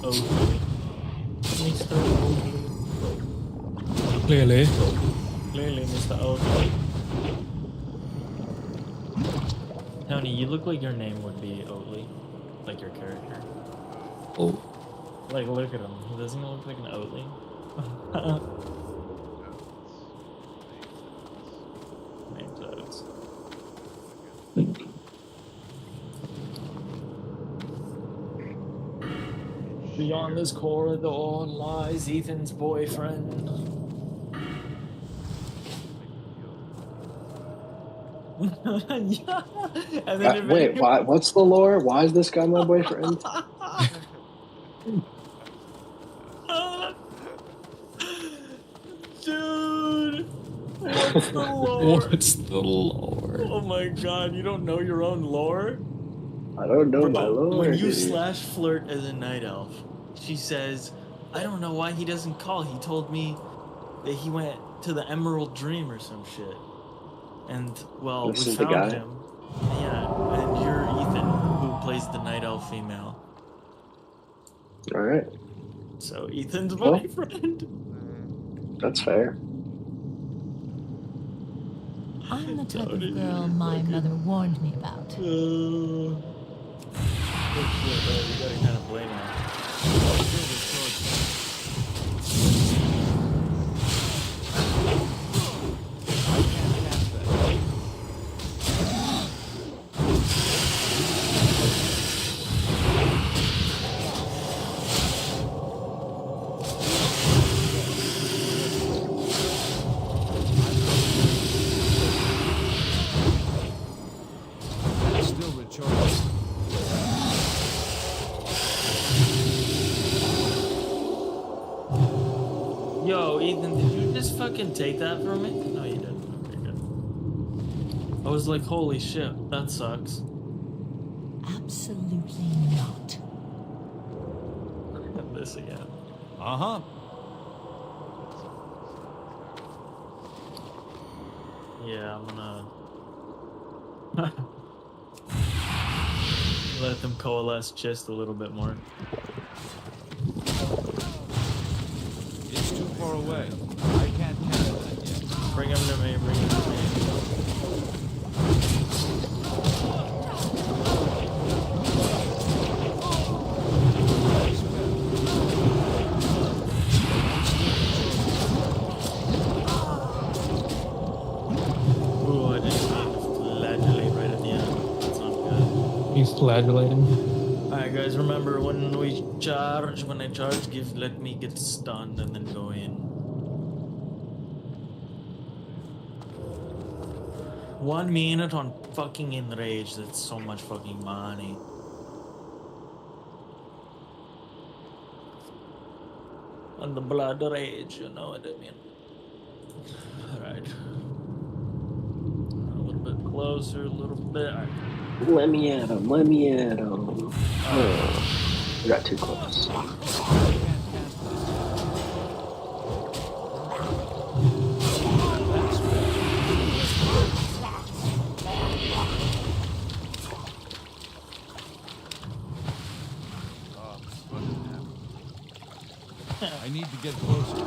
Oakley. Mr. Oakley. Clearly. Clearly, Mr. Oakley. Tony, you look like your name would be Oatley. Like your character. Oh. Like, look at him. He doesn't look like an Oatley. Name tags. Beyond this corridor lies Ethan's boyfriend. Yeah. And then Wait, why? What's the lore? Why is this guy my boyfriend? Dude, what's the lore? What's the lore? Oh my god, you don't know your own lore? I don't know my lore. When you dude. /flirt as a night elf, she says, I don't know why he doesn't call. He told me that he went to the Emerald Dream or some shit. And, well, This we is the found guy? him. Yeah, and you're Ethan, who plays the night elf female. All right, So, Ethan's Well, boyfriend. that's fair. I'm the type of Tony, girl my mother warned me about. Oh shit, bro, you gotta kind of blame him. Still recharged. Yo, Ethan, did you just fucking take that from me? No, you didn't. Okay, good. I was like, holy shit, that sucks. Absolutely not. This again. Uh-huh. Yeah, I'm gonna let them coalesce just a little bit more. It's too far away. I can't handle that yet. Bring him to me, bring him to me. Ooh, I didn't mean to flagellate right at the end. That's not good. He's flagellating. Alright guys, remember when I charge, let me get stunned and then go in. 1 minute on fucking enrage, that's so much fucking money. On the blood rage, you know what I mean. Alright. A little bit closer, a little bit. Alright. Let me at him. Let me at him. Oh, I got too close. I need to get closer.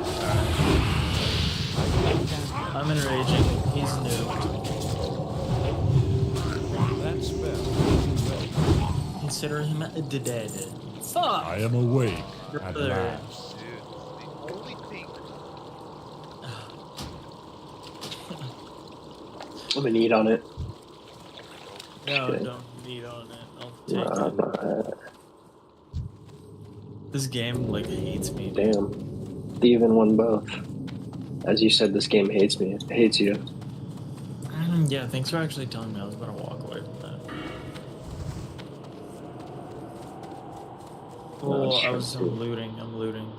I'm enraging. He's new. That spell. Consider him dead. Fuck! I am awake at Brother. last. Dude, the only thing. I'm gonna eat on it. No, Shit. don't need on it. I'll take Nah, it. nah, This game, like, hates me. damn. Steven won both. As you said, this game hates me. It hates you. Yeah, thanks for actually telling me. I was gonna walk away from that. Oh, I'm looting.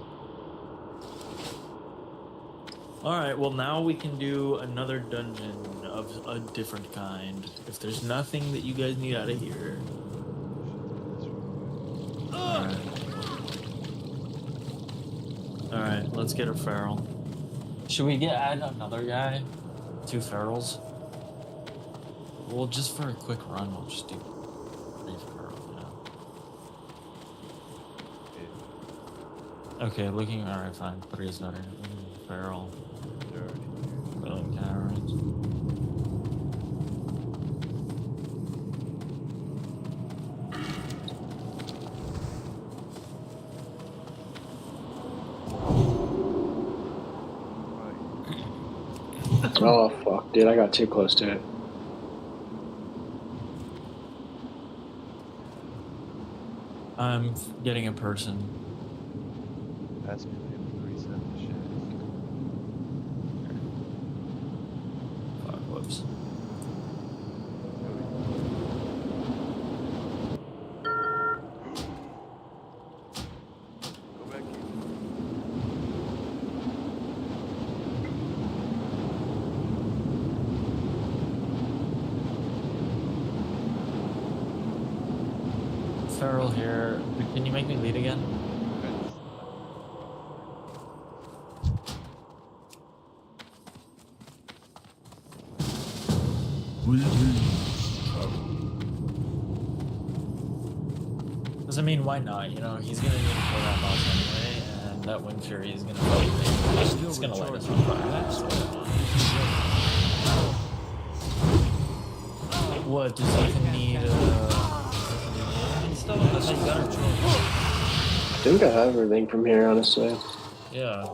Alright, well now we can do another dungeon of a different kind. If there's nothing that you guys need out of here. Alright, let's get a feral. Should we add another guy? 2 ferals? Well, just for a quick run, we'll just do 3 ferals, you know? Okay, looking. Alright, fine. 3 is better. Feral. Dirty. Willing cowards. Right. Oh fuck, dude, I got too close to it. I'm getting a person. Pass me the able to reset the shit. Fuck, whoops. Go back in. Feral here. Can you make me lead again? Doesn't mean why not, you know, he's gonna need to kill that boss anyway, and that Wind Fury is gonna fucking it's gonna light us on fire. What, does Ethan need and stuff? That's how you got her. I think I have everything from here, honestly. Yeah.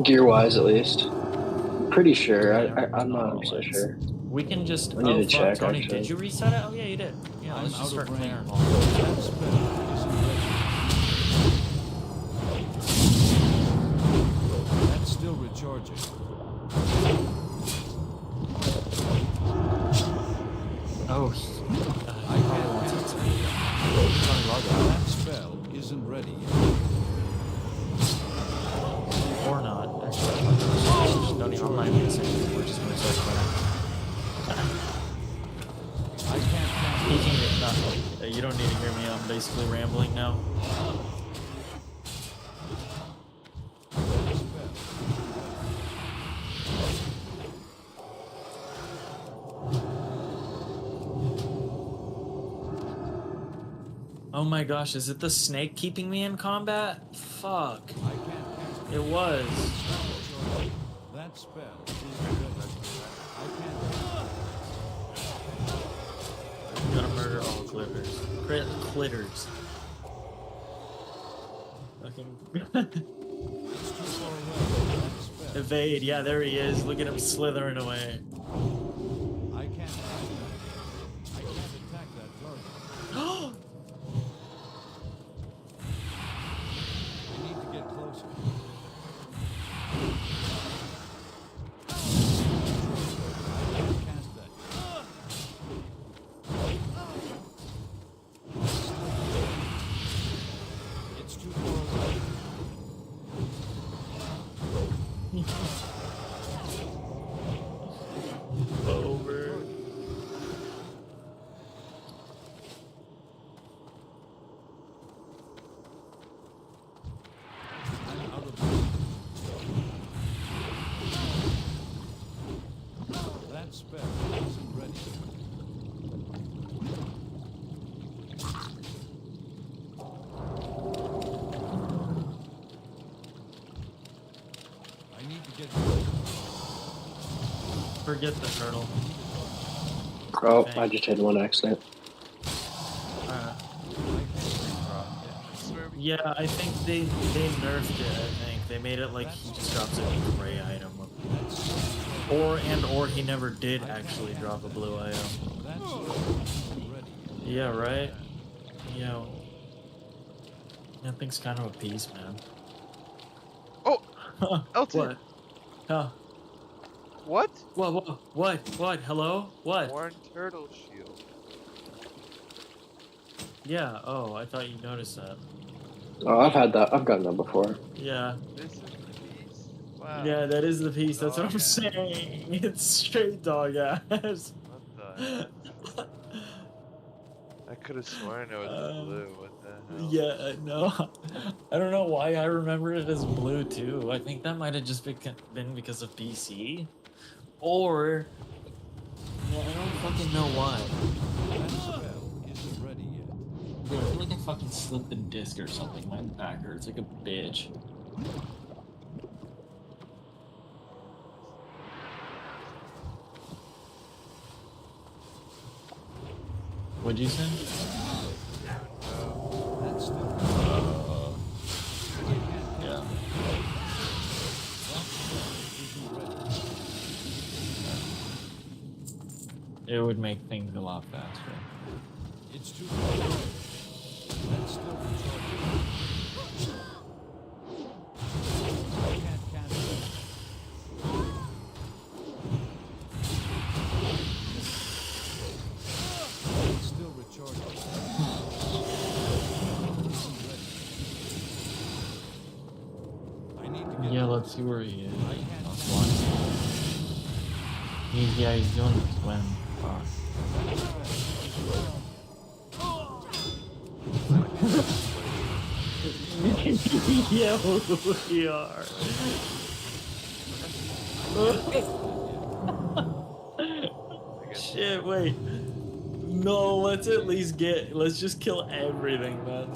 Gear wise, at least. I'm pretty sure. I'm not so sure. We can just. I need to check, Tony, actually. did you reset it? Oh yeah, you did. Yeah, let's just start clearing. That spell isn't ready. That's still recharging. Oh, I can't cast it. That spell isn't ready yet. or not. Actually, don't even. I'm not even gonna say anything. We're just gonna start clearing. I can't cast He can get nothing. You don't need to hear me. I'm basically rambling now. that spell. Oh my gosh, is it the snake keeping me in combat? Fuck. I can't cast it. It was. That spell isn't ready. I can't I'm gonna murder all clitters. Clitters. Fucking. It's too far away. That spell. Evade. Yeah, there he is. Look at him slithering away. I can't attack that. I can't attack that target. I need to get closer. I can't cast that. It's too far away. Over. I'm out of mana. That spell isn't ready. I need to get Forget the turtle. Oh, I just had one accident. Yeah, I think they nerfed it. I think they made it like he just drops a gray item, or he never did actually drop a blue item. that spell isn't ready. Yeah, right. Yeah. That thing's kind of a piece, man. Oh, LT. What? Huh? What? What? Hello? What? Horn turtle shield. Yeah. Oh, I thought you noticed that. Oh, I've had that. I've gotten that before. Yeah. This is the piece. Wow. Yeah, that is the piece. That's what I'm Dog ass. saying. It's straight dog ass. What the? I could have sworn it was blue. What the hell? Yeah, no. I don't know why I remember it as blue too. I think that might have just been because of PC. Or yeah, I don't fucking know why. That spell isn't ready yet. Dude, I feel like I fucking slipped the disc or something. My back hurts like a bitch. What'd you say? That's still Yeah. It would make things a lot faster. It's too close. That's still recharging. I can't cancel it. It's still recharging. I need to get Yeah, let's see where he is. I can't That's cancel. one. Yeah, he's doing the swim. Fuck. Yeah, we are. Shit, wait. No, let's at least let's just kill everything, man.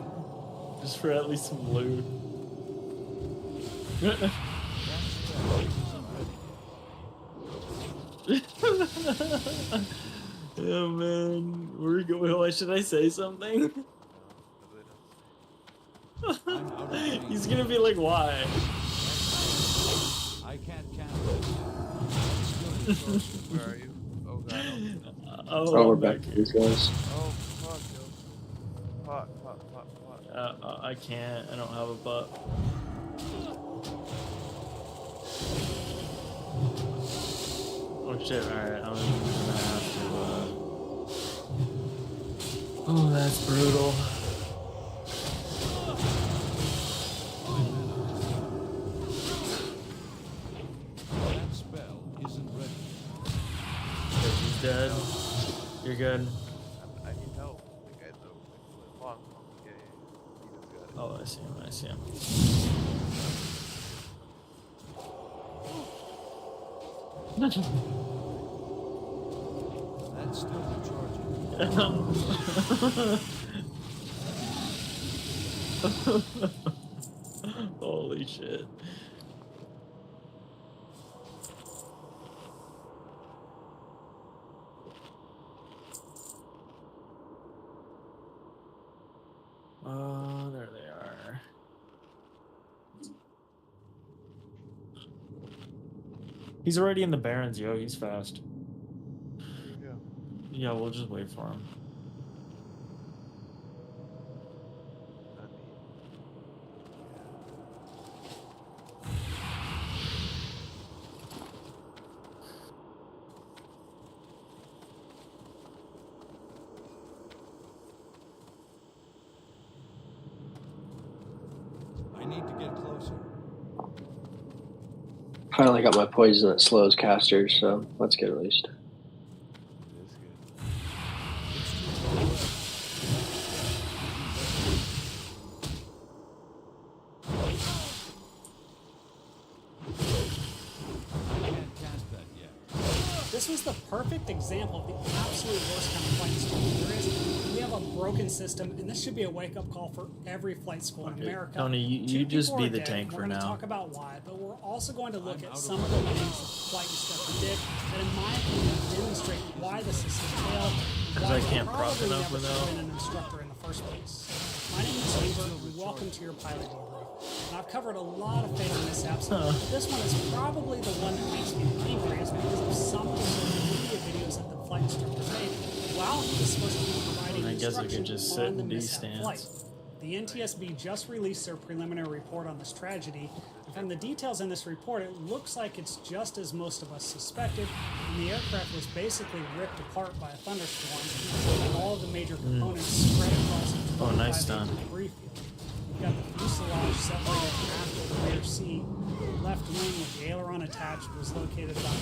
Just for at least some loot. Yeah, man. We're going. Why should I say something? I'm out of range. He's gonna be like, why? I can't cancel it. It's still recharging. Where are you? Oh god. Oh, Oh, we're I'm back to these guys. Oh fuck, yo. Fuck. I can't. I don't have a butt. Oh shit! All right, I'm gonna have to. Oh, that's brutal. That spell isn't ready. He's dead. You're good. I need help. The guy's over. Long. Okay. He just got it. Oh, I see him. I see him. That's still recharging. Holy shit. Oh, there they are. He's already in the Barrens, yo. He's fast. Here we go. Yeah, we'll just wait for him. Not me. I need to get closer. Finally got my poison that slows casters, so let's get released. It is good. It's too far away. I can't cast that yet. This was the perfect example of the absolute worst kind of flight school there is. We have a broken system, and this should be a wake-up call for every flight school in Okay, America. Tony, you 2 just people be are the dead. tank We're for gonna now. talk about why, but we're also going to look I'm at out some of of the things that flight instructor did that, in my opinion, demonstrate why the system failed. and 'Cause why I we can't prop probably enough never without- should have been an instructor in the first place. My name is Weaver, and welcome to your pilot debrief. And I've covered a lot of fatal mishaps, but this one is probably the one that makes me angriest because of some of the social media videos that the flight instructor made while he was supposed to be providing I guess I could instruction just sit on the in these mishap stands. flight. The NTSB just released their preliminary report on this tragedy, and from the details in this report, it looks like it's just as most of us suspected, and the aircraft was basically ripped apart by a thunderstorm, and all of the major components spread across a Oh, nice 25-acre stun. debris field. You've got the fuselage separated in half with the rear seat. The left wing with the aileron attached was located about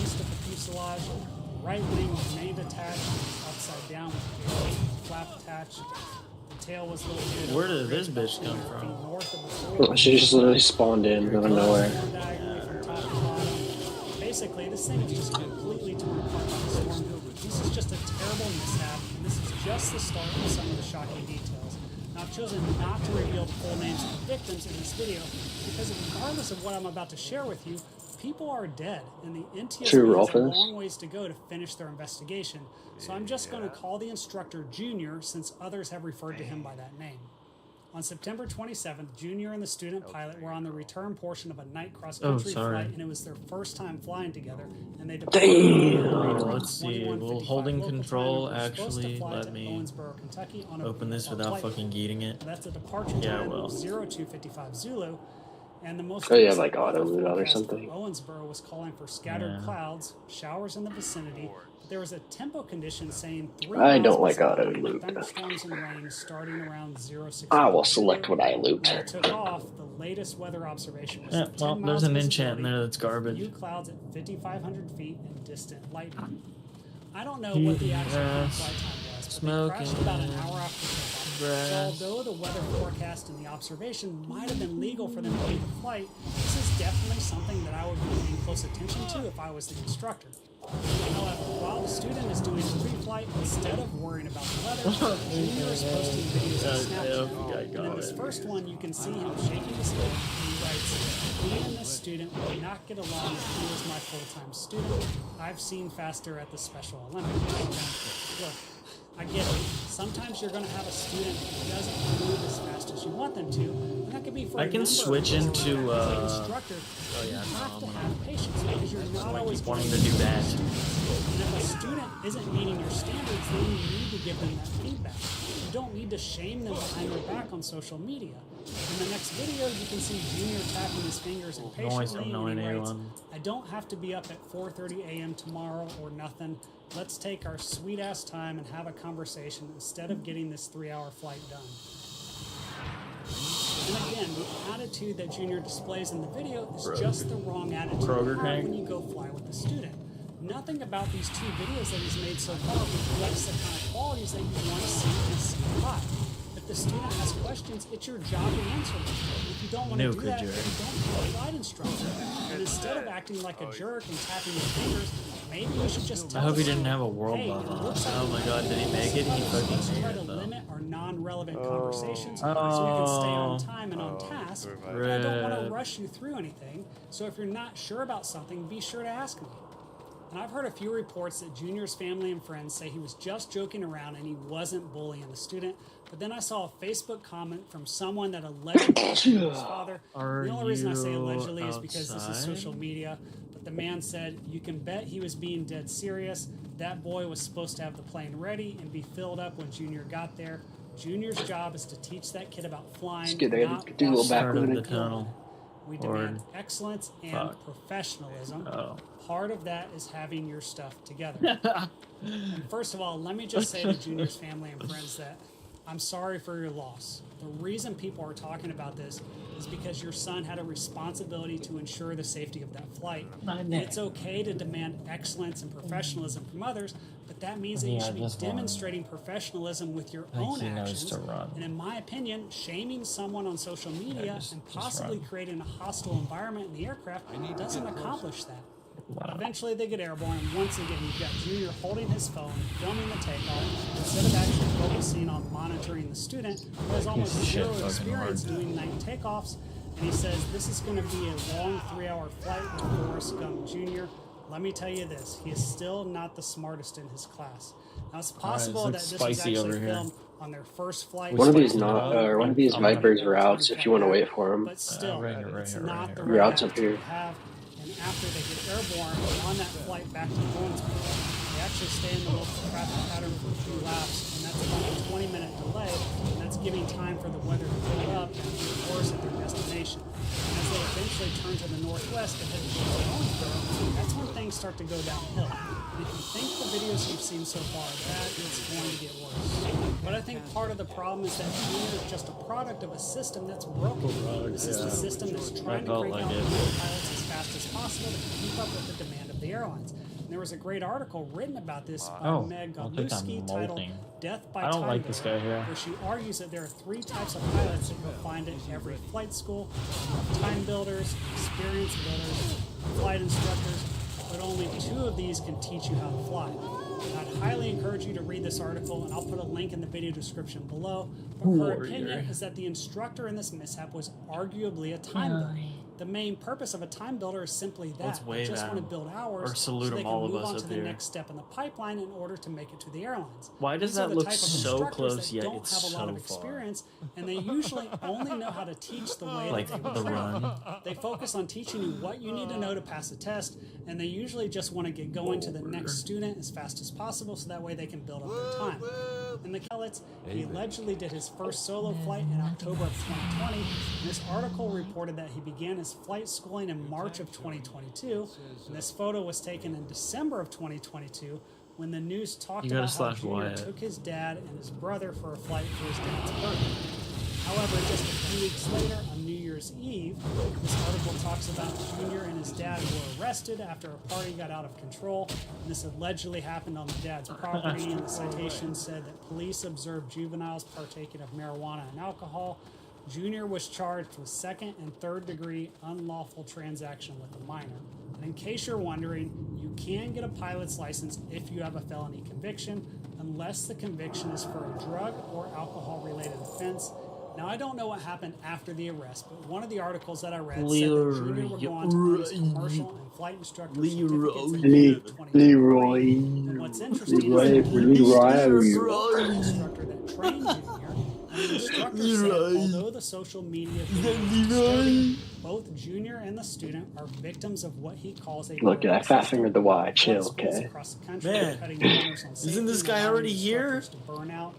east of the fuselage. The right wing remained attached and was upside down with the aileron flap attached. The tail was located. Where over did this about bitch come 400 feet from? north of the forward. She just literally spawned in out of nowhere. Torn diagonally from top to bottom. Basically, this thing is just completely torn apart by the storm. This is just a terrible mishap, and this is just the start of some of the shocking details. Now, I've chosen not to reveal the full names of the victims in this video because regardless of what I'm about to share with you, people are dead, and the NTSB has a long ways to go to finish their investigation. So I'm just going to call the instructor Junior since others have referred to him by that name. On September 27th, Junior and the student pilot were on the return portion of a night cross-country flight, and it was their first time flying together. And they departed. Let's see. Will holding control actually let me open this without fucking geeting it? That's a departure time of 0255 Zulu. And the most like auto loot or something. Owensboro was calling for scattered clouds, showers in the vicinity. There was a tempo condition saying 3 I don't like auto loot. Thunderstorms and rain starting around 06. I will select what I loot. When it took off, the latest weather observation was well, there's an enchant in there that's garbage. Few clouds at 5,500 feet and distant lightning. I don't know what the actual flight time was, but they crashed about an hour after takeoff. So although the weather forecast and the observation might have been legal for them to lead the flight, this is definitely something that I would be paying close attention to if I was the instructor. However, while the student is doing the pre-flight, instead of worrying about the weather, Junior is posting videos on Snapchat. And in this first one, you can see him shaking his head, and he writes, "Me and this student would not get along if he was my full-time student. I've seen faster at the Special Olympics." Look, I get it. Sometimes you're going to have a student who doesn't move as fast as you want them to, and that could be for I can switch into instructor. You have to have patience because you're not always wanting to do that. And if a student isn't meeting your standards, then you need to give them that feedback. You don't need to shame them behind their back on social media. In the next video, you can see Junior tapping his fingers impatiently, and he writes, "I don't have to be up at 4:30 a.m. tomorrow or nothing. Let's take our sweet-ass time and have a conversation instead of getting this 3-hour flight done." And again, the attitude that Junior displays in the video is just the wrong attitude to have when you go fly with a student. Nothing about these 2 videos that he's made so far reflects the kind of qualities that you want to see in a CFI. If the student has questions, it's your job to answer them. If you don't want to do that, then you don't be a flight instructor. And instead of acting like a jerk and tapping your fingers, maybe you should just tell I hope he didn't student, have a world "Hey, buff it on. looks like Oh my god, did he make it? He fucking let's try made to it though. limit our non-relevant conversations so we can stay on time and on task. But I don't want to rush you through anything. So if you're not sure about something, be sure to ask me." And I've heard a few reports that Junior's family and friends say he was just joking around and he wasn't bullying the student. But then I saw a Facebook comment from someone that allegedly was his father. The only reason I say allegedly is because this is social media. But the man said, "You can bet he was being dead serious. That boy was supposed to have the plane ready and be filled up when Junior got there. Junior's job is to teach that kid about flying, not do a little back Start of the tunnel. We demand excellence and professionalism. Part of that is having your stuff together." And first of all, let me just say to Junior's family and friends that I'm sorry for your loss. The reason people are talking about this is because your son had a responsibility to ensure the safety of that flight. And it's okay to demand excellence and professionalism from others, but that means that you should be demonstrating professionalism with your own actions. And in my opinion, shaming someone on social media and possibly creating a hostile environment in the aircraft doesn't accomplish that. Eventually they get airborne, and once again you've got Junior holding his phone, filming the takeoff, instead of actually focusing on monitoring the student, who has almost zero experience doing night takeoffs. And he says, "This is going to be a long 3-hour flight with Forrest Gump Jr. Let me tell you this, he is still not the smartest in his class." Now it's possible that this was actually filmed on their first flight. One of these Vipers routes if you want to wait for them. But still, it's not the routes up here. have. And after they get airborne on that flight back to Owensboro, they actually stay in the local traffic pattern for a few laps, and that's about a 20-minute delay, and that's giving time for the weather to clear up and get worse at their destination. And as they eventually turn to the northwest to head towards Owensboro, that's when things start to go downhill. And if you think the videos you've seen so far, that is going to get worse. But I think part of the problem is that Junior is just a product of a system that's broken. This is the system that's trying to crank out pilots as fast as possible to keep up with the demand of the airlines. And there was a great article written about this by Meg Godlewski titled "Death by Time," where she argues that there are 3 types of pilots that you'll find at every flight school: time builders, experience builders, flight instructors, but only 2 of these can teach you how to fly. I'd highly encourage you to read this article, and I'll put a link in the video description below. But her opinion is that the instructor in this mishap was arguably a time builder. The main purpose of a time builder is simply that. They just want to build hours so they can move on to the next step in the pipeline in order to make it to the airlines. Why does These are that the look type of so instructors close that yet don't it's have a lot of so far? experience, and they usually only know how to teach the way Like that they the were trained. run. They focus on teaching you what you need to know to pass a test, and they usually just want to get going to the next student as fast as possible so that way they can build up their time. In the Kellets, he allegedly did his first solo flight in October of 2020, and this article reported that he began his flight schooling in March of 2022, and this photo was taken in December of 2022 when the news talked about how Junior took his dad and his brother for a flight for his dad's birthday. However, just a few weeks later, on New Year's Eve, this article talks about Junior and his dad were arrested after a party got out of control. And this allegedly happened on the dad's property, and the citation said that police observed juveniles partaking of marijuana and alcohol. Junior was charged with second and third degree unlawful transaction with a minor. And in case you're wondering, you can get a pilot's license if you have a felony conviction, unless the conviction is for a drug or alcohol related offense. Now, I don't know what happened after the arrest, but one of the articles that I read said that Junior would go on to earn his commercial and flight instructor certificates in 2023. And what's interesting is that the instructor that trained Junior, and the instructor said, although the social media disturbing, both Junior and the student are victims of what he calls a Look, I fat fingered the Y. Chill, okay? Man, isn't this guy already here? To burn out,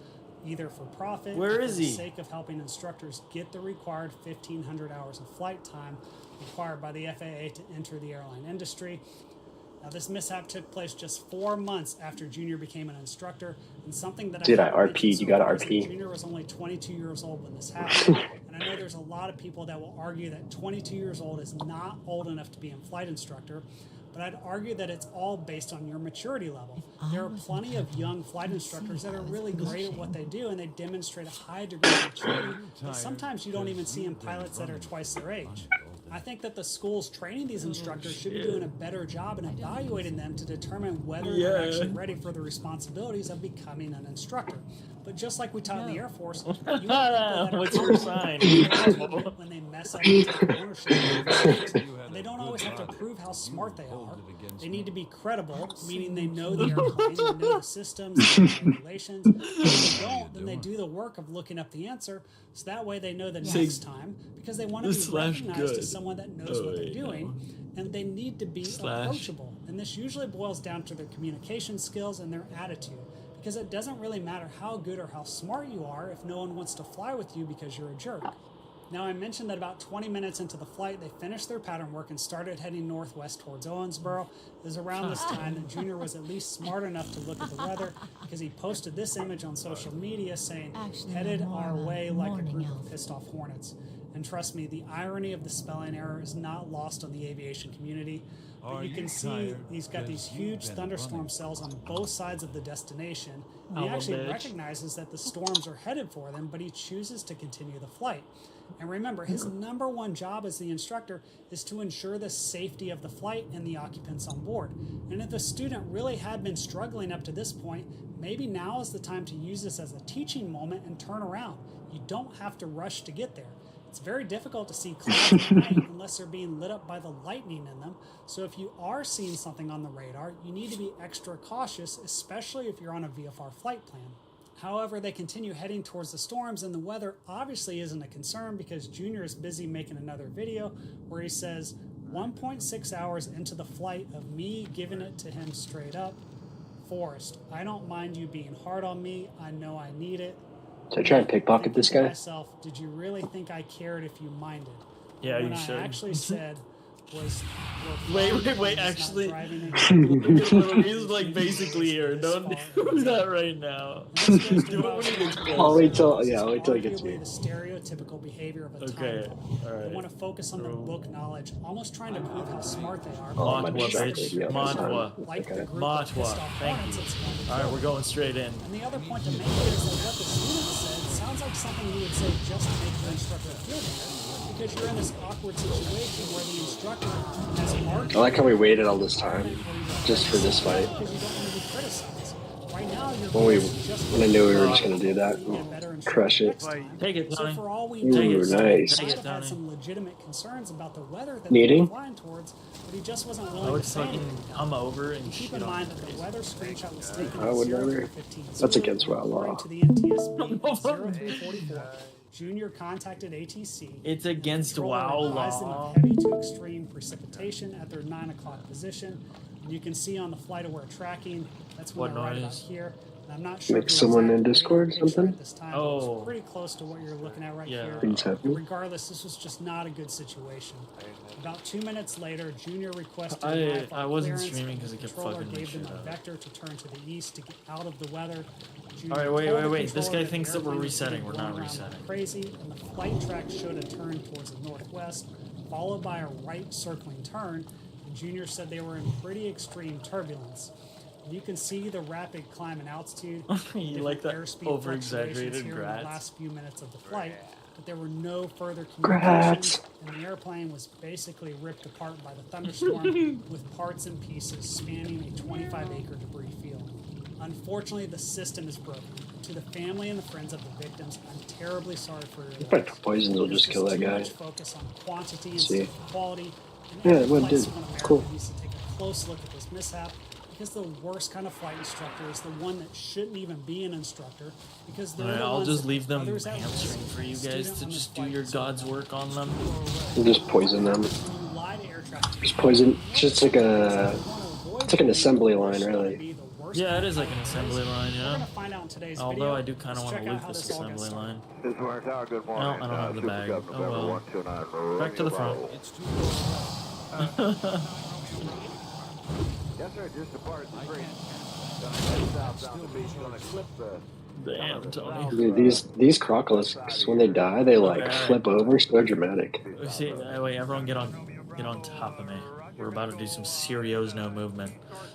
either for profit Where or is for the he? sake of helping instructors get the required 1,500 hours of flight time required by the FAA to enter the airline industry. Now, this mishap took place just 4 months after Junior became an instructor, and something that Dude, I found RP'd. You gotta RP. Junior was only 22 years old when this happened, and I know there's a lot of people that will argue that 22 years old is not old enough to be a flight instructor. But I'd argue that it's all based on your maturity level. There are plenty of young flight instructors that are really great at what they do, and they demonstrate a high degree of maturity, but sometimes you don't even see in pilots that are twice their age. I think that the schools training these instructors should be doing a better job in evaluating them to determine whether they're actually ready for the responsibilities of becoming an instructor. But just like we taught in the Air Force, you have people that are What's your sign? when they mess up and take ownership of the and they don't always have to prove how smart they are. They need to be credible, meaning they know the airplane, they know the systems, they know the regulations. If they don't, then they do the work of looking up the answer, so that way they know the next time, because they want to be recognized as someone that knows what they're doing, and they need to be approachable. And this usually boils down to their communication skills and their attitude, because it doesn't really matter how good or how smart you are if no one wants to fly with you because you're a jerk. Now, I mentioned that about 20 minutes into the flight, they finished their pattern work and started heading northwest towards Owensboro. It was around this time that Junior was at least smart enough to look at the weather, because he posted this image on social media saying, headed our way like a group of pissed off hornets. And trust me, the irony of the spelling error is not lost on the aviation community. But you can see he's got these huge thunderstorm cells on both sides of the destination. And he actually recognizes that the storms are headed for them, but he chooses to continue the flight. And remember, his number one job as the instructor is to ensure the safety of the flight and the occupants on board. And if the student really had been struggling up to this point, maybe now is the time to use this as a teaching moment and turn around. You don't have to rush to get there. It's very difficult to see clouds at night unless they're being lit up by the lightning in them. So if you are seeing something on the radar, you need to be extra cautious, especially if you're on a VFR flight plan. However, they continue heading towards the storms, and the weather obviously isn't a concern because Junior is busy making another video where he says, 1.6 hours into the flight of me giving it to him straight up, Forrest, I don't mind you being hard on me. I know I need it. So I try and pickpocket this guy? Myself, did you really think I cared if you minded? Yeah, when you I should. actually said was... Wait, actually, he's like basically here. Don't do that right now. Do it when he gets close. I'll wait till he gets me. The stereotypical behavior of a Okay, time. alright. They want to focus on the book knowledge, almost trying to prove how smart they are. Oh, I'm Matwa, gonna shut bitch. this video. Matwa. Like the group of Matwa, pissed off thank hornets you. that's going to Alright, kill we're them. going straight in. And the other point to make here is that what the student said sounds like something you would say just to make your instructor feel better, because you're in this awkward situation where the instructor has argued. I like how we waited all this time just for this fight. Because you don't want to be criticized. Right now, your When, goal is just when I knew we were to just gonna do that, get better and crush stronger it. next time. Take it, So Tony. for all we Ooh, know, nice. he might Take it, have had Tony. some legitimate concerns about the weather that Kneading? they were flying towards, but he just wasn't I willing would to say fucking anything. come over and Keep shit in on mind it. that the weather screenshot was taken I at would never. 03:15. That's against WoW According law. to the NTSB, at 03:44, Junior contacted ATC. It's against Controller WoW advised them law. of heavy to extreme precipitation at their 9 o'clock position. And you can see on the flight aware tracking, that's when What they're right about noise? here. And I'm not sure Like of the someone exact in radio Discord or picture something? at this time, but it Oh. was pretty close to what you're looking at right Yeah. here. Things happen. Regardless, this was just not a good situation. About 2 minutes later, Junior requested I wasn't clearance, streaming and 'cause the it kept controller fucking my gave them shit a up. vector to turn to the east to get out of the weather. Junior Alright, wait, told wait, the wait. This controller guy the thinks that we're airplane was resetting. We're going not around like resetting. crazy, and the flight track showed a turn towards the northwest, followed by a right circling turn. And Junior said they were in pretty extreme turbulence. You can see the rapid climb in altitude. You like that airspeed over-exaggerated fluctuations here in the grats? last few minutes of the flight, but there were no further Grats. communications, and the airplane was basically ripped apart by the thunderstorm with parts and pieces spanning a 25-acre debris field. Unfortunately, the system is broken. To the family and the friends of the victims, I'm terribly sorry for your Probably loss. poisons will just kill that Too guy. much focus on quantity See. instead of quality. And Yeah, every well, it flight did. school in America Cool. needs to take a close look at this mishap, because the worst kind of flight instructor is the one that shouldn't even be an instructor, because they're Alright, the I'll ones just that leave them others at risk. hamstring for you The guys student to on this just do flight your is God's work on them. We'll just poison them. When you lie to air traffic Just poison. It's just like a. controllers, It's like an assembly line, it's gonna really. be the worst Yeah, it kind is of like an flight there is. assembly line, We're yeah. gonna find out in today's Although video. I do kind of Let's want check to out loot how this this all got assembly started. line. This is Warren Tower, good No, morning. I don't have the bag. Super Cub, Oh November well. 129, Back to the front. Bravo. It's too close. Yes, sir, just departed the I street. can't Gonna head south down the beach, gonna clip the... Damn, Tony. Dude, these crocodiles, when they die, they like Okay. flip over. So dramatic. See, wait, everyone get on top of me. We're about to do some serious no movement.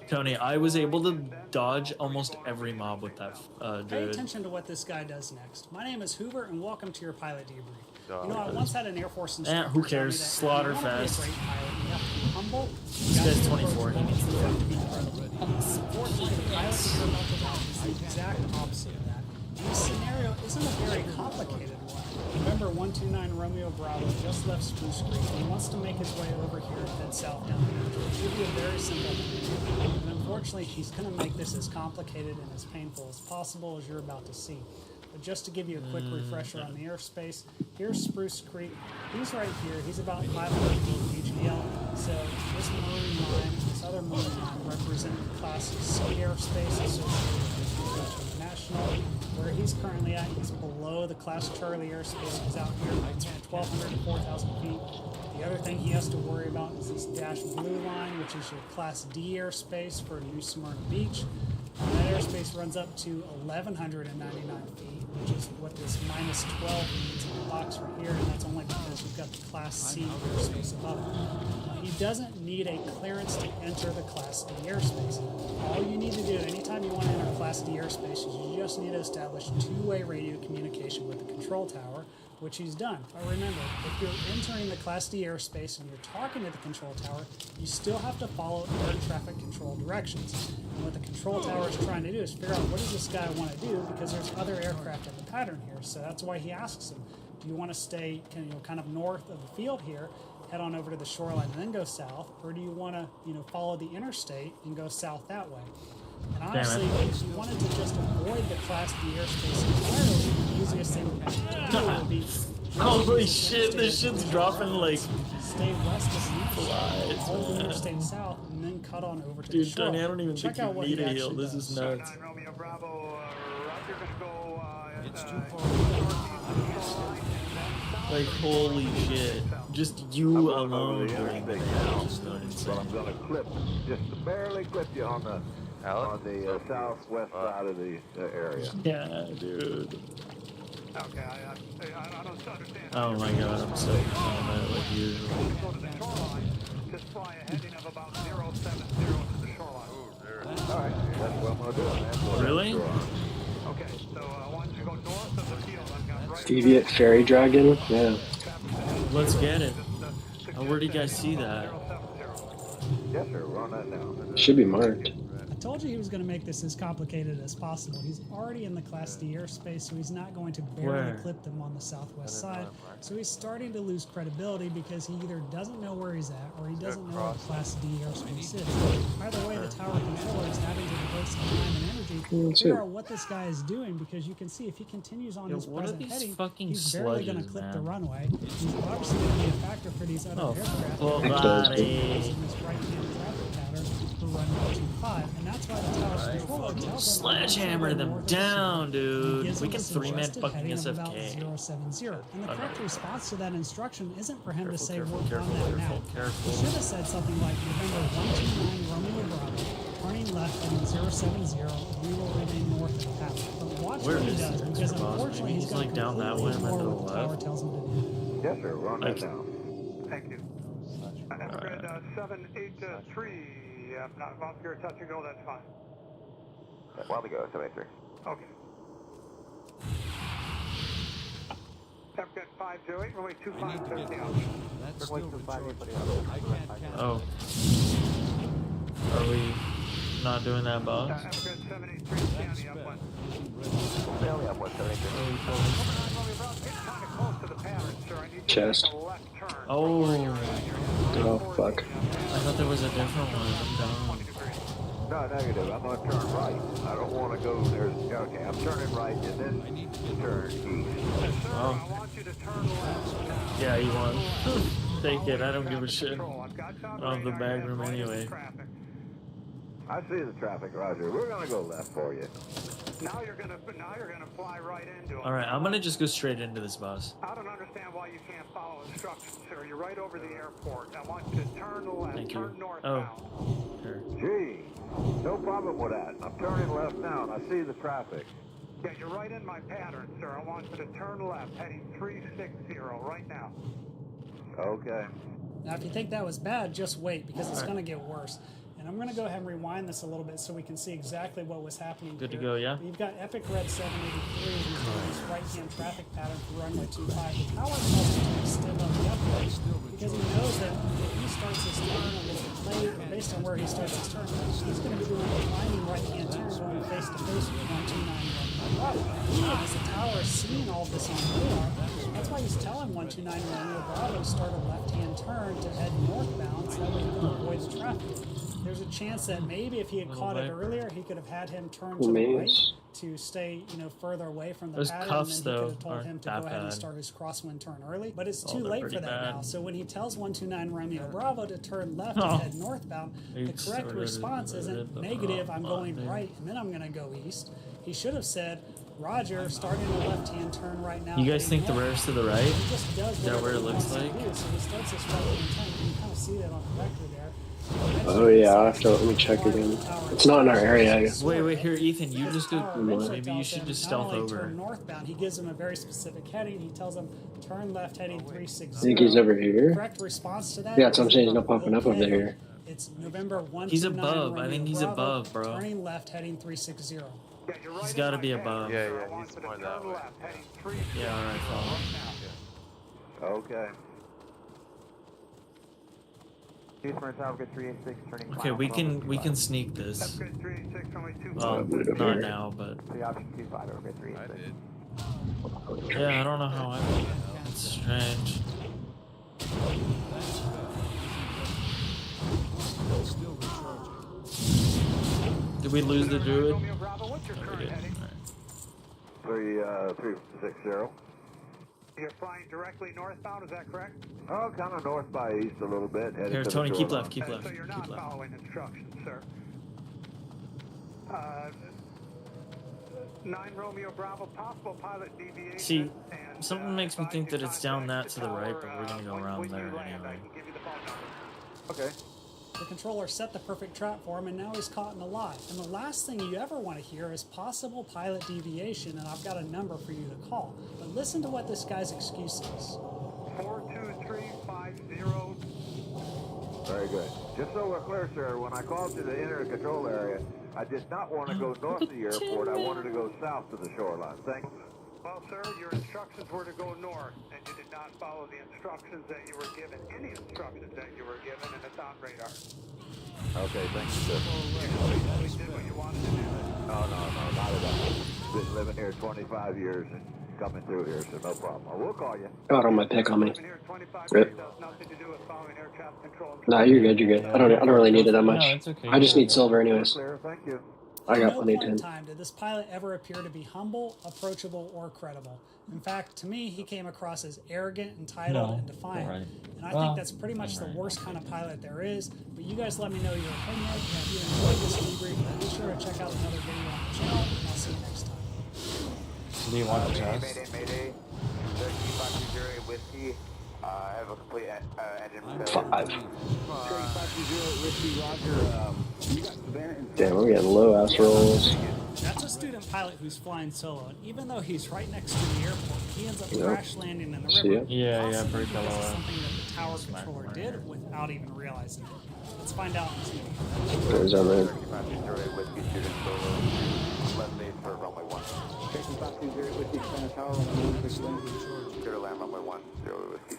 Tony, I was able to dodge almost every mob with that Pay druid. attention to what this guy does next. My name is Hoover, and welcome to your pilot debrief. You know, I once had an Air Force instructor. who tell me cares? that Slaughter if you wanna be a fest. great pilot, you have to be humble. This guy's 24. He needs to You have fuck. to be credible. Unfortunately, the pilot that you're about to watch is the exact opposite of that. And this scenario isn't a very complicated one. Remember, 129 Romeo Bravo just left Spruce Creek. He wants to make his way over here and head south down the mountain. It should be a very simple thing. And unfortunately, he's going to make this as complicated and as painful as possible, as you're about to see. But just to give you a quick refresher on the airspace, here's Spruce Creek. He's right here. He's about 500 feet HDL. So this marine line, this other marine line, represent the Classic SoD airspace associated with International. Where he's currently at, he's below the Class Charlie airspace. He's out here between 1,200 and 4,000 feet. The other thing he has to worry about is this dashed blue line, which is your Class D airspace for New Smyrna Beach. And that airspace runs up to 1,199 feet, which is what this minus 12 means in the box right here, and that's only because you've got the Class C airspace above it. He doesn't need a clearance to enter the Class D airspace. All you need to do anytime you want to enter Class D airspace is you just need to establish two-way radio communication with the control tower, which he's done. But remember, if you're entering the Class D airspace and you're talking to the control tower, you still have to follow air traffic control directions. And what the control tower is trying to do is figure out what does this guy want to do, because there's other aircraft in the pattern here. So that's why he asks him, do you want to stay kind of north of the field here, head on over to the shoreline and then go south, or do you want to follow the interstate and go south that way? And honestly, if you wanted to just avoid the Class D airspace entirely, the easiest thing to do would be Holy shit, this shit's dropping like. stay west of the Flies, interstate, hold the man. interstate south, and then cut on over to the Dude, shore. Tony, I don't even Check think out you what need he a heal. actually This is does. nuts. Romeo Bravo, Roger, gonna go, It's too far. Like, holy shit. Just you alone doing that is just not But insane. I'm gonna clip, just barely clip you on the southwest side of the area. Yeah, dude. okay, I don't understand. Oh my god, I'm so calm like usual. Go to the shoreline, just fly a heading of about 070 to the shoreline. All right, that's what I'm gonna do. Man. Really? Okay, so I want you to go north of the field. I've got right Deviant fairy dragon. Yeah. Let's get it. Where do you guys see that? Yes, sir. We're on that now. Should be marked. I told you he was going to make this as complicated as possible. He's already in the Class D airspace, so he's not going to barely Where? clip them on the southwest side. So he's starting to lose credibility because he either doesn't know where he's at or he doesn't know where the Class D airspace is. Either way, the tower controller is having to devote some time and energy to figure out what this guy is doing, because you can see if he continues on his what are present these heading, fucking he's barely going to sludges, clip man? the runway. He's obviously going to be a factor for these other aircraft. well, Using buddy. this right-hand traffic pattern for runway 25, and that's why the tower's controller tells him Sledgehammer them down, dude. gives We him can a 3-man suggested fucking heading of about SFK. 070. And the correct response to that instruction isn't for him to say Careful, work careful, on that careful, now. careful. He should have said something like November 129 Romeo Bravo, turning left on 070, we will remain north of the tower. But watch Where what he is does, this because boss? unfortunately Maybe he's he's, going like, to down that completely way and then ignore to what the the tower left. tells him to do. Yes, sir. Run that Like- down. Thank you. Evergreen 783. Not about your touch and go, that's fine. A while ago, 783. Okay. Evergreen 508, runway I need to 25, get 50 out. closer. That's still recharging. I can't cancel. Oh. Are we not doing that, boss? Evergreen 783, That's standing better. upwind. They only have one 783. Getting kind of close to the pattern, sir. I need you to Chest. make a left turn. Oh, Oh, fuck. I thought there was a different one. I'm dumb. 20 degrees. No, negative. I'm going to turn right. I don't want to go there. Okay, I'm turning right and then I need to get turn east. Sir, Oh. I want you to turn left now. Yeah, you won. Take it. I don't give a Traffic shit. control. I've got you on I don't have the radar. bag Head room right into anyway. traffic. I see the traffic, Roger. We're going to go left for you. Now you're gonna fly right into him. All right, I'm gonna just go straight into this, boss. I don't understand why you can't follow instructions, sir. You're right over the airport. I want you to turn left, Thank you. turn northbound. Sure. Gee, no problem with that. I'm turning left now and I see the traffic. Yeah, you're right in my pattern, sir. I want you to turn left, heading 360 right now. Okay. Now, if you think that was bad, just wait, because it's going to get worse. And I'm going to go ahead and rewind this a little bit so we can see exactly what was happening. Good to here. go, yeah? You've got Epic Red 783 who's doing this right-hand traffic pattern for runway 25. The tower tells him to extend on the upgrade because he knows that if he starts his turn a little bit late, based on where he starts his turn, he's going to be doing a climbing right-hand turn going face-to-face with 129 Bravo. As the tower is seeing all of this on radar, that's why he's telling 129 Romeo Bravo to start a left-hand turn to head northbound so that way he can avoid the traffic. There's a chance that maybe if he had caught it earlier, he could have had him turn to the right to stay, further away from the Those pattern, cuffs, and then he though, could have told him aren't to go that ahead and bad. start his crosswind turn early. But it's too they're late for pretty that bad. now. So when he tells 129 Romeo Bravo to turn left Oh. and head northbound, the It's correct already response isn't the negative, I'm going button. right, and then I'm going to go east. He should have said, Roger, starting a left-hand turn right now. You guys heading think the north. rarest to the right? He just does that whatever where it he looks wants to like? do. So he starts this right-hand turn. You can kind of see that on the vector there. Oh yeah, I'll have to let me check again. It's not in our area, I guess. Wait, here, Ethan, you just go. Eventually Maybe you tells should him just not stealth only over. Turn northbound. He gives him a very specific heading. He tells him turn left heading 360. I think he's over here. Correct response to that. Yeah, that's what I'm is saying. He's not popping up over okay. here. It's November 1. He's above. I think he's above, bro. Turning left heading 360. Yeah, you're right He's in got to my be pattern, above. sir. Yeah, I yeah, want he's you to more turn that way. left, heading 360 Yeah, all right, follow. right now. Okay. Okay, we can sneak this. Upgrade 386, runway 25. Well, Move over not here. now, but I did. yeah, I don't know how I. It's strange. Still recharging. Did we lose the druid? Romeo Bravo, what's your No, we current didn't. heading? All right. 360. You're flying directly northbound, is that correct? Oh, kind of north by east a little bit. Headed Here, to the Tony, keep shoreline. left, keep left, So you're keep not left. following instructions, sir. 9 Romeo Bravo, possible pilot deviation. See, and, something makes me advise think you that it's down contact that to the the right, tower, but we're gonna go around when there you land. I anyway. can give you the phone number. Okay. The controller set the perfect trap for him, and now he's caught in a lie. And the last thing you ever want to hear is possible pilot deviation, and I've got a number for you to call. But listen to what this guy's excuse is. 42350. Very good. Just so we're clear, sir, when I called you to enter the control area, I did not want to go north of the airport. I wanted to go south to the shoreline. Thank you. Well, sir, your instructions were to go north, and you did not not follow the instructions that you were given, any instructions that you were given, and it's on radar. Okay, thank you, sir. You always did what you wanted to do. No, not at all. Been living here 25 years and coming through here, so no problem. I will call you. God, on my pick on me. Living here 25 Rip. years has nothing to do with following air traffic control. Nah, you're good. You're good. I don't really need it that much. No, it's okay. I just need silver anyways. Clear, thank you. I At got no plenty of point in 10. time did this pilot ever appear to be humble, approachable, or credible. In fact, to me, he came across as arrogant, entitled, No, and defiant. alright. And I Well, think that's pretty much the worst kind of pilot there is. But you guys let me know your opinion. And if you enjoyed this debrief, be sure to check out another video on the channel, and I'll see you next time. Do you want the Mayday, chest? Mayday. 520 whiskey. I have a complete engine. 5. 520 Whiskey Roger. You got Savannah and Damn, we're getting low ass rolls. That's a student pilot who's flying solo, and even though he's right next to the airport, he ends up Yep. crash landing in the See river. it? Yeah, possibly break the because of law. something that the tower controller did without even realizing it. Let's find out in this video. There's our man. 520 whiskey student solo. Left base for runway 1. Checking 520 Whiskey Savannah Tower on the 106 lane. Clear to land runway 1. 0 whiskey.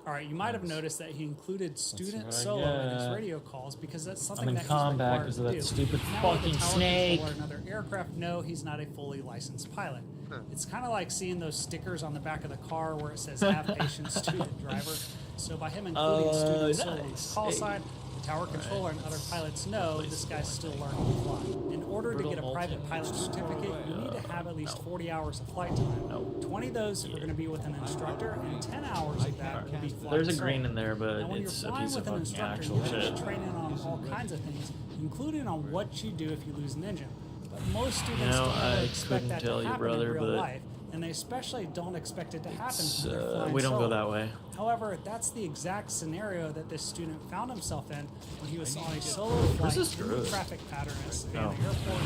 All right, you might have noticed that he included student what I solo in his get. radio calls because that's something I'm in that he's combat required because to of that do. stupid Now, with the fucking tower snake. controller and other aircraft know he's not a fully licensed pilot. It's kind of like seeing those stickers on the back of the car where it says "Have patience, student driver." So by him including student solo in his nice. call Hey. sign, the tower controller and other pilots know this guy's still learning to fly. In order to get a private pilot certificate, you need to have at least 40 hours of flight time. 20 of those are going to be with an instructor, and 10 hours of that will be flying There's a solo. green in there, Now, but when it's you're a flying piece of with an fucking instructor, actual you're going to shit. be training on all kinds of things, including on what you do if you lose an engine. But most students You know, don't ever I expect couldn't that tell to you, happen brother, in real but life, and they especially don't expect it to happen when they're flying We don't go solo. that way. However, that's the exact scenario that this student found himself in when he was on a solo flight this in the good? traffic pattern at Savannah Oh. Airport.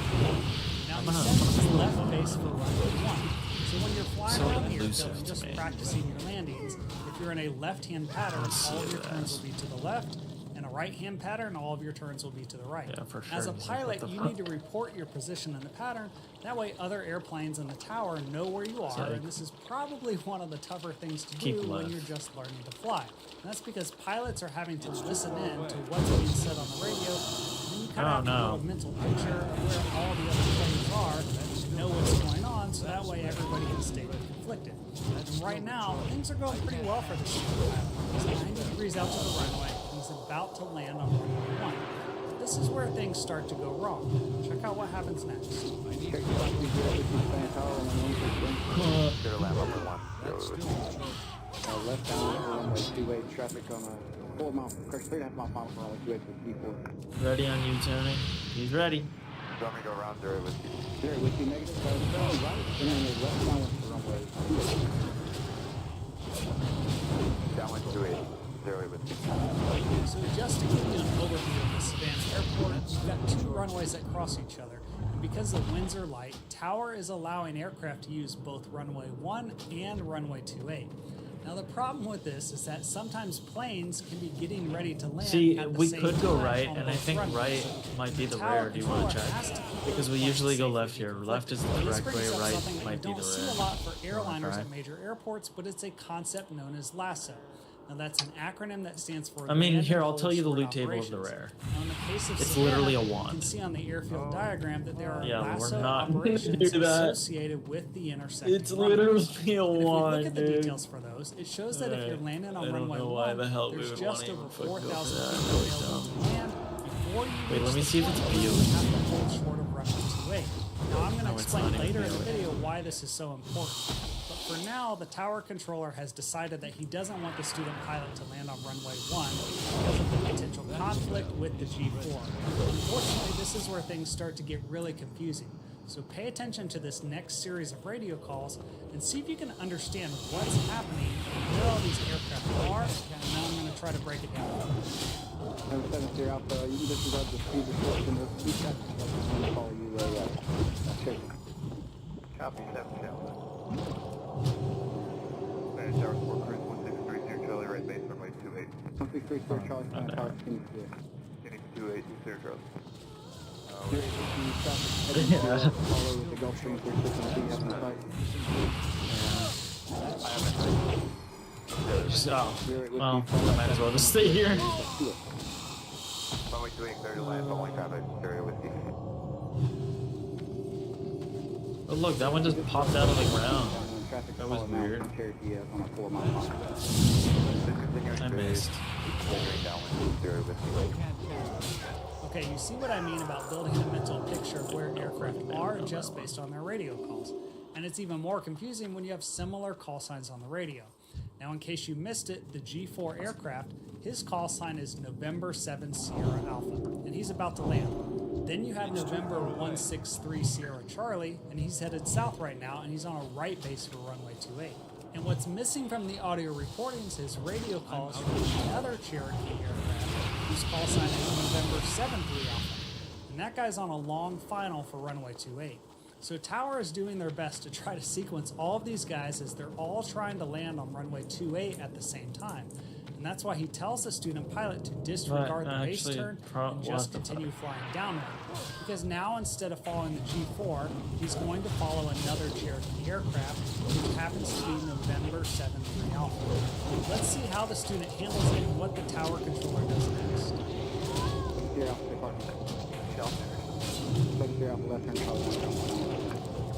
Now, he said he left base for runway 1. So when you're flying So around the elusive airfield and to just me. practicing your landings, if you're in a left-hand pattern, all of your turns will be to the left, and a right-hand pattern, all of your turns will be to the right. Yeah, for As a sure. He's like, pilot, what the you fuck? need to report your position in the pattern. That way, other airplanes in the tower know where you are, like- and this is probably one of the tougher things to Keep do when left. you're just learning to fly. And that's because pilots are having to listen in to what's being said on the radio, and then you kind of have to no. build a mental picture of where all the other planes are, and know what's going on, so that way everybody can stay conflicted. And right now, things are going pretty well for the student pilot. He's 90 degrees out to the runway, and he's about to land on runway 1. But this is where things start to go wrong. Check out what happens next. Checking 520 Whiskey Savannah Tower on the 106 lane. Clear to land runway 1. 0 whiskey. Left down runway 28 traffic on a 4 mile, 3.5 mile per hour, 28 for P4. Ready on you, Tony? He's ready. Do you want me to go around 0 whiskey? 0 Whiskey negative, right, and then the left down for runway 28. Downwind 28. 0 whiskey. So just to give you an overview of the Savannah Airport, you've got 2 runways that cross each other. And because the winds are light, Tower is allowing aircraft to use both runway 1 and runway 28. Now the problem with this is that sometimes planes can be getting ready to land. See, at the we same could go time right, on and I both think runways. right might be the Tower rare. Do you want to controller check? has to keep Because we the usually go flight left safety here. conflicted. Left is the This correct brings way, up right something that might you be don't the see rare. a lot for airliners try? at major airports, but it's a concept known as LASSO. Now that's an acronym that stands for. I mean, Land here, and I'll Hold tell you the Short loot table of the Operations. rare. Now, in the case of It's Savannah, literally a You wand. can see on the airfield diagram that there are Yeah, we're LASSO not gonna operations do that. associated with the intersecting It's runways. literally a And if we look wand, at the dude. details for those, it shows that if you're landing on I don't runway know why 1, the hell we there's would just wanna over even fucking go for 4,000 that. feet Really available dumb. to land before you Wait, let reach me the see if it's point where you BOE. have to hold short of runway 28. Now I'm going to No, it's explain not even later in the BOE. video why this is so important. But for now, the tower controller has decided that he doesn't want the student pilot to land on runway 1 because of the potential conflict with the G4. Unfortunately, this is where things start to get really confusing. So pay attention to this next series of radio calls and see if you can understand what's happening, where all these aircraft are, and now I'm going to try to break it down. Number 7 Alpha, you can disregard the speed restriction of speed tax. I'm going to follow you check. Copy 7 Alpha. Spanish Tower 4 Cruise 1630 Charlie, right base runway 28. 1630 Charlie, Savannah Tower, continue to clear. Continue to 28, 20 Charlie. Clear to traffic, heading to follow with the Gulf Stream 36 and the have in sight. I have it. Just, oh, well, I might as well just stay here. Runway 28, clear to land, runway traffic, area whiskey. Oh look, that one just popped out of the ground. That was weird. I missed. Okay, you see what I mean about building a mental picture of where aircraft are just based on their radio calls. And it's even more confusing when you have similar call signs on the radio. Now, in case you missed it, the G4 aircraft, his call sign is November 7 Sierra Alpha, and he's about to land. Then you have November 163 Sierra Charlie, and he's headed south right now, and he's on a right base for runway 28. And what's missing from the audio recordings is radio calls from another Cherokee aircraft, whose call sign is November 73 Alpha. And that guy's on a long final for runway 28. So Tower is doing their best to try to sequence all of these guys as they're all trying to land on runway 28 at the same time. And that's why he tells the student pilot to disregard the base turn and just continue flying downwind. Because now, instead of following the G4, he's going to follow another Cherokee aircraft, which happens to be November 73 Alpha. Let's see how the student handles it and what the tower controller does next.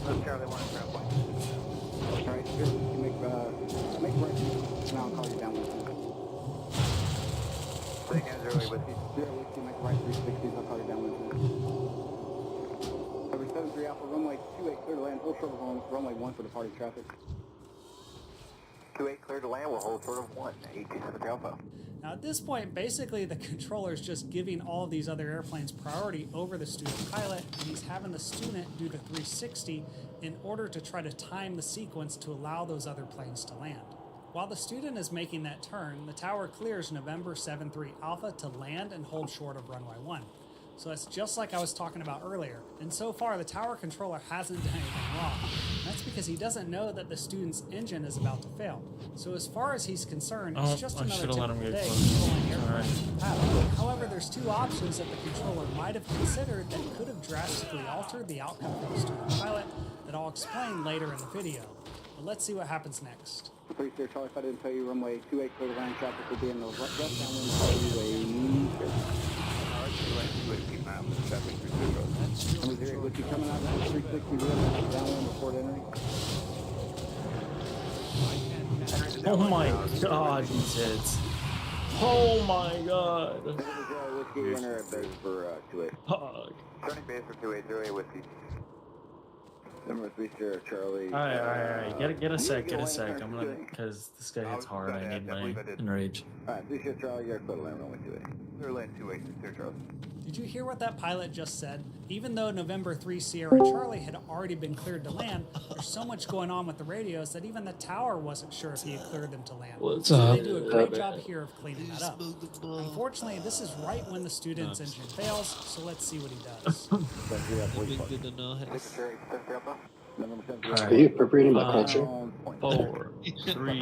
Left Charlie 1 and ground point. Alright, here, you make right, now I'll call you down with Say again, 0 whiskey. 0 whiskey, make right 360s, I'll call you down with Every 73 Alpha, runway 28, clear to land, full short of runway 1 for departing traffic. 28 clear to land, we'll hold short of 1, 1873 Alpha. Now at this point, basically the controller is just giving all of these other airplanes priority over the student pilot, and he's having the student do the 360 in order to try to time the sequence to allow those other planes to land. While the student is making that turn, the tower clears November 73 Alpha to land and hold short of runway 1. So that's just like I was talking about earlier. And so far, the tower controller hasn't done anything wrong. That's because he doesn't know that the student's engine is about to fail. So as far as he's concerned, it's just another typical day controlling aircraft. However, there's two options that the controller might have considered that could have drastically altered the outcome for the student pilot that I'll explain later in the video. But let's see what happens next. 3 Sierra Charlie, if I didn't tell you, runway 28 clear to land, traffic will be in the left downwind, runway. Number 0 whiskey coming out of 360 downwind before entering. Oh my god, these hits. Oh my god. This is 0 whiskey, enter at base for 28. Fuck. Turning base for 28, 0 whiskey. Number 3 Sierra Charlie. Alright. Get a sec. I'm gonna, because this guy hits hard. I need my enrage. Alright, 3 Sierra Charlie, you're clear to land runway 28. Clear land 28, Sierra Charlie. Did you hear what that pilot just said? Even though November 3 Sierra Charlie had already been cleared to land, there's so much going on with the radios that even the tower wasn't sure if he had cleared them to land. What's so up? they do a great job here of cleaning that up. Unfortunately, this is right when the student's engine fails, so let's see what he does. Good to know. Are you appropriating my culture? 4, 3,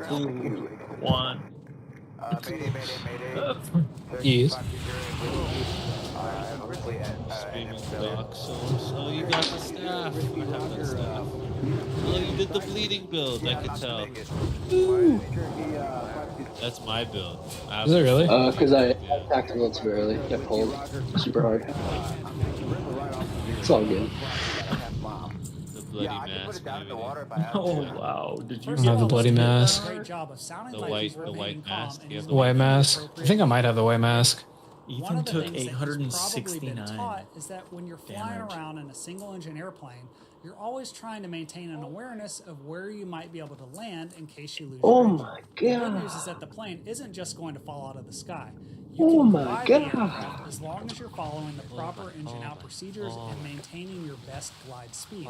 2, 1. Mayday. Yes. Screaming dog. So you got the staff. I have that staff. Oh, you did the bleeding build. I could tell. Ooh. That's my build. Is it really? Because I attacked him too early. I pulled super hard. It's all good. The bloody mask. Oh wow! Did you have the bloody mask? The white mask. You have The white mask? I think I might have the white mask. Ethan took 869 is that when you're flying around in a single engine airplane, you're always trying to maintain an awareness of where you might be able to land in case you lose your engine. My The good god. news is that the plane isn't just going to fall out of the sky. Oh my glide the god. aircraft as long as you're following the proper engine out procedures and maintaining your best glide speed.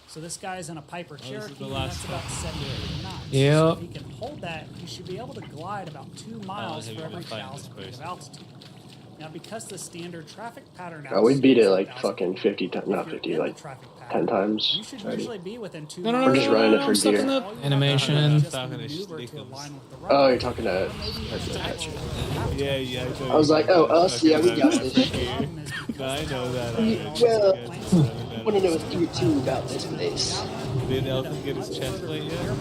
So this guy's in a Piper Cherokee, and that's about 73 knots. Yep. So if he can hold that, he should be able to glide about 2 miles for every 1,000 feet of altitude. Now, because the standard traffic pattern Oh, we beat it like 2,000 fucking 50 times, not 50, like traffic 10 times you should already. usually be within 2 No, We're just running it for deer. Animation. Oh, you're talking to... Yeah. I was like, oh, us? Yeah, we got this. I know that. Well, I want to know a thing or two about this place. Did Elton get his chest plate yet?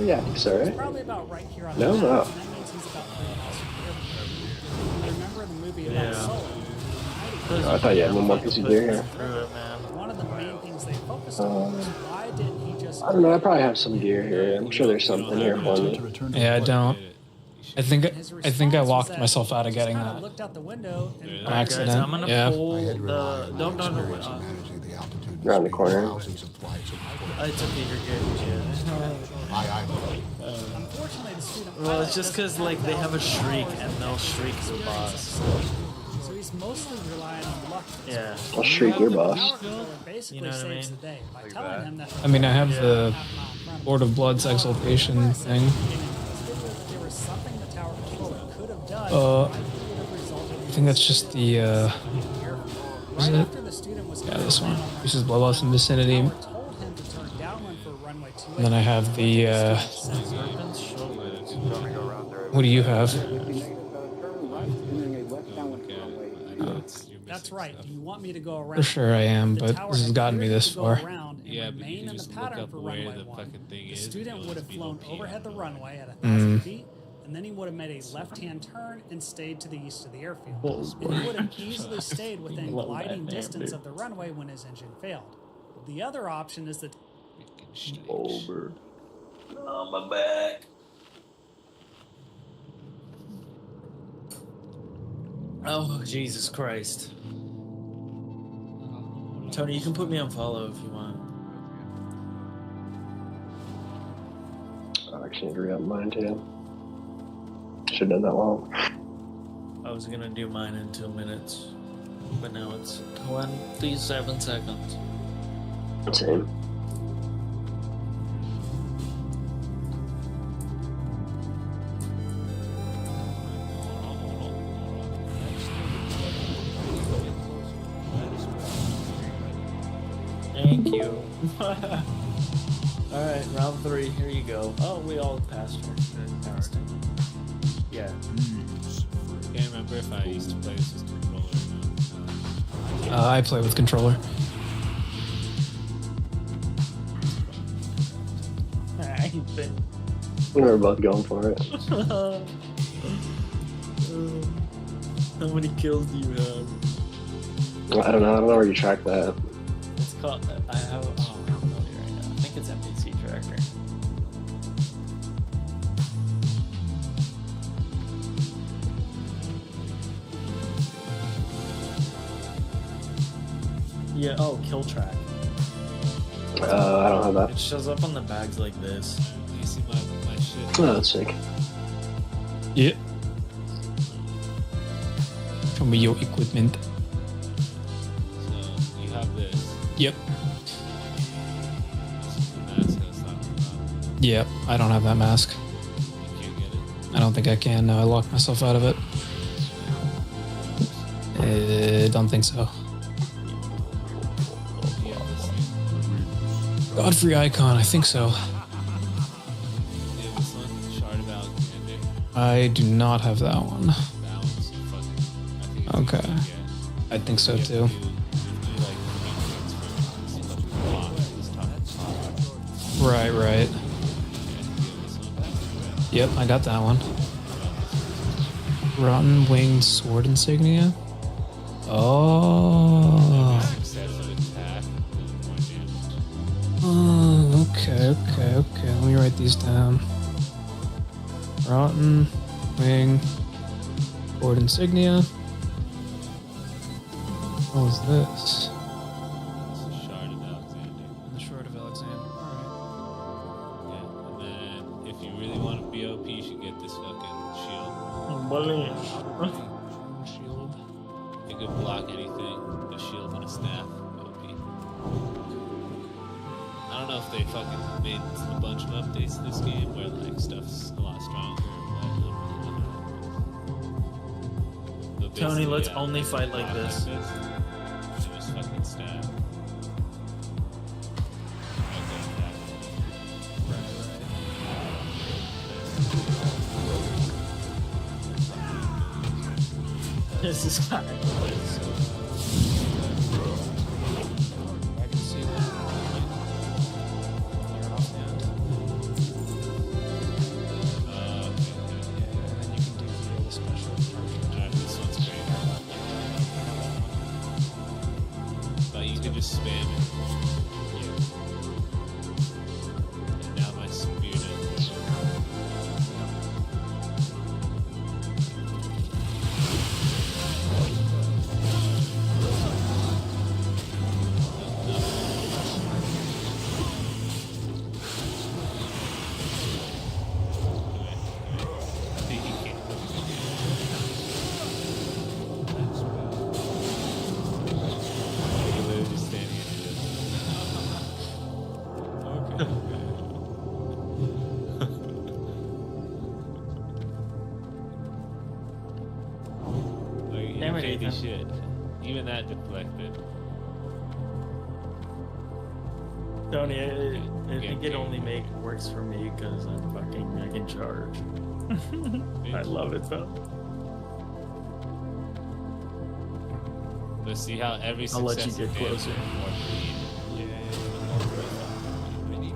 Yeah, I think so, He's right? probably about right here on No, the no. map, and that means he's about 3 miles from here. Remember the movie about Yeah. Solo? I thought you had one more piece of gear here. Through it, man. One of the main things they focused on was why didn't he just... I don't know. I probably have some gear here. I'm sure there's something here for me. Yeah, I don't. I think His I think I response was locked that myself out of he getting just kinda that. looked out the window and An Alright, guys, accident. I'm gonna Yeah. pull the. Don't. Around the corner. It's okay, you're good. Yeah. unfortunately the student Well, it's just because like they have a shriek and they'll shriek the boss. so he's mostly relying on luck. Yeah. I'll shriek your boss. Power controller basically You know what I saves mean? the day by telling him that I mean, I have the half mile in front of Lord of Blood's exaltation thing. there was something the tower controller could have done. I think that's just the is Right it? after the student was Yeah, this one. This is Bloodlust in Vicinity. told him to turn downwind for runway 28. And then I have the Serpent's shoulder. what do you have? Turn right, entering a west downwind runway. That's right. Do you want me to go around? For sure I am, The but tower this has had gotten me cleared this to go far. around and Yeah, but you remain can in the just look pattern up for where runway the 1. fucking thing The is, student and would have it'll flown be overhead the OP. runway at 1,000 feet, and then he would have made a left-hand turn and stayed to the east of the airfield. And he would have easily stayed within Love that gliding name, distance dude. of the runway when his engine failed. The other option is that Over. On my back. Oh, Jesus Christ. Tony, you can put me on follow if you want. I actually need to re-up mine too. Should have done that long. I was gonna do mine in 2 minutes, but now it's 27 seconds. Same. Thank you. Alright, round 3, here you go. Oh, we all passed her. Passed him. Yeah. Can't remember if I used to play this with controller or not. I play with controller. We were both going for it. How many kills do you have? I don't know where you track that. It's called. I have. Oh, I'm not familiar right now. I think it's NPC tracker. Yeah. Oh, kill track. I don't have that. It shows up on the bags like this. You see my shit? Oh, that's sick. Yeah. Show me your equipment. So you have this. Yep. That's gonna stop me. Yep. I don't have that mask. You can't get it. I don't think I can. No, I locked myself out of it. Don't think so. You have this thing. Godfrey icon. I think so. You have this one. Shard of Alexander. I do not have that one. That one's fucking. I think it's Okay. easy to get. I think so You have too. to do, like, 3 transfers. It's a lot. It's tough. Right, right. Yep, I got that one. Rotten winged sword insignia. Oh. Excessive attack. More damage. Oh, okay. Let me write these down. Rotten wing sword insignia. What was this? It's a Shard of Alexander. The Shard of Alexander. Alright. Yeah. And then if you really want to be OP, you should get this fucking shield. Shield. It could block anything. A shield and a staff. OP. I don't know if they fucking made a bunch of updates to this game where like stuff's a lot stronger or what. I don't really know. But Tony, basically, let's yeah, only it's fight a like block this. And just fucking stab. This is kind I can see that. Clear it offhand. Alright, Holy Ethan. shit. Even that deflected. Tony, I think it Okay. only works for me because I can charge. I love it though. Let's see how every I'll let you successive get damage closer. more bleed.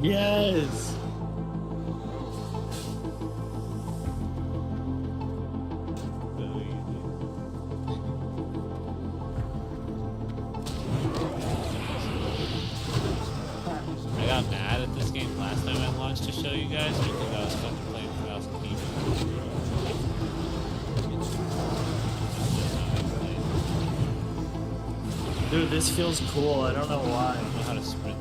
Yes. I got mad at this game last time I launched to show you guys because I was fucking playing without people. Dude, this feels cool. I don't know why. I don't know how to sprint.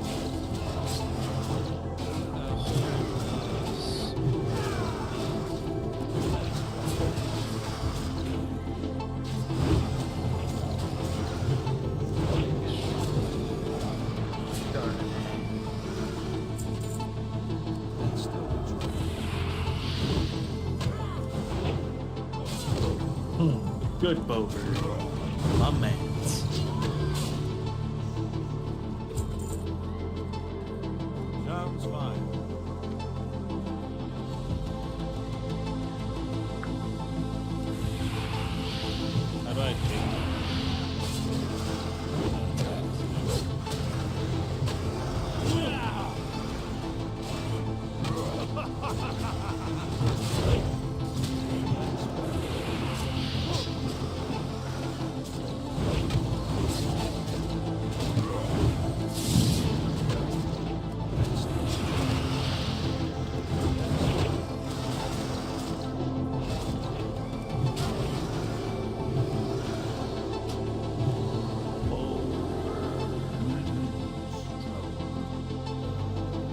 Good Bover. My man's. Sounds fine. How do I take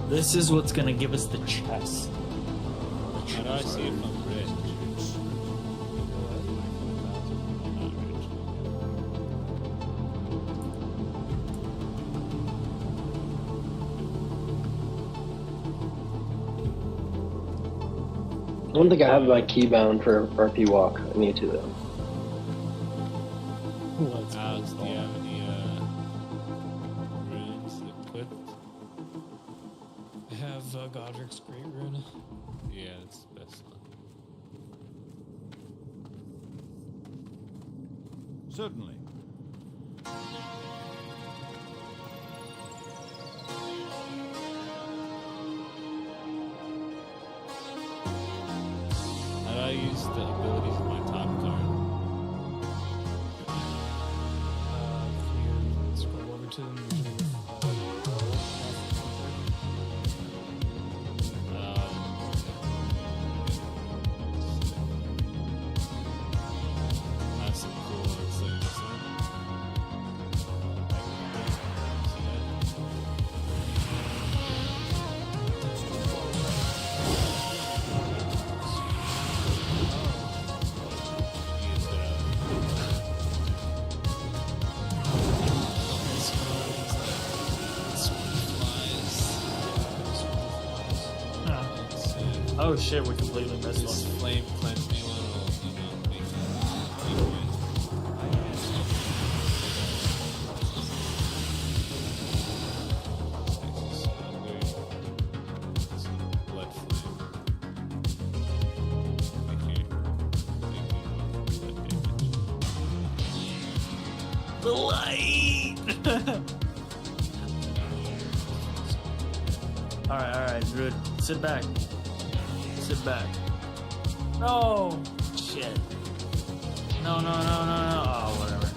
This is what's gonna give us the chest. How do I see if I'm rich? I'm not rich. I don't think I have my key bound for RP walk. I need to though. Let's Alex, do you have any runes equipped? I have Godric's Great Rune. Yeah, that's the best one. Certainly. How do I use the abilities in my top card? If you scroll over to them, That's some cool things. Oh shit, we completely missed This one. flame cleanse me one will, you know, make blood flame. The light! Alright, Druid. Sit back. Sit back. No! Shit. No. Oh, whatever.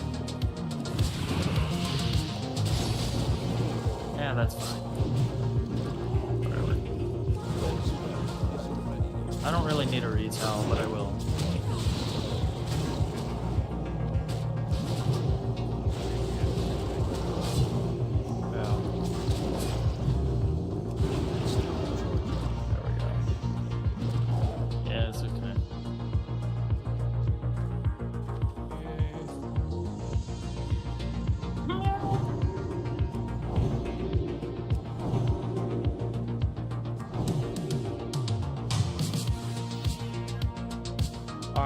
Yeah, that's fine. Whatever. I don't really need a retell, but I will. Yeah, it's okay.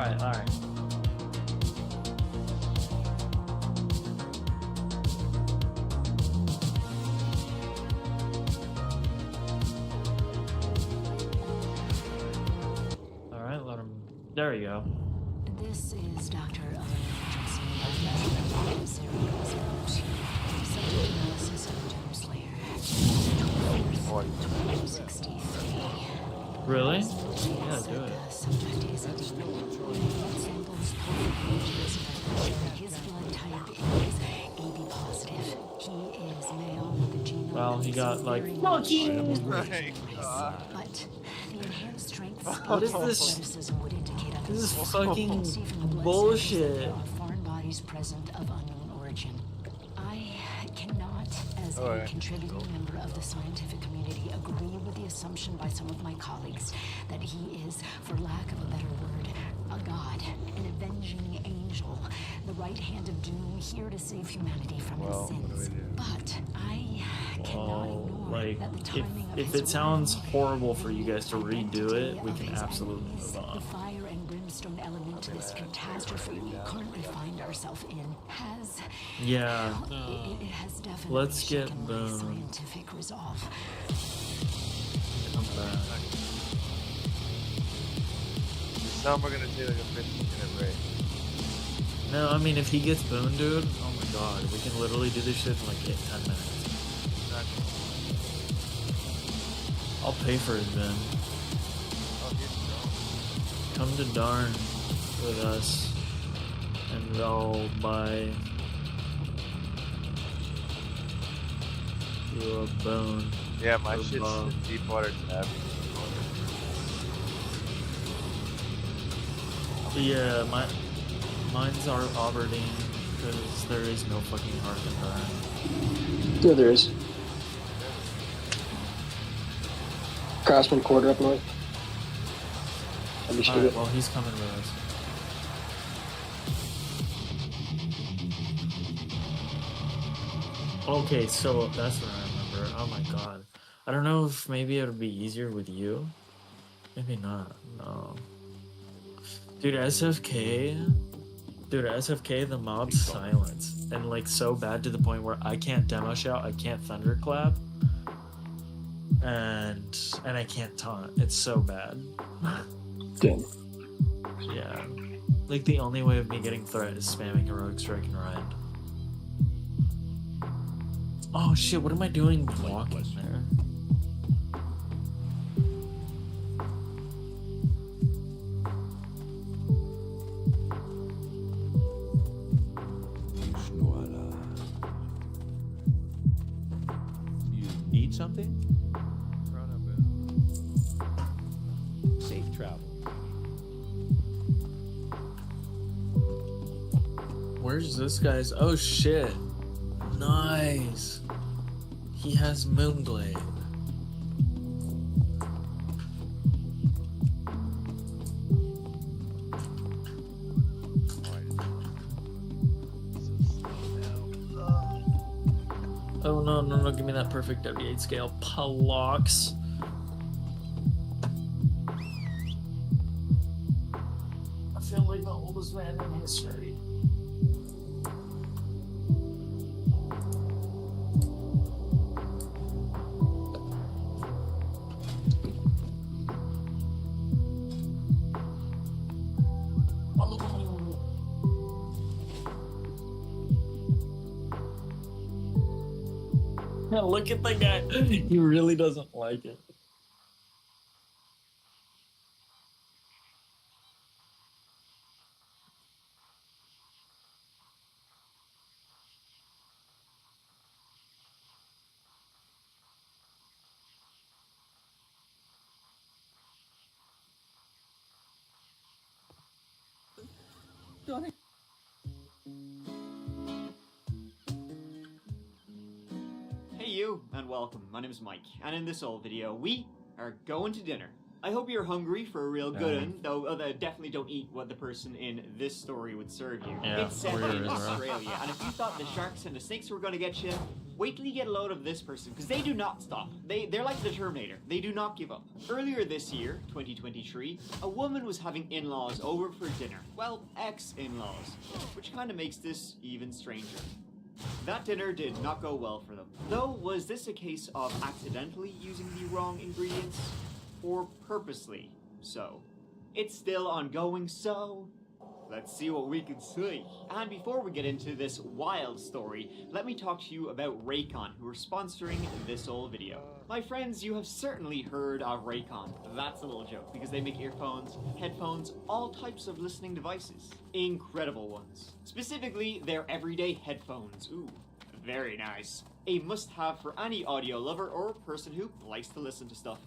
Alright, alright. Alright, let him. There you go. This is Dr. Emergency. Subject analysis of Doomslayer. 63. Really? Yeah, do it. Subject is a blood samples his blood type is AB positive. He is male with a genome. Well, he got like. But the enhanced strength, What is speed, this? athleticism would indicate This is otherwise. fucking Even the blood bullshit. samples, there are foreign bodies present of unknown origin. I cannot, as a contributing member of the scientific community, agree with the assumption by some of my colleagues that he is, for lack of a better word, a god, an avenging angel, the right hand of doom, here to save humanity from its sins. But I cannot ignore Like, that the timing of if his it sounds rise, horrible for you guys to identity redo it, we of can his absolutely enemies, move the on. fire and brimstone element to this catastrophe we currently find ourselves in has Yeah. it has definitely Let's get shaken my the- scientific resolve. Come back. Some are gonna take like a 15-minute break. No, I mean, if he gets boon, dude, oh my god, we can literally do this shit in like 10 minutes. I'll pay for it then. Come to Darn with us, and I'll buy you a bone. Yeah, my for shit's Bob. in deep water tab. Yeah, mine's are Aberdeen, because there is no fucking heart in Darn. Yeah, there is. Craftsman Quarter up north. Understood Alright, it. well, he's coming with us. Okay, so that's what I remember. Oh my god. I don't know if maybe it would be easier with you. Maybe not. No. Dude, SFK, the mob's silence. And like so bad to the point where I can't demo shout, I can't thunderclap. And I can't taunt. It's so bad. Damn. Yeah. Like the only way of me getting threat is spamming heroic strike and ride. Oh shit, what am I doing walking there? You need something? Safe travel. Where's this guy's? Oh shit. Nice. He has Moonglade. Oh no, no, no, give me that perfect W8 scale. Palox. I feel like the oldest man in history. Look at the guy. He really doesn't like it. Hey you, and welcome. My name is Mike, and in this old video, we are going to dinner. I hope you're hungry for a real good one, though definitely don't eat what the person in this story would serve you. Yeah, It's set weird, in right? Australia, and if you thought the sharks and the snakes were going to get you, Wait till you get a load of this person, because they do not stop. They're like the Terminator. They do not give up. Earlier this year, 2023, a woman was having in-laws over for dinner. Well, ex-in-laws, which kind of makes this even stranger. That dinner did not go well for them. Though, was this a case of accidentally using the wrong ingredients? Or purposely so? It's still ongoing, so let's see what we can see. And before we get into this wild story, let me talk to you about Raycon, who are sponsoring this old video. My friends, you have certainly heard of Raycon. That's a little joke, because they make earphones, headphones, all types of listening devices. Incredible ones. Specifically, their everyday headphones. Ooh, very nice. A must-have for any audio lover or person who likes to listen to stuff.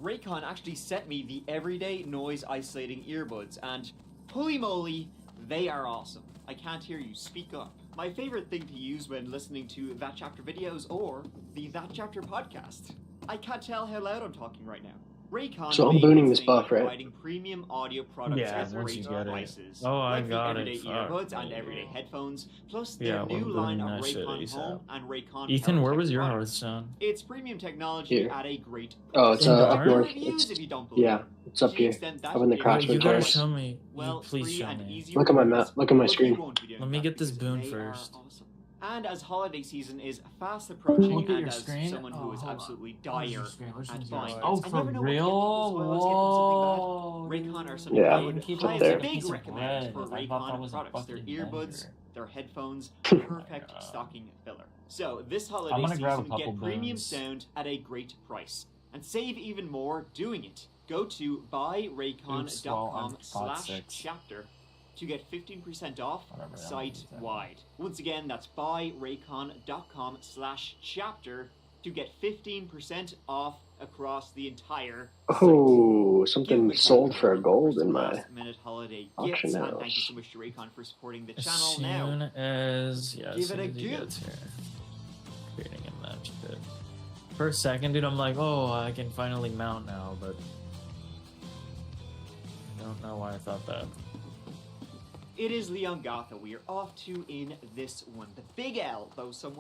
Raycon actually sent me the everyday noise isolating earbuds, and holy moly, they are awesome. I can't hear you, speak up. My favorite thing to use when listening to That Chapter videos or the That Chapter podcast. I can't tell how loud I'm talking right now. Raycon So I'm booting this buff, right? providing premium audio products at once you great get it. prices. Oh, I like got the it. everyday Fuck. earbuds and everyday headphones, plus Yeah, their new we're line booting of that shit Raycon ASAP. Home and Raycon Ethan, where PowerTech was your products. Hearthstone? It's premium technology Here. at a great price. Oh, it's In up Dark? north. Reviews It's, if you don't believe yeah, it. it's up To the here. extent that Up in the Raycon Craftsman You gotta Towers. show me. Well, Please free show and me. easy Look at my rewards, map. Look at my but you screen. won't be doing Let me that get this because boon they are first. awesome. And as holiday season is fast approaching, Look at and your as screen. someone who is hold on. absolutely Where's your dire screen? Which at one's buying yours? it, Oh, I for never know what to get real? people, so I always get them something bad. Whoa, Raycon are some Yeah, good, it's up highly there. big Piece of recommend for bread. I thought that Raycon was a products. Their fucking earbuds, banger. their headphones, perfect God. stocking filler. So this holiday I'm gonna grab a season, couple get premium boons. sound at a great price. And save even more doing it. Go to Oops, well, I'm pot buyraycon.com/chapter to get 15% off Whatever that site-wide. Once again, that's buyraycon.com/chapter to get 15% off across the entire site. Oh, Give something Raycon sold for a gold in some my last-minute holiday auction gifts, and thank you house. so much to Raycon for supporting the As channel. soon Now, as give as it soon a as he go. gets here. Creating a match bit. For a second, dude, I'm like, oh, I can finally mount now, but I don't know why I thought that. it is Leon Gotha we are off to in this one. The Big L, though some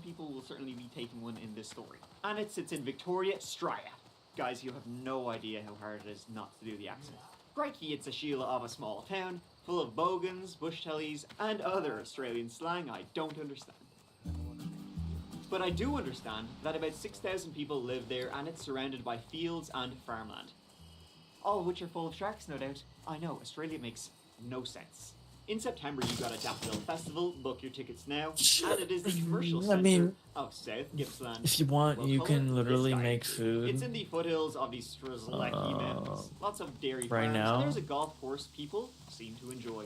people will certainly be taking one in this story. And it sits in Victoria, Australia. Guys, you have no idea how hard it is not to do the accent. Crikey, it's a Sheila of a small town, full of bogans, bush tellies, and other Australian slang I don't understand. But I do understand that about 6,000 people live there, and it's surrounded by fields and farmland. All of which are full of sharks, no doubt. I know, Australia makes no sense. In September, you got a Daffodil Festival. Book your tickets now. And it is the commercial I centre mean, of South Gippsland. if you want, Well, you colour can this literally guy. make food. It's in the foothills of the Strzelecki Mountains. Lots of dairy right farms. now? And there's a golf course people seem to enjoy.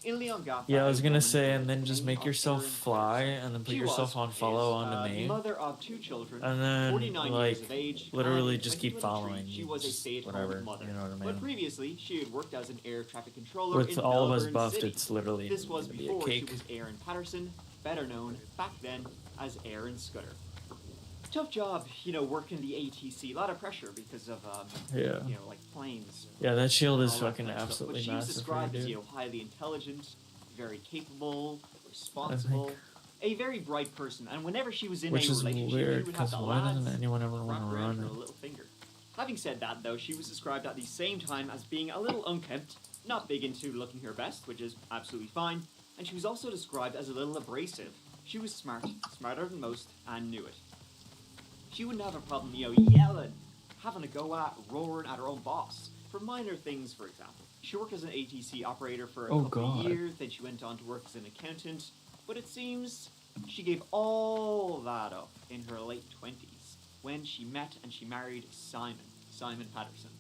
In Leongatha, Yeah, I was a gonna woman say, with and then just many make yourself Australian fly, friends. and then put She yourself was, on follow is, onto me, mother of 2 children, and then 49 like years of age, literally and in just keep 2023, following. She was a just stay-at-home whatever, mother. you know what I But mean? previously, she had worked as an air traffic controller With in all of us Melbourne buffed, City. it's literally This was gonna be a before she cake. was Erin Patterson, better known back then as Erin Scudder. Tough job, you know, working the ATC. A lot of pressure because of, Yeah. you know, like planes. Yeah, that shield and is all that fucking kind of stuff. absolutely But she was massive for you, described as, dude. you know, highly intelligent, very capable, responsible, a very bright person. And whenever she was in Which a is relationship, weird, she would have because the why doesn't lads anyone ever want wrap to around her run? little finger. Having said that, though, she was described at the same time as being a little unkempt, not big into looking her best, which is absolutely fine, and she was also described as a little abrasive. She was smart, smarter than most, and knew it. She wouldn't have a problem, you know, yelling, having a go at, roaring at her own boss, for minor things, for example. She worked as an ATC operator for a couple of years, then she went on to work as an accountant, but it seems she gave all that up in her late 20s when she met and she married Simon Patterson.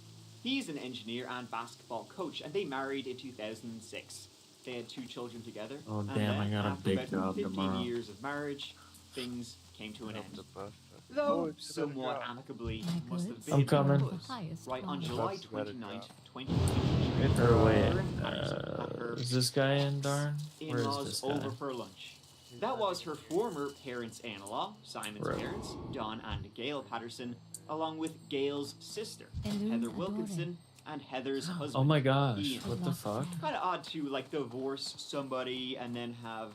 He's an engineer and basketball coach, and they married in 2006. They had 2 children together. Oh, and damn, then, I got a after big about job 15 tomorrow. years of marriage, things came to an end. Oh, Though it's a somewhat job. amicably, My must have goods been I'm coming. good. Highest Right on quality. July That's got a 29th, job. 2023. Or wait, Erin Patterson had her is this guy in Darn? Where is in-laws this guy? over for lunch. That was her former parents-in-law, Simon's Right. parents, Don and Gail Patterson, along with Gail's sister, Elune Heather adore Wilkinson, and Heather's husband. Oh my gosh, Ian. what the fuck? Kind of odd to like divorce somebody and then have,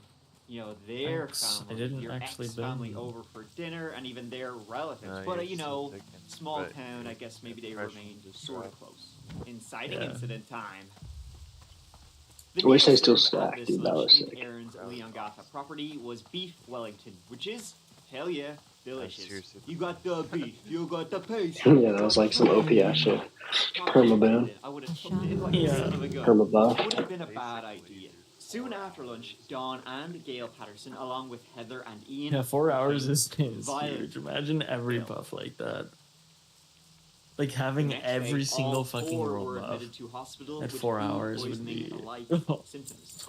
you know, their Thanks. I family, didn't your actually ex-family build- over for dinner, and even their relatives. No, But, you're you still know, thinking, small but town, I you're guess maybe they impression remained just sort of dropped. close. Inciting Yeah. incident time. The I wish meal they still served at stacked, this dude. That lunch was in sick. Aaron's Leongatha property was beef Wellington, which is, hell yeah, delicious. seriously- You got the beef, you got the paste. Yeah, that was like some OP ass shit. Permaboom. I would have took it like a Yeah. son of a gun. Permabuff. Would have been a bad idea. Soon after lunch, Dawn and Gail Patterson, along with Heather and Ian, Yeah, 4 hours became is violent. huge. Imagine every Ill. buff like that. Like The having next every day, single all fucking four world were buff. admitted to hospital At with 4 food hours would poisoning be like symptoms.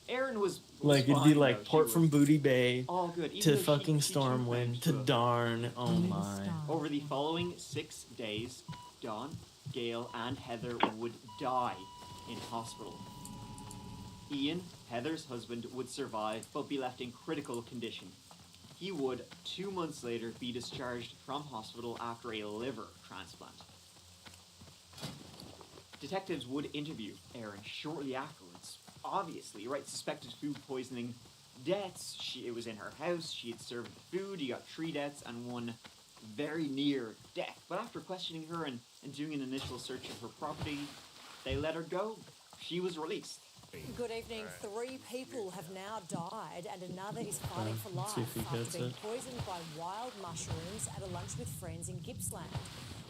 Aaron was like it'd be fine, like though. She port was from Booty Bay all good, even to though fucking she turned Stormwind to into a- Darn. Oh my. Over the following 6 days, Dawn, Gail, and Heather would die in hospital. Ian, Heather's husband, would survive but be left in critical condition. He would, 2 months later, be discharged from hospital after a liver transplant. Detectives would interview Aaron shortly afterwards. Obviously, right, suspected food poisoning deaths. It was in her house, she had served the food, he got 3 deaths and 1 very near death. But after questioning her and doing an initial search of her property, they let her go. She was released. Good evening. 3 people have now died and another is fighting for let's see if life he after gets being it. poisoned by wild mushrooms at a lunch with friends in Gippsland.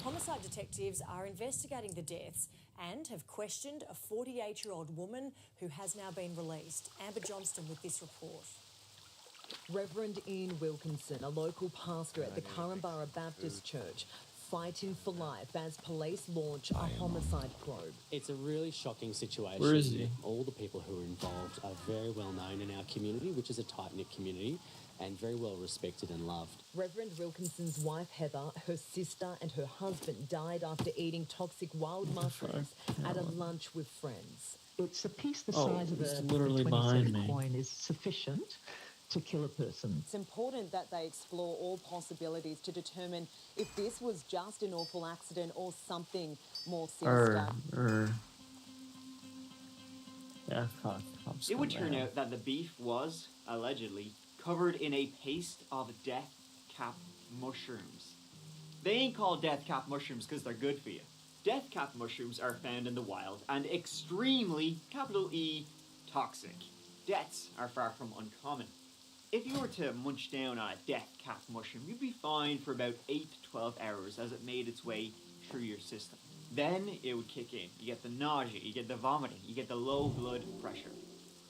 Homicide detectives are investigating the deaths and have questioned a 48-year-old woman who has now been released. Amber Johnston with this report. Reverend Ian Wilkinson, a local pastor at the Currumbara Baptist Church, fighting for life as police launch a homicide probe. It's a really shocking situation. Where is he? All the people who are involved are very well known in our community, which is a tight-knit community, and very well respected and loved. Reverend Wilkinson's wife Heather, her sister and her husband died after eating toxic wild mushrooms at a lunch with friends. It's a piece the Oh, size of it's a literally 20 behind cent me. coin is sufficient to kill a person. It's important that they explore all possibilities to determine if this was just an awful accident or something more sinister. Yeah, It would turn out that the beef was, allegedly, covered in a paste of death cap mushrooms. They ain't called death cap mushrooms because they're good for you. Death cap mushrooms are found in the wild and extremely, capital E, toxic. Deaths are far from uncommon. If you were to munch down on a death cap mushroom, you'd be fine for about 8 to 12 hours as it made its way through your system. Then it would kick in. You get the nausea, you get the vomiting, you get the low blood pressure.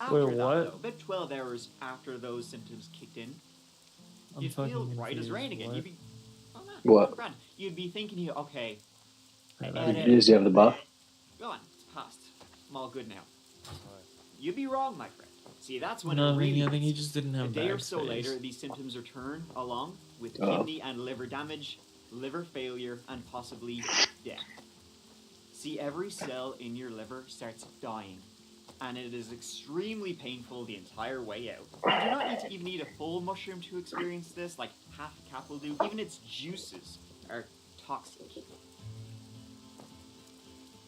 After Wait, that, what? though, about 12 hours after those symptoms kicked in, I'm you'd feel fucking right as confused. rain again. What? You'd be, oh man, What? grand. You'd be thinking, okay, Does he have the buff? go on, it's past. I'm all good now. You'd be wrong, my friend. See, that's when No, it really I think he hits. just didn't have A day or back so space. later, these symptoms return along with Oh. kidney and liver damage, liver failure, and possibly death. See, every cell in your liver starts dying, and it is extremely painful the entire way out. You do not need to even eat a full mushroom to experience this, like half a cap will do. Even its juices are toxic.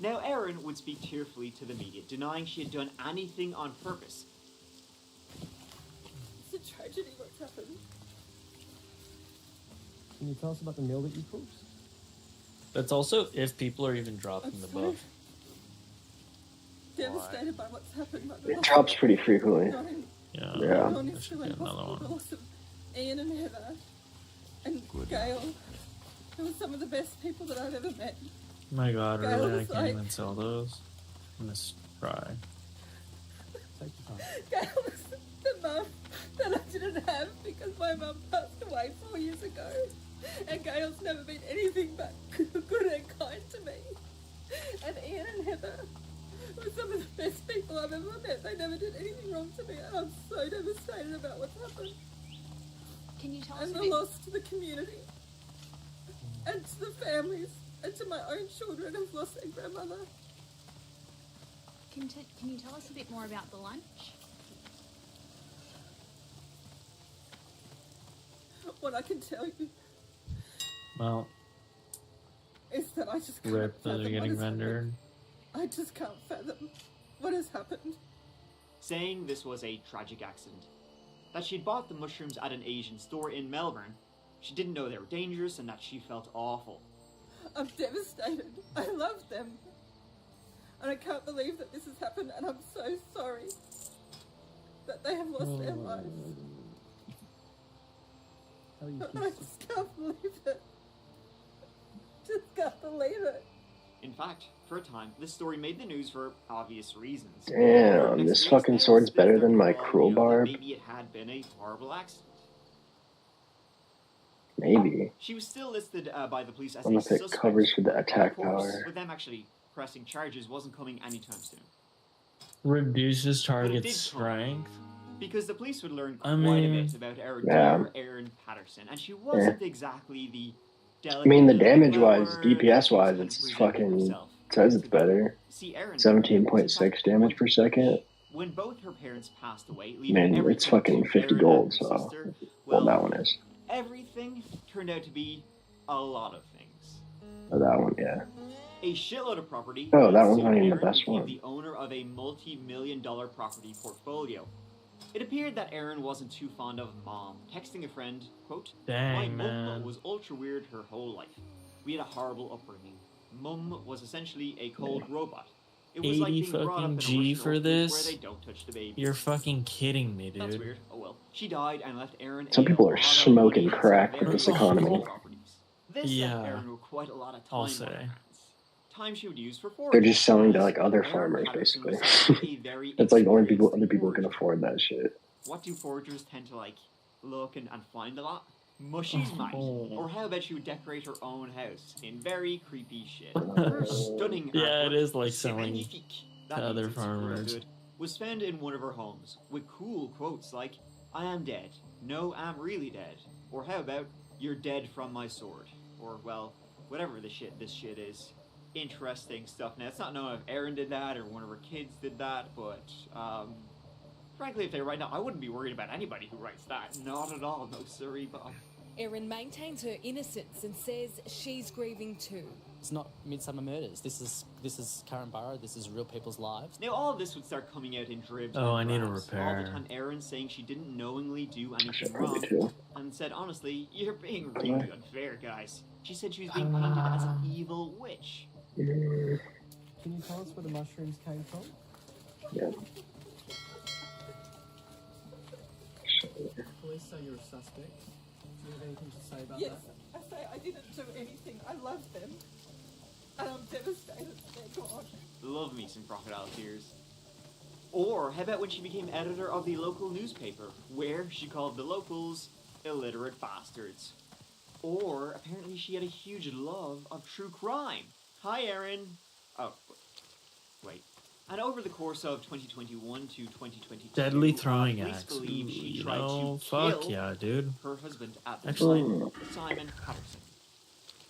Now, Erin would speak tearfully to the media, denying she had done anything on purpose. It's a tragedy what's happened. Can you tell us about the meal that you cooked? That's also if people are even dropping the buff. Devastated by what's happened. It drops pretty frequently. Yeah. Yeah. Dawn I is should still get in another hospital. The one. loss of Ian and Heather and Gail. They were some of the best people that I've ever met. My god, Gail really? I was can't like- even sell those. I'm gonna try. Take your time. Gail was the mum that I didn't have because my mum passed away 4 years ago. And Gail's never been anything but good and kind to me. And Ian and Heather were some of the best people I've ever met. They never did anything wrong to me, and I'm so devastated about what's happened. Can you tell us And a the bit? loss to the community, and to the families, and to my own children who've lost their grandmother. Can you tell us a bit more about the lunch? What I can tell you Well, is that I just can't rip that fathom are what getting has happened. rendered. I just can't fathom what has happened. saying this was a tragic accident. That she'd bought the mushrooms at an Asian store in Melbourne. She didn't know they were dangerous and that she felt awful. I'm devastated. I love them. And I can't believe that this has happened, and I'm so sorry that they have lost their lives. I just can't believe it. Just can't believe it. In fact, for a time, this story made the news for obvious reasons. Damn, this fucking sword's better than my crowbar. Maybe it had been a horrible accident. Maybe. She was still listed by the police as I'm a gonna pick suspect. covers for the attack Of course, power. with them actually pressing charges wasn't coming anytime soon. Reduces But it target did come. strength. Because the police would learn I quite a mean, bit about our yeah. dear Erin Patterson, and she wasn't exactly the I mean, the delicate, damage-wise, clever, DPS-wise, it's fucking herself. says it's better. See, Erin 17.6 damage per second. when both her parents passed away, leaving Man, everything it's fucking to 50 Erin gold, and her so sister, well, that one is. everything turned out to be a lot of things. Oh, that one, yeah. A shitload of property. Oh, that and one's soon not even the Erin best became one. the owner of a multi-million-dollar property portfolio. It appeared that Erin wasn't too fond of Mom, texting a friend, quote, Dang, "My mum man. was ultra weird her whole life. We had a horrible upbringing. Mum was essentially a cold robot. It was like 80 being brought up fucking in a G Russian for orphanage this? where they don't touch the babies." You're fucking kidding me, dude. That's weird. Oh well. She died and left Erin Some a people are lot of smoking money and crack some with this very economy. cool properties. This Yeah, left Erin with quite a lot of I'll time on say. her hands. Time she would use for They're foraging. just selling to like Erin other farmers, Patterson basically. was actually a very It's like the only experienced people can afford that shit. What do foragers tend to like look and find a lot? Mushies might. Or how about you decorate her own house in very creepy shit? Her stunning Yeah, it artwork, is like C'est selling magnifique, to that other means it's real farmers. good, was found in one of her homes with cool quotes like, "I am dead. No, I'm really dead." Or how about, "You're dead from my sword." Or, well, whatever this shit is. Interesting stuff. Now, it's not known if Erin did that or one of her kids did that, but, frankly, if they write that, I wouldn't be worried about anybody who writes that. Not at all. No, sorry, Bob. Erin maintains her innocence and says she's grieving too. It's not Midsummer Murders. This is current borough. This is real people's lives. Now, all of this would start coming out in dribs. Oh, I and need a drabs. All repair. the time Erin saying she didn't knowingly do anything probably wrong, too. and said, honestly, you're being really unfair, guys. She said she was being painted as an evil witch. Can you tell us where the mushrooms came from? Yeah. Police say you're a suspect. Do you have anything to say about Yes, that? I say I didn't do anything. I love them. And I'm devastated that they're gone. Love me some crocodile tears. Or how about when she became editor of the local newspaper, where she called the locals illiterate bastards. Or apparently she had a huge love of true crime. Hi, Erin. Oh, wait. And over the course of 2021 to 2022, Deadly throwing police axe. believe she Ooh, tried no, to fuck kill yeah, dude. her husband at the Actually- time, Simon Patterson.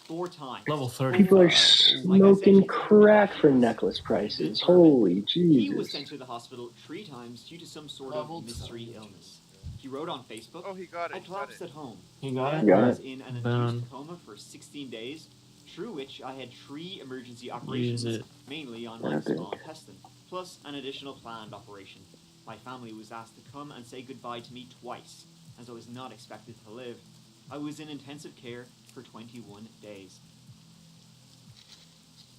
4 times. Level 30. People are Like I smoking said, crack for necklace prices. Holy He was Jesus. sent to the hospital 3 times due to some sort of mystery illness. He wrote on Facebook, Oh, he got it. "I He got collapsed it. at home. You got I it? Got was it. in an Boom. induced coma for 16 days, through which I had 3 emergency operations, it. mainly on my Epic. small intestine, plus an additional planned operation. My family was asked to come and say goodbye to me twice, as I was not expected to live. I was in intensive care for 21 days.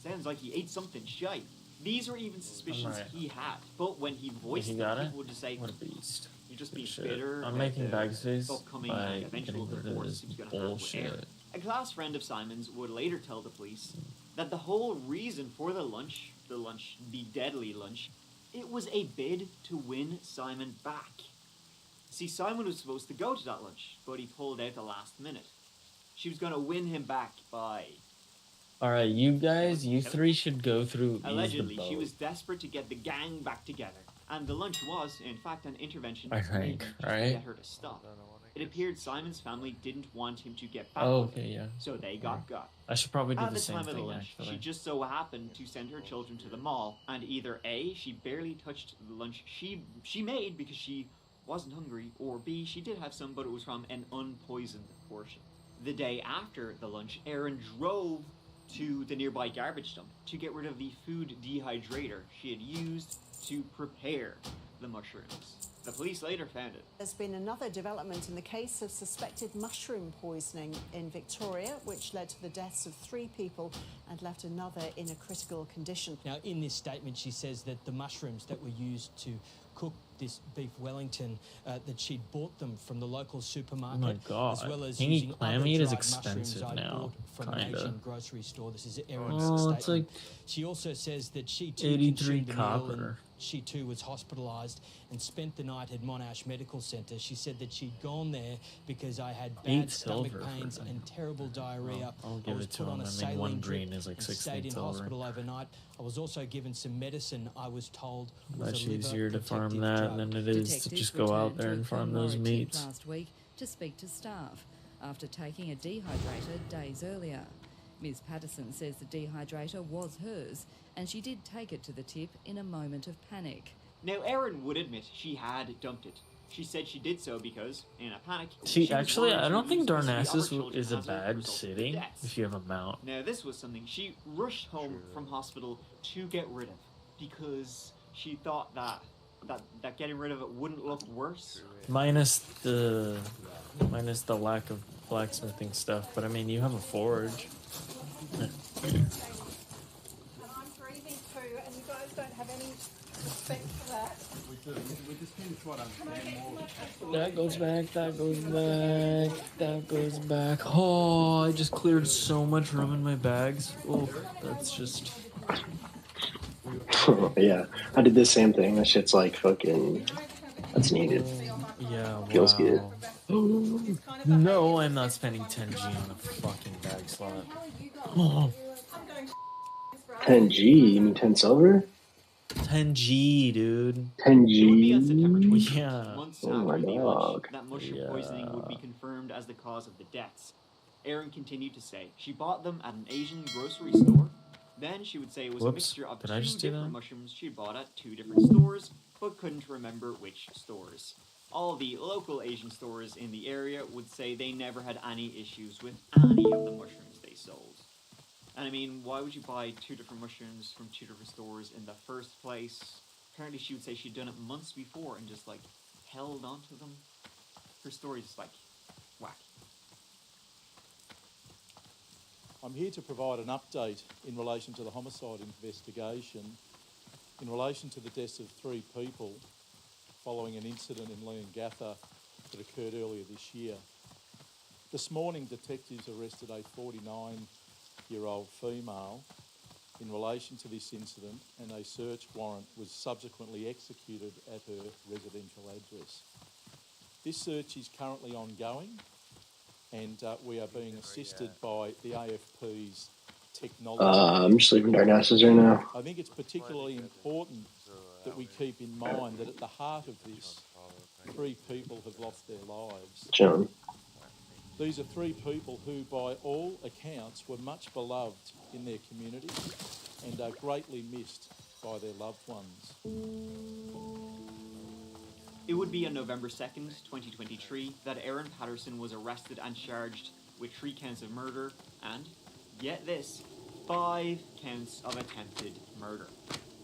Sounds like he ate something shite. These were even suspicions Alright. he had, but when he voiced He them, got it? people would just say, What a beast. "You're just being Shit. bitter I'm about making the bag space upcoming by and eventual getting rid of divorce this he was going to have with Erin." bullshit. A class friend of Simon's would later tell the police that the whole reason for the deadly lunch, it was a bid to win Simon back. See, Simon was supposed to go to that lunch, but he pulled out the last minute. She was going to win him back by... Alright, you guys, you 3 should go through use the Allegedly, boat. she was desperate to get the gang back together, and the lunch was, in fact, an intervention I made think, just to right? get her to stop. It appeared Simon's family didn't want him to get back Oh, with okay, her, yeah. so they got. I should probably do At the the same time of the thing, lunch, actually. she just so happened to send her children to the mall, and either A, she barely touched the lunch she made because she wasn't hungry, or B, she did have some, but it was from an unpoisoned portion. The day after the lunch, Erin drove to the nearby garbage dump to get rid of the food dehydrator she had used to prepare the mushrooms. The police later found it. There's been another development in the case of suspected mushroom poisoning in Victoria, which led to the deaths of 3 people and left another in a critical condition. Now, in this statement, she says that the mushrooms that were used to cook this beef Wellington, that she'd bought them from the local supermarket. Oh my God. As well as Hanging using clam other meat is dried expensive mushrooms I'd now, bought from an kinda. Asian grocery store. This is Erin's Oh, statement. it's like She also says that she too 83 consumed the meal and copper. she too was hospitalised and spent the night at Monash Medical Centre. She said that she'd gone there because I had bad 8 stomach silver for pains that. and terrible diarrhea. I'll I give was it to put on him. a I mean, saline one drip green is like and 16 stayed in silver. hospital overnight. I was also given some medicine I was told was Much a liver easier to farm protective that drug. than it is to just go out there and farm those meats. Last week to speak to staff after taking a dehydrator days earlier. Ms. Patterson says the dehydrator was hers and she did take it to the tip in a moment of panic. Now, Erin would admit she had dumped it. She said she did so because, in a panic, See, she was actually, worried I don't to think lose custody of her Darnassus children is a as bad result of city deaths. if you have a mount. Now, this was something she rushed home from hospital to get rid of because she thought that getting rid of it wouldn't look worse. Minus the lack of blacksmithing stuff, but I mean, you have a forge. And I'm breathing too, and you guys don't have any respect for that. We just need to try to understand more. That goes back, that goes back, that goes back. Oh, I just cleared so much room in my bags. Oh, that's just... Yeah, I did the same thing. That shit's like fucking... That's needed. Yeah, Feels good. No, I'm not spending 10G on a fucking bag slot. Oh. 10G? You mean 10 silver? 10G, dude. 10G? Yeah. Months Oh my after the dog. that mushroom poisoning would be confirmed as the cause of the deaths. Erin continued to say she bought them at an Asian grocery store. Then she would say it was a Whoops. mixture of Did 2 I just do different that? mushrooms she bought at 2 different stores, but couldn't remember which stores. All the local Asian stores in the area would say they never had any issues with any of the mushrooms they sold. And I mean, why would you buy 2 different mushrooms from 2 different stores in the first place? Apparently she would say she'd done it months before and just like held onto them. Her story is like whack. I'm here to provide an update in relation to the homicide investigation in relation to the deaths of 3 people following an incident in Leongatha that occurred earlier this year. This morning, detectives arrested a 49-year-old female in relation to this incident, and a search warrant was subsequently executed at her residential address. This search is currently ongoing, and we are being assisted by the AFP's technology. I'm just leaving Darnassus right now. I think it's particularly important that we keep in mind that at the heart of this, 3 people have lost their lives. John. These are 3 people who, by all accounts, were much beloved in their community and are greatly missed by their loved ones. It would be on November 2nd, 2023, that Erin Patterson was arrested and charged with 3 counts of murder and, get this, 5 counts of attempted murder.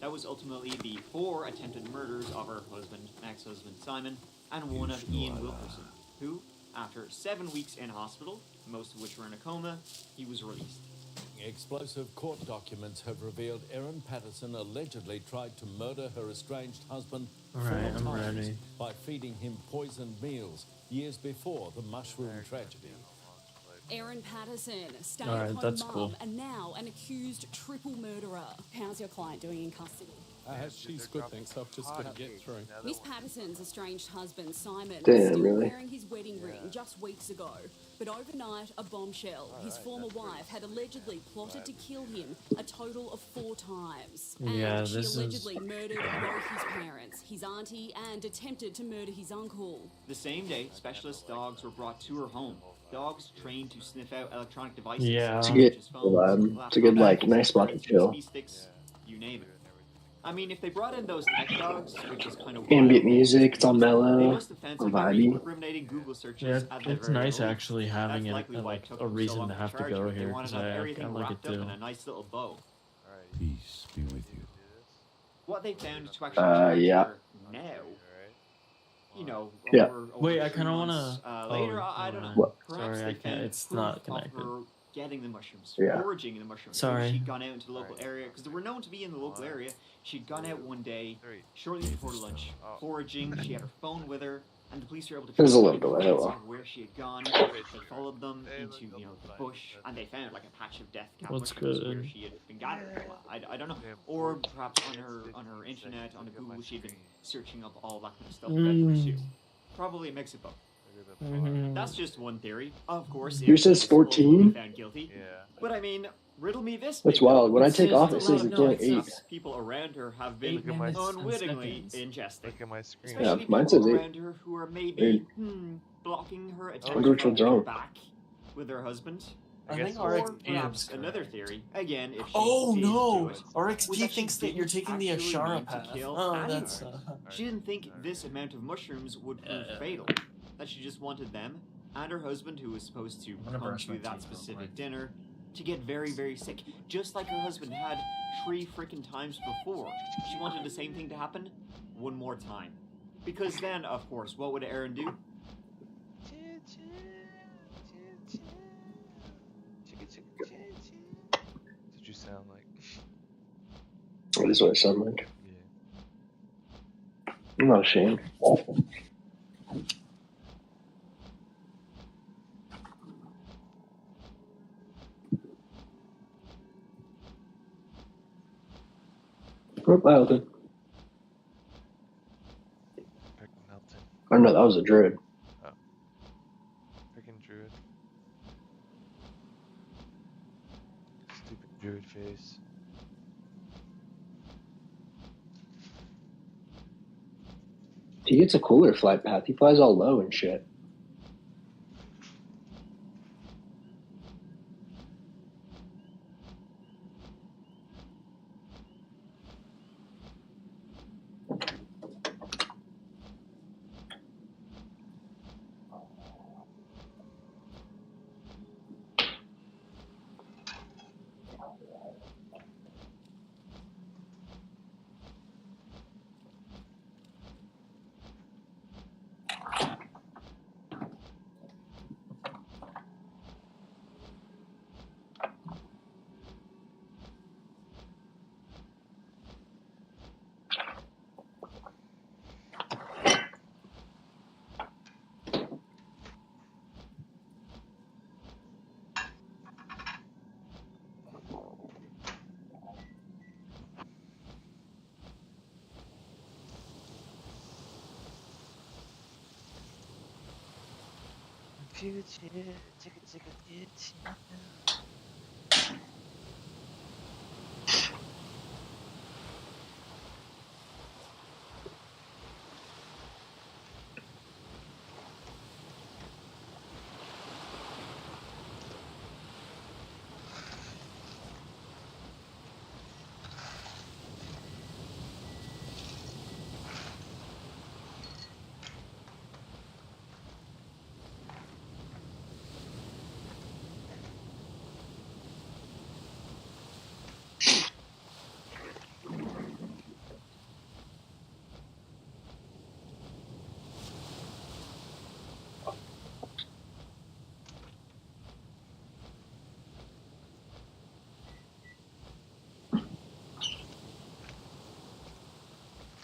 That was ultimately the 4 attempted murders of her husband, ex-husband Simon, and 1 of Ian Wilkerson, who, after 7 weeks in hospital, most of which were in a coma, he was released. Explosive court documents have revealed Erin Patterson allegedly tried to murder her estranged husband 4 Alright, I'm times ready. by feeding him poisoned meals years before the mushroom tragedy. Erin Patterson, Alright, stay-at-home that's mum, cool. and now an accused triple murderer. How's your client doing in custody? She's good, thanks. I've just got to get through. Miss Patterson's estranged husband, Simon, Damn, was still really? wearing his wedding ring just weeks ago. But overnight, a bombshell. His former wife had allegedly plotted to kill him a total of 4 times. Yeah, And she this is- allegedly murdered both his parents, his auntie, and attempted to murder his uncle. The same day, specialist dogs were brought to her home. Dogs trained to sniff out electronic devices. Yeah. It's a such good as phones, vibe. It's a good, like, nice spot to chill. USB sticks, you name it. I mean, if they brought in those tech dogs, which is kind of Ambient music, it's all they mellow, must have found all some very vibey. incriminating Google searches Yeah, at the it's very nice least. actually having That's it, likely why it like took a them so reason long to have to charge go her. They here, wanted because to have I everything like it wrapped up too. in a nice little bow. Peace be with you. What they found to actually charge yeah. her now, you know, Yeah. over Wait, I 3 kind of months, want to. later, I don't know. What? Perhaps Sorry, they I can't. found It's proof not of connected. her getting the mushrooms, Yeah. foraging the mushrooms. Sorry. She'd gone out into the local area because they were known to be in the local area. She'd gone out one day, shortly before lunch, foraging. She had her phone with her, and the police were able to There's a track little down delay, evidence well. of where she had gone. They followed them into, you know, the bush, and they found like a patch of death cap What's mushrooms where good? she had been gathering them. I don't know, or perhaps on her internet, on Google, she'd been searching up all that kind of stuff about them too. Probably a mix of both. That's just one theory. Of course, Yours says if Paul's 14? found guilty. But I mean, riddle me this. That's Big wild. When I It's take just off, a it says lot it's of only nonsense 8. People around her have 8 been minutes and unwittingly seconds. ingesting. Look at my screen. Yeah, Especially mine people says 8. around her who are maybe blocking her attention wonder which from one's getting wrong. back with her husband. I think Or RX perhaps is another correct. theory. Again, if she Oh did do no! it, RXD was that she thinks that you're didn't taking the actually Ashara mean to path. kill Oh, anyone. that's. She didn't think this amount of mushrooms would prove fatal. That she just wanted them and her husband, who was supposed to gonna come brush my to that teeth real specific quick. dinner, to get very, very sick. Just like her husband had 3 freaking times before. She wanted the same thing to happen one more time. Because then, of course, what would Aaron do? Did you sound like? That is what I sound like. I'm not ashamed. Oh, Melton. Freaking Melton. Oh no, that was a druid. Oh. Freaking druid. Stupid druid face. He gets a cooler flight path. He flies all low and shit.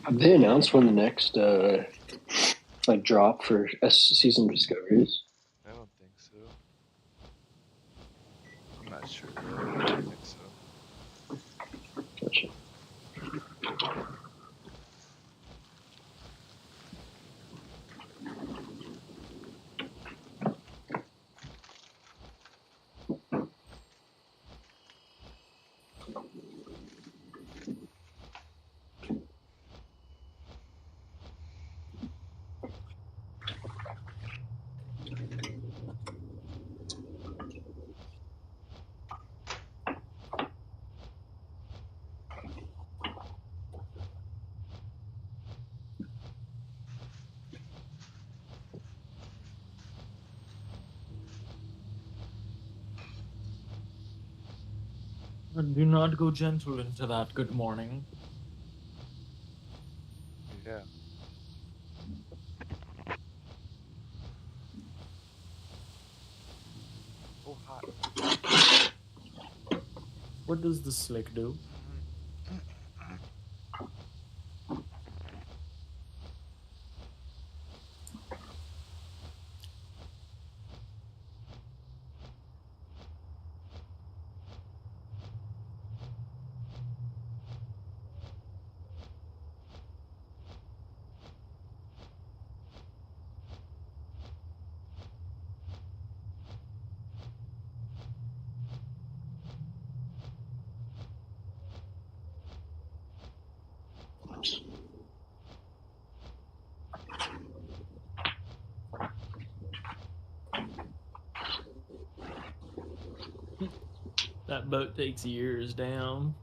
Have they announced when the next like drop for season discoveries? I don't think so. I'm not sure. I don't think so. Gotcha. Do not go gentle into that. Good morning. Yeah. so hot. What does the slick do? That boat takes years down.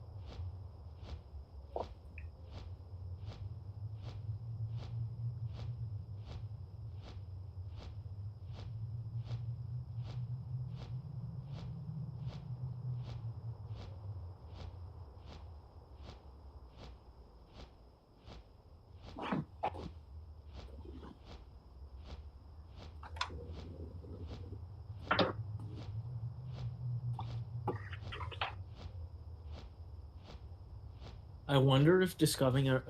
I wonder if discovering a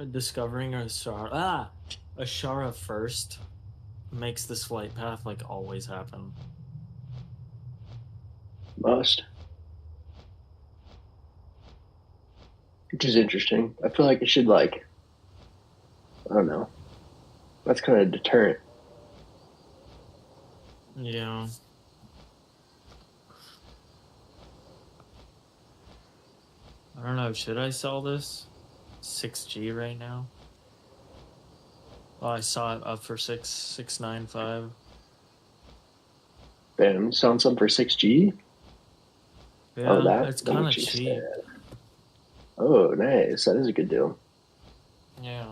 Shara first makes this flight path like always happen. Must. Which is interesting. I feel like it should like, I don't know. That's kind of a deterrent. Yeah. I don't know. Should I sell this? 6G right now. Oh, I saw it up for 6,695. Damn, selling something for 6G? Yeah, Oh, that? it's Let me kind of just cheap. say that. Oh, nice. That is a good deal. Yeah.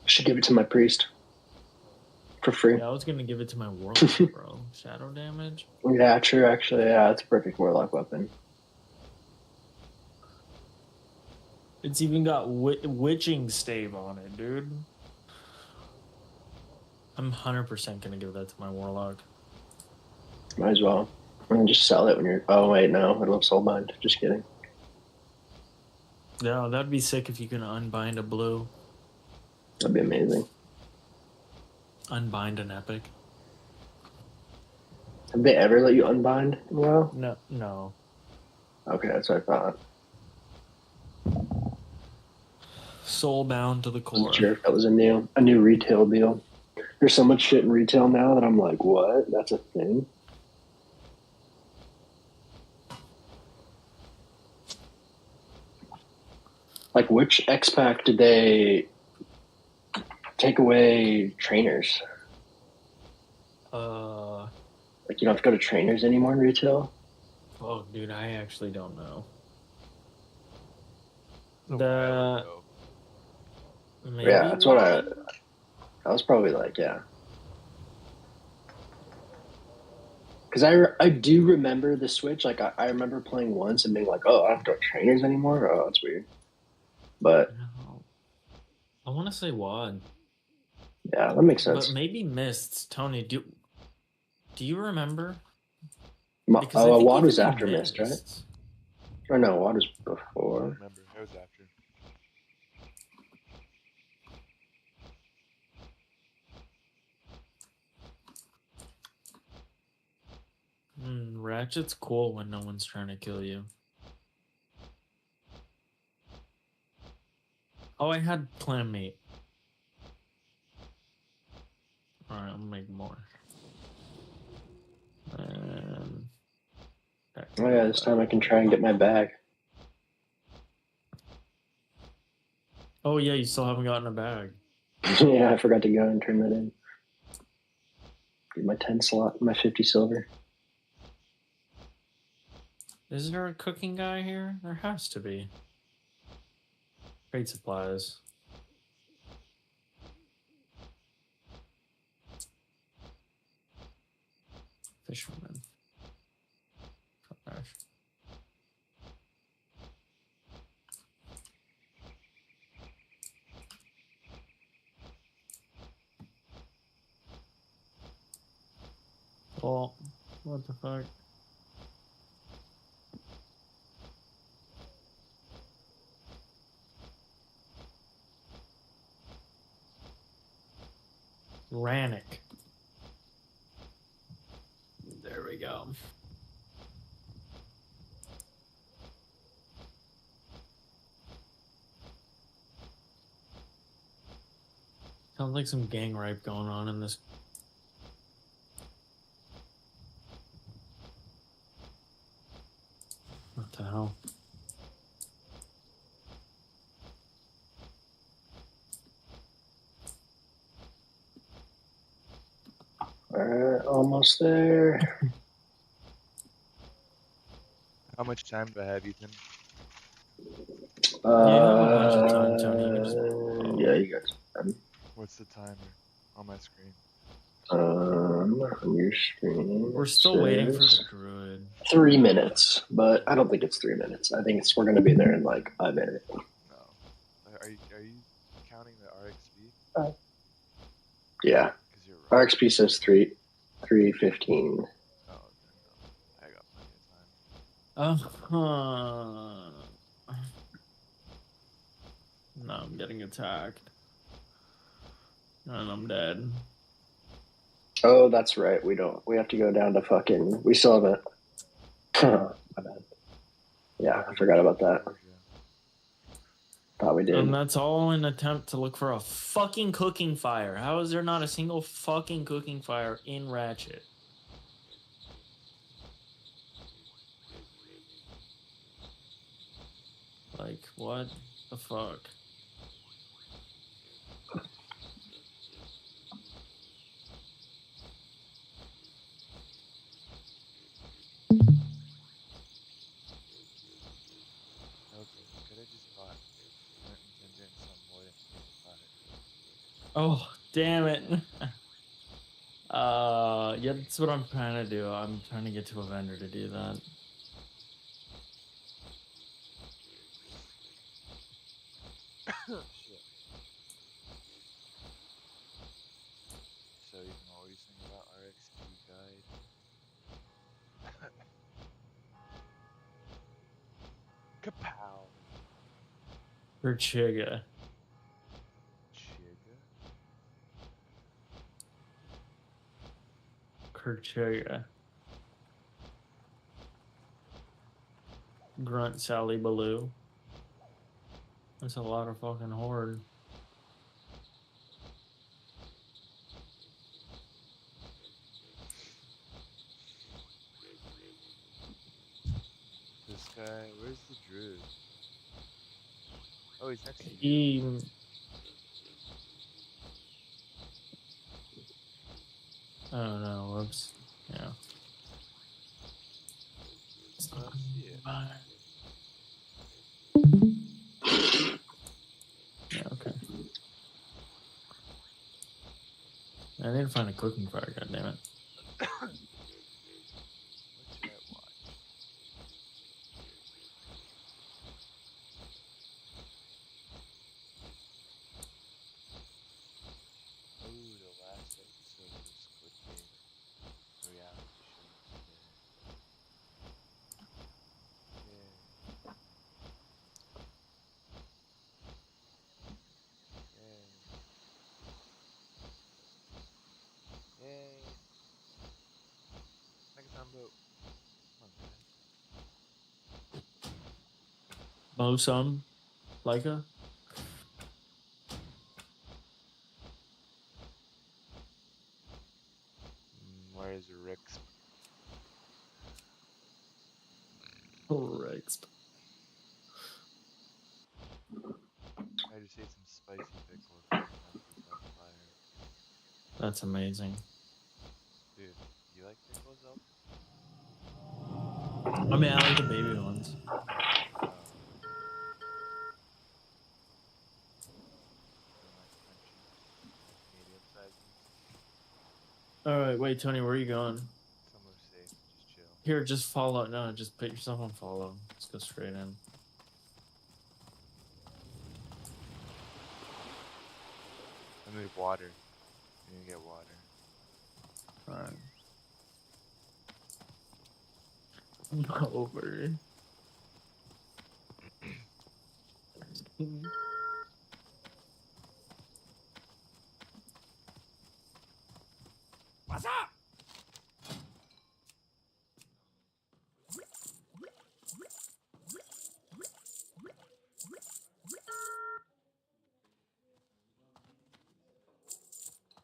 Should give it to my priest for free. Yeah, I was gonna give it to my warlock, bro. Shadow damage. Yeah, true. Actually, yeah, it's a perfect warlock weapon. It's even got witching stave on it, dude. I'm 100% gonna give that to my warlock. Might as well. And then just sell it when you're. Oh wait, no, it'll have soulbind. Just kidding. Yeah, that'd be sick if you can unbind a blue. That'd be amazing. Unbind an epic. Have they ever let you unbind in WoW? No, no. Okay, that's what I thought. Soulbound to the I core. wasn't sure if that was a new retail deal. There's so much shit in retail now that I'm like, what? That's a thing? Like, which X pack did they take away trainers? Like, you don't have to go to trainers anymore in retail? Oh, dude, I actually don't know. Maybe Yeah, that's what I one? was probably like, yeah. Because I do remember the Switch. Like, I remember playing once and being like, oh, I don't have to go to trainers anymore? Oh, that's weird. But, I want to say WAD. yeah, that makes sense. But maybe Mists. Tony, do you remember? WAD was after Mist, right? Or no, WAD was before. I remember. It was after. Ratchet's cool when no one's trying to kill you. Oh, I had Clanmate. Alright, I'll make more. Oh yeah, this time I can try and get my bag. Oh yeah, you still haven't gotten a bag. Yeah, I forgot to go and turn that in. Get my 10 slot, my 50 silver. Is there a cooking guy here? There has to be. Trade supplies. Fisherman. Gosh. Oh, what the fuck? Rannick. There we go. Sounds like some gang rape going on in this. What the hell? Alright, almost there. How much time do I have, Ethan? You have a bunch of time, Tony. You can just... Yeah, you got time. What's the timer on my screen? On your screen. We're still waiting for the druid. 3 minutes, but I don't think it's 3 minutes. I think we're going to be there in like a minute. No. Are you counting the RXP? Yeah. Right. RXP says 3:15. Oh, okay, no. I got plenty of time. No, I'm getting attacked. And I'm dead. Oh, that's right. We have to go down to fucking. We still haven't. My bad. Yeah, I forgot about that. Thought we did. And that's all in an attempt to look for a fucking cooking fire. How is there not a single fucking cooking fire in Ratchet? Like, what the fuck? Oh, damn it. Yeah, that's what I'm trying to do. I'm trying to get to a vendor to do that. Shit. So you can always think about RXP guide. Kapow. Chiga. Kerchiga. Grunt Sally Baloo. That's a lot of fucking horde. This guy, where's the druid? Oh, he's next to you. Oh no, whoops. Yeah. Yeah, okay. I need to find a cooking fire, goddammit. What should I watch? Oh, the last episode of the Squid Game reality show today. Yay. Yay. Nagasambo. Come on, guys. Mosum? Leica? Where's Rick's? Rick's. I just ate some spicy pickles. My mouth is on fire. That's amazing. Dude, you like pickles, though? I mean, I like the baby ones. Alright, wait, Tony, where are you going? Somewhere safe, just chill. Here, just follow. No, just put yourself on follow. Let's go straight in. I need water. I need to get water. Alright. Over. What's up?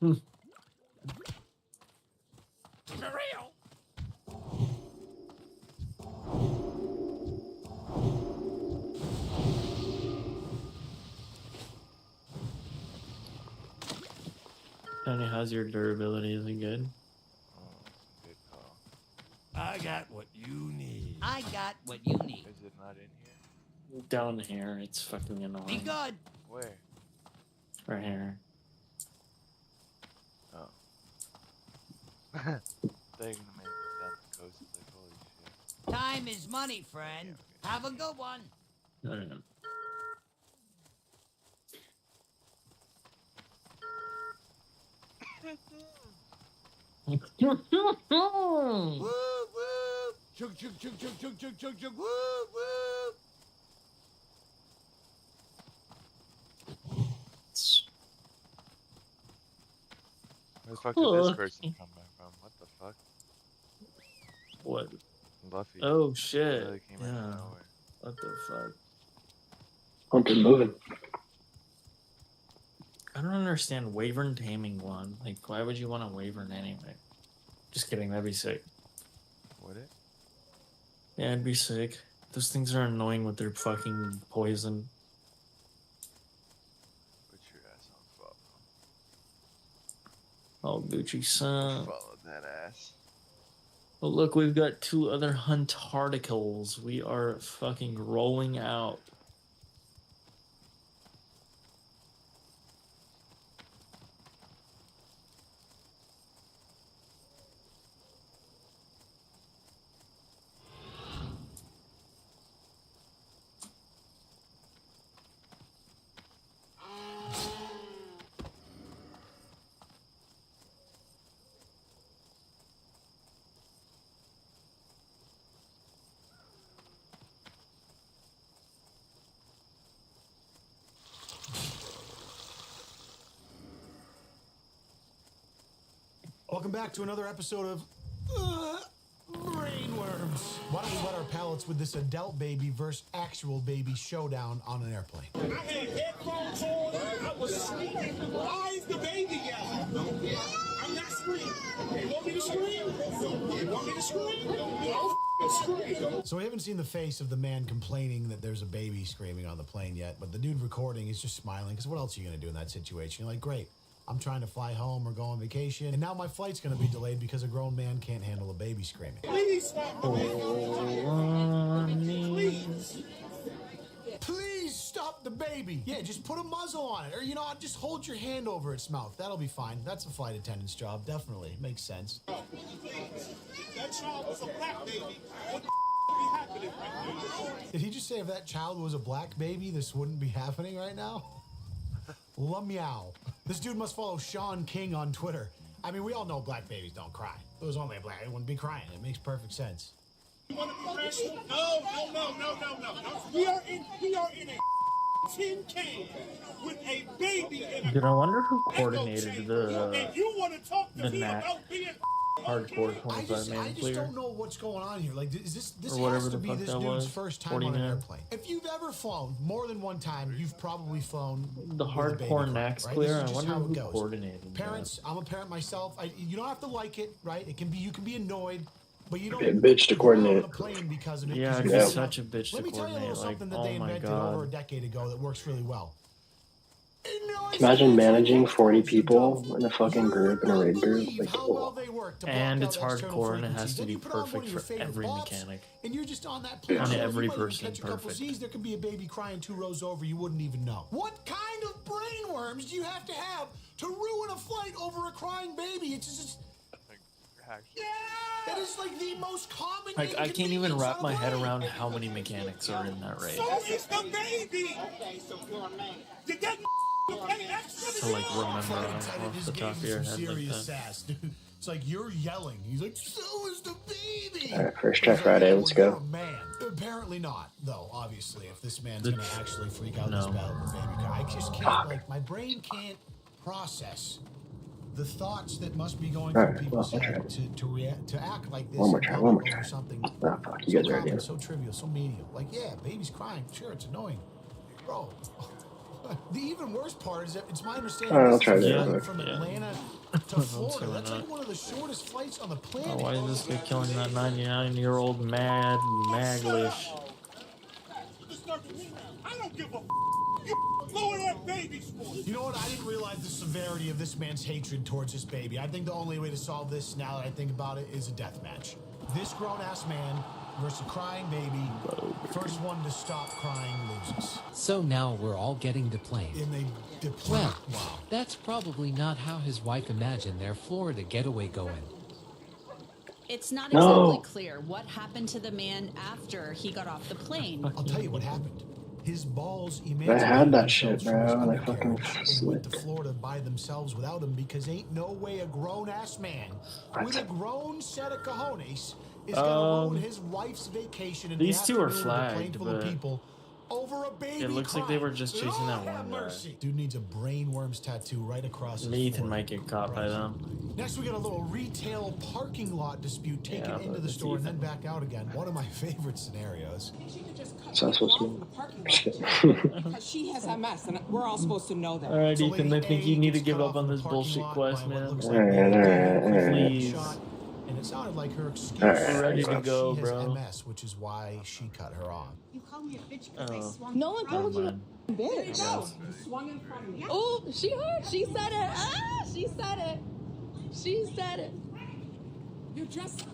For real? Tony, how's your durability? Is it good? I got what you need. I got what you need. Is it not in here? Down here, it's fucking annoying. Be good. Where? Right here. Oh. They're gonna make it down the coast. It's like, holy shit. Time is money, friend. Have a good one. I don't know. Woo woo! Chug chug chug chug chug chug chug chug! Woo woo! Where the fuck did this person come back from? What the fuck? What? Buffy. Oh shit. Really came out of Yeah. nowhere. What the fuck? Hunter moving. I don't understand Wyvern taming one. Like, why would you want a Wyvern anyway? Just kidding, that'd be sick. Would it? Yeah, it'd be sick. Those things are annoying with their fucking poison. Put your ass on follow. Oh, Gucci son. Follow that ass. Oh, look, we've got 2 other Huntarticles. We are fucking rolling out. Welcome back to another episode of Brainworms. Why don't we wet our palates with this adult baby versus actual baby showdown on an airplane? I had headphones on. I was sleeping. Why is the baby yelling? I'm not screaming. You want me to scream? You want me to scream? No. Scream. So we haven't seen the face of the man complaining that there's a baby screaming on the plane yet, but the dude recording is just smiling because what else are you going to do in that situation? You're like, great. I'm trying to fly home or go on vacation, and now my flight's going to be delayed because a grown man can't handle a baby screaming. Please stop the baby. Please. Please stop the baby. Yeah, just put a muzzle on it, or just hold your hand over its mouth. That'll be fine. That's a flight attendant's job, definitely. Makes sense. That child was a black baby. What the be happening right now? Did he just say if that child was a black baby, this wouldn't be happening right now? La meow. This dude must follow Sean King on Twitter. I mean, we all know black babies don't cry. If it was only a black, it wouldn't be crying. It makes perfect sense. You want to be rational? No. We are in a tin can with a baby in a Dude, I wonder who coordinated and the you want to talk to me Nat about being hardcore I 25 man just clear. don't know what's going on here. Like, this Or whatever has to the be fuck this that dude's was, first time 40 on an man. airplane. If you've ever flown more than one time, you've probably flown The with a baby hardcore crying, Nax right? clear. This is I just wonder how it who goes. coordinated Parents, I'm a parent myself. You don't have to like it, right? You can be annoyed, but you don't Yeah, bitch to go out on coordinate. the plane because of it. Yeah, 'cause it'd you be feel such a like- bitch Let to me tell you a little coordinate. Like, something that oh they my invented god. over a decade ago that works really well. Imagine managing 40 people in a fucking group, in a raid group. Like, oh. And it's hardcore and it has to be perfect for every mechanic. And you're just on that plane. And so every you might even person catch a couple perfect. Z's, there could be a baby crying 2 rows over, you wouldn't even know. What kind of brainworms do you have to ruin a flight over a crying baby? It's just that is like the most common. Like, I can't even wrap my head around how many mechanics are in that raid. So is the baby. Okay, so you're a man. To like remember off the top of your head like that. Sass, dude. It's like you're yelling. He's like, so is the baby. All right, first try Friday. Let's You're go. a man. Apparently not, though. Obviously, if this man's gonna actually freak out this bad over the baby cry, I just can't. Like my brain can't process the thoughts that must be going through people's head to act like this. One more try. One more try. Something Oh fuck, you so guys are common, ready. so trivial, so menial. Like, yeah, baby's crying. Sure, it's annoying, bro. The even worse part is that it's my understanding I'll this try is that. flight from Atlanta to Florida. That's like one of the shortest flights on the planet. Oh, why is this guy killing that 99-year-old mad Maglish? I don't give a lower that baby's voice. You know what? I didn't realize the severity of this man's hatred towards this baby. I think the only way to solve this, now that I think about it, is a death match. This grown-ass man versus a crying baby. First one to stop crying loses. So now we're all getting deplained. And they deplane. Well, Wow. that's probably not how his wife imagined their Florida getaway going. It's not No. exactly clear what happened to the man after he got off the plane. I'll tell you what happened. His balls I had that shit, bro. And I fucking and went slipped. to Florida by themselves without him because ain't no way a grown-ass man with a grown set of cojones is gonna ruin his wife's vacation in These the two are afternoon with a plane flagged, full of but people over a baby it looks like they were just crying. chasing that Lord have one guy. mercy. Dude needs a brainworms tattoo right across his Nathan forehead. might get caught by them. Next, we got a little retail parking lot dispute taken Yeah, into but the it's store and then Ethan. back out again. One of my favorite scenarios. So I'm supposed to Because she has MS, and we're all supposed to know that. Alright, So Ethan, Lady I think A you need to gets give cut up off on in the this parking bullshit lot quest, by what man. looks like Alright, Lady A, alright. Please. shot, and it sounded like her excuse Alright, ready was to that go, she has bro. MS, which is why she cut her off. You call me a bitch because I Oh. swung. No one told you mind. bitch. Yeah. You swung in front of me. Oh, she heard. She said it. Ah, she said it. She said it. You just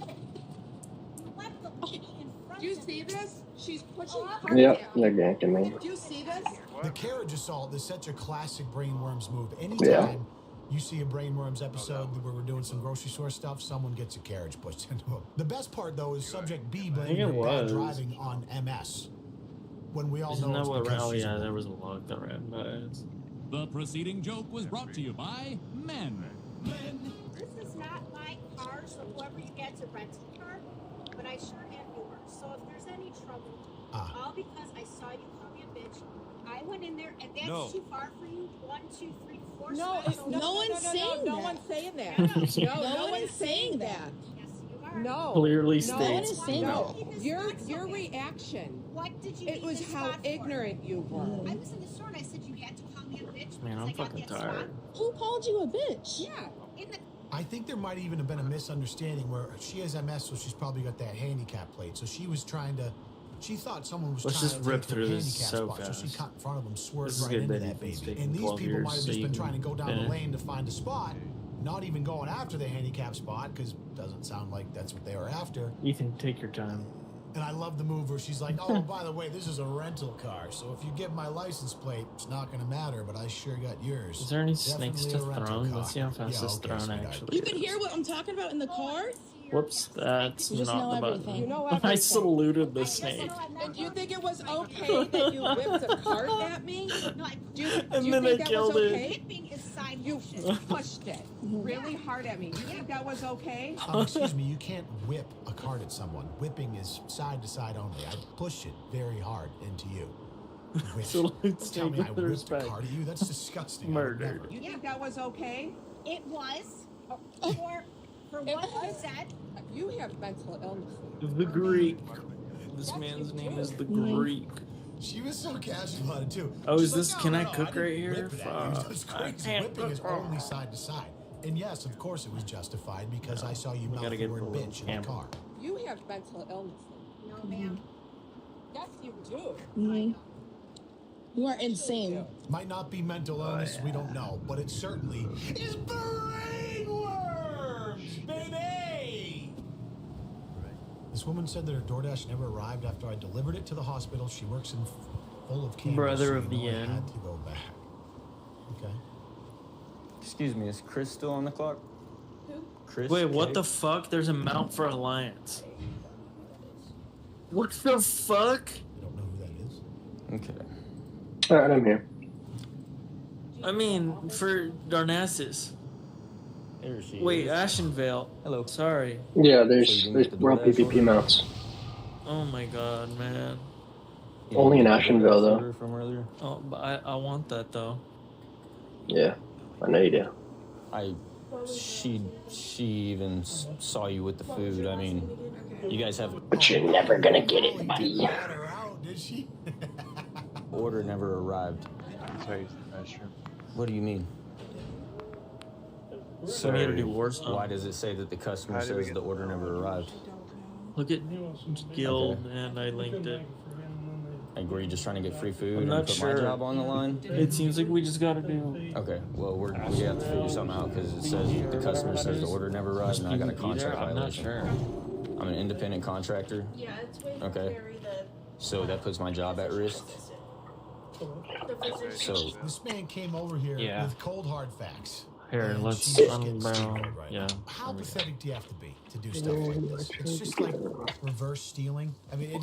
left the lady in front. Do you see this? She's pushing her Yep, down. they're ganking me. Do you see this? The carriage assault is such a classic Brainworms move. Yeah. Anytime you see a Brainworms episode where we're doing some grocery store stuff, someone gets a carriage pushed into them. The best part, though, is Subject B blaming it her bad was. driving on MS. When we all Isn't know that it's what because ran? Oh she's a yeah, woman. there was a log that ran by it. The preceding joke was brought to you by Men. This is not my car, so whoever you get to rent a car, but I sure have yours. So if there's any trouble, all because I saw you call me a bitch, I went in there, and that's too far for you. 1, 2, 3, 4. No, no one's saying that. No one's saying that. No one's saying that. Yes, you are. No. Clearly No one states. is saying No. that. Your reaction. What did you It need was this how spot for? ignorant you were. I was in the store and I said you had to call me a bitch. Man, because I'm I got fucking that tired. spot. Who called you a bitch? Yeah, in the I think there might even have been a misunderstanding where she has MS, so she's probably got that handicap plate. So she was trying to. She thought someone was Let's trying just to rip take her through this handicap so spot, so she fast. cut in front of him, swerved This is right good into that that Ethan's baby. taking And these 12 people years, might have so just you been can trying to go down the finish. lane to find a spot, not even going after the handicap spot because doesn't sound like that's what they were after. Ethan, take your time. And I love the move where she's like, "Oh, by the way, this is a rental car, so if you get my license plate, it's not going to matter, but I sure got yours." Is there any snakes Definitely to a rental thrown? car. Let's see how fast Yeah, this okay, thrown sweetheart. actually You can hear what I'm talking about in the car? Whoops, that's You just know not the everything. button. You know I everything. saluted the snake. And you think it was okay that you whipped a cart at me? Do you And think then I that killed was it. okay? whipping is side You motion. pushed it really hard at me. You think that was okay? Excuse me, you can't whip a cart at someone. Whipping is side to side only. I push it very hard into you. Whip. So Don't let's tell take me I with whipped a respect. cart at you. That's disgusting. I would Murdered. never. You think that was okay? It was for what you said. You have mental illness. The Greek. This man's name is the Greek. She was so casual about it too. Oh, She's is this? like, Can "No, I no, cook didn't right here? whip it at you." Fuck. It's I crazy. can't Whipping is cook. only side to side. And yes, of course, it was justified because I saw you We mouth gotta the get word the little bitch in the camera. car. You have mental illness. No, ma'am. Yes, you do. You are insane. Might not be mental illness, we don't know, but it certainly is brainworms, baby! This woman said that her DoorDash never arrived after I delivered it to the hospital. She works in full of candles. Brother so of the you know I end. had to go back. Okay. Excuse me, is Chris still on the clock? Chris? Wait, what K? the fuck? There's a mount for Alliance. What the fuck? I don't know who that is. Okay. Alright, I'm here. I mean, for Darnassus. Here she Wait, is. Ashenvale. Hello. Sorry. Yeah, So you didn't get the we're on DoorDash PvP order? mounts. Oh my god, man. You Only in didn't get the Ashenvale DoorDash though. order from earlier? Oh, but I want that though. Yeah, I know you do. She even saw you with the food. I mean, you guys have. But you're never gonna get it, buddy. Did she? Order never arrived. What do you mean? So we had to do Warzone. Why does it say that the customer says the order never arrived? Look at Guild, and I linked it. Like, were you just trying to get free food I'm and not put sure. my job on the line? It seems like we just gotta do. Okay, well, we have to figure something out because it says the customer says the order never arrived, and I got a contract I'm not violation. sure. I'm an independent contractor. Yeah, it's way Okay. So that puts my job at risk. So This man came over here Yeah. with cold hard facts. Here, and let's she's just getting unbrown. steamrolled right Yeah. now. How pathetic do you have to be to do stuff like this? It's just like reverse stealing. I mean,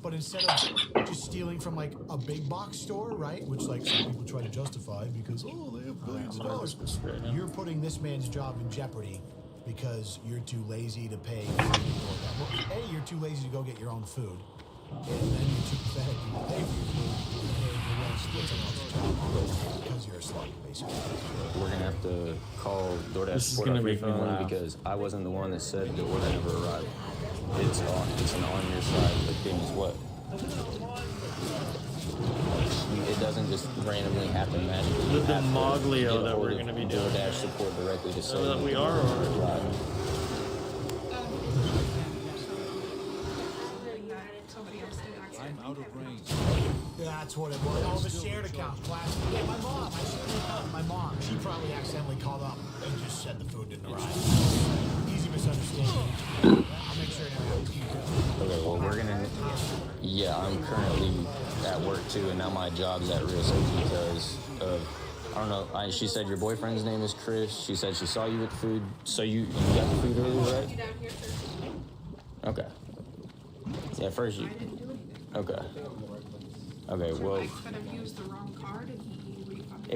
but instead of just stealing from like a big box store, right? Which like some people try to justify because they have billions of dollars. You're putting this man's job in jeopardy because you're too lazy to pay for the DoorDash. Well, A, you're too lazy to go get your own food. And then you're too pathetic to pay for your food. And you're willing to split someone else's job because you're a slug, basically. we're gonna have to call DoorDash This is support gonna on be 311 fun. because I wasn't the one that said the order never arrived. It's an on your side, but thing is what? It doesn't just randomly happen magically. The You have to Moglio get a that hold we're of gonna be doing. DoorDash support directly to say So that we the are, order or- never arrived. I'm out of range. That's what it was. Oh, the shared account. Classic. Yeah, my mom. I shared an account with my mom. She probably accidentally called up and just said the food didn't arrive. Easy misunderstanding. I'll make sure it never happens to you too. Okay, well, we're gonna. Yeah, I'm currently at work too, and now my job's at risk because of. I don't know. She said your boyfriend's name is Chris. She said she saw you with food. So you got the food earlier, right? Okay. Yeah, first you. Okay. Okay, well. I could have used the wrong card and he refunded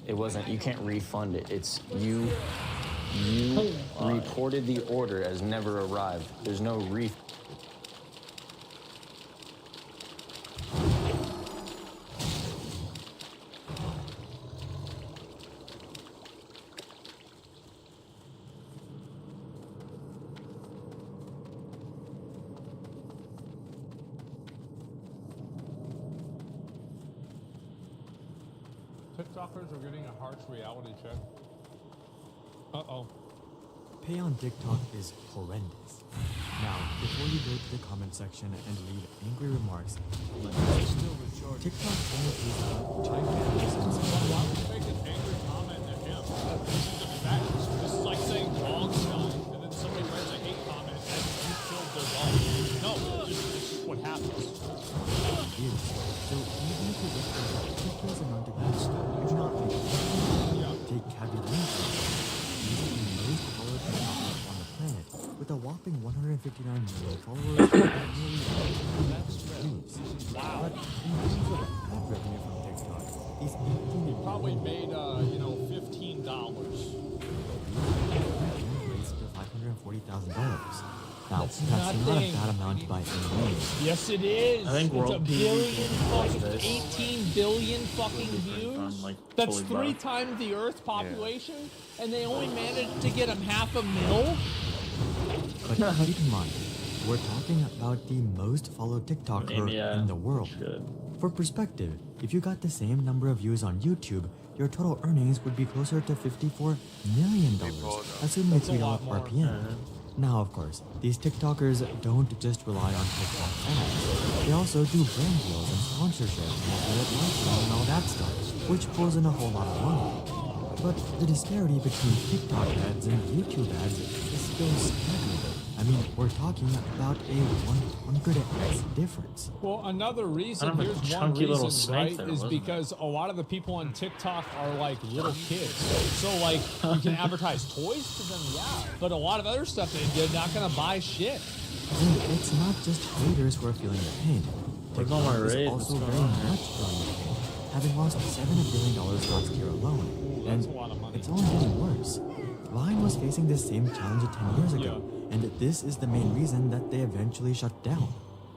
It wasn't. You can't refund it. It's you. You reported the order as never arrived. There's no refund. TikTokers are getting a harsh reality check. Uh-oh. Pay on TikTok is horrendous. Now, before you go to the comment section and leave angry remarks, TikTok only pays gigantic cents. Why would you make an angry comment at him? This is the facts. This is like saying dogs die, and then somebody writes a hate comment and you killed their dog. No, this is what happens. So even if you get a ridiculous amount of views, do not take Cabulanza. He's the most followed TikToker on the planet with a whopping 159 million followers and nearly 1 million views. But in terms of ad revenue from TikTok, he's 18 He probably made, $15. raised to $540,000. Now, that's not a nothing. bad amount by any means. Yes, it is. I think it's World a PvP billion fucking, does this. 18 billion fucking views. Like, That's fully 3 buffed. times the Earth's population, and they only managed to get him $500,000. But keep in mind, we're talking about the most followed TikToker Yeah, in the world. For perspective, if you got the same number of views on YouTube, your total earnings would be closer to $54 million, assuming a $3 RPM. Now, of course, these TikTokers don't just rely on TikTok ads. They also do brand deals and sponsorships and affiliate marketing and all that stuff, which pulls in a whole lot of money. But the disparity between TikTok ads and YouTube ads is still staggering. I mean, we're talking about a 100x difference. Well, another reason, I don't know, here's one chunky little reason, snake right, there, is wasn't because a lot of the people on TikTok are like little kids. So like, you can advertise toys to them, yeah, but a lot of other stuff they're not gonna buy shit. And it's not just creators who are feeling the pain. Where's all my TikTok is raids? also What's very going on here? much feeling the pain. having lost $7 billion last year alone. That's a lot of money. It's only getting worse. Vine was facing this same challenge 10 years ago, and this is the main reason that they eventually shut down.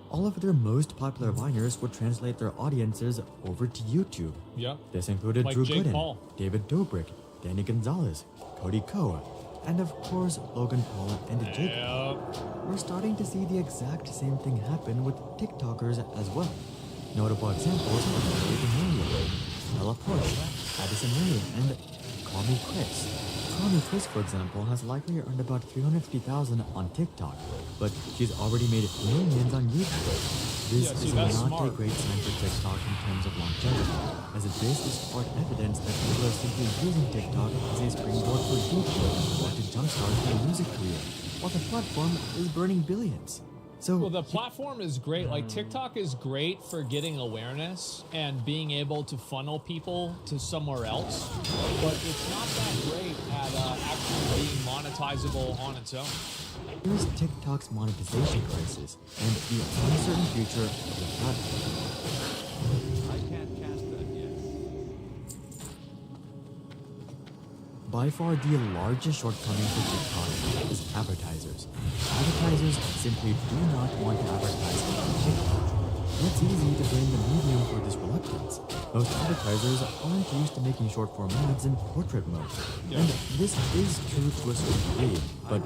All of their most popular Viners would translate their audiences over to YouTube. Yeah. This included Like Drew Jake Gooden, Paul. David Dobrik, Danny Gonzalez, Cody Koa, and of course Logan Paul and Jake Paul. We're starting to see the exact same thing happen with TikTokers as well. Notable examples are Mary D'Amelio, Ella Porsche, Addison Rae, and Call Me Chris. Call Me Chris, for example, has likely earned about $350,000 on TikTok, but she's already made millions on YouTube. This is not a great sign for TikTok in terms of longevity, as this is part evidence that people are simply using TikTok as a springboard for YouTube or to jumpstart their music career, while the platform is burning billions. So, well, the platform is great. Like, TikTok is great for getting awareness and being able to funnel people to somewhere else, but it's not that great at actually being monetizable on its own. Here's TikTok's monetization crisis and the uncertain future of the platform. I can't cast that yet. By far the largest shortcoming for TikTok is advertisers. Advertisers simply do not want to advertise on TikTok. It's easy to blame the medium for this reluctance. Most advertisers aren't used to making short-form ads in portrait mode. And this is true to a certain degree, but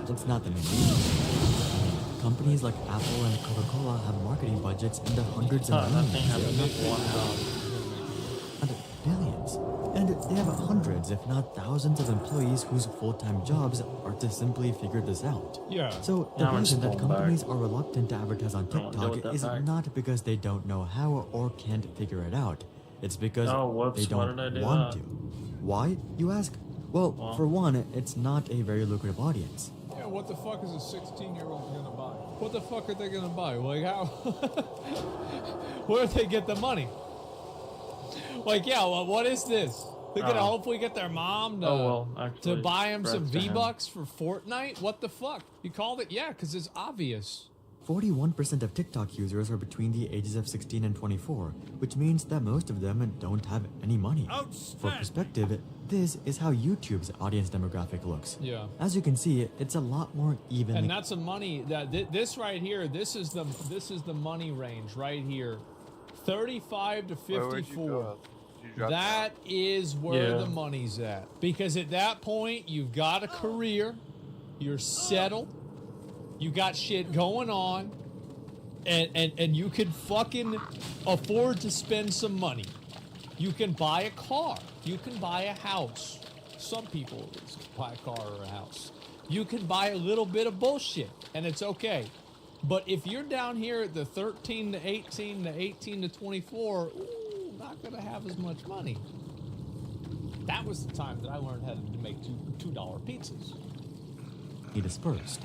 it's not the main reason. Companies like Apple and Coca-Cola have marketing budgets in the hundreds of millions, and billions. And they have hundreds, if not thousands, of employees whose full-time jobs are to simply figure this out. So the reason that companies are reluctant to advertise on TikTok is not because they don't know how or can't figure it out. It's because they don't want to. Why, you ask? Well, for one, it's not a very lucrative audience. Yeah, what the fuck is a 16-year-old gonna buy? What the fuck are they gonna buy? Like, how? Where do they get the money? Like, yeah, well, what is this? They're gonna hopefully get their mom to buy him some V-Bucks for Fortnite? What the fuck? You called it? Yeah, because it's obvious. 41% of TikTok users are between the ages of 16 and 24, which means that most of them don't have any money. For perspective, this is how YouTube's audience demographic looks. Yeah. As you can see, it's a lot more even. And that's a money that this right here. This is the money range right here, 35 to 54. That is where the money's at, because at that point you've got a career, you're settled. You got shit going on, and you can fucking afford to spend some money. You can buy a car. You can buy a house. Some people buy a car or a house. You can buy a little bit of bullshit, and it's okay. But if you're down here at the 13 to 18 to 18 to 24, not gonna have as much money. That was the time that I learned how to make $2 pizzas. He dispersed.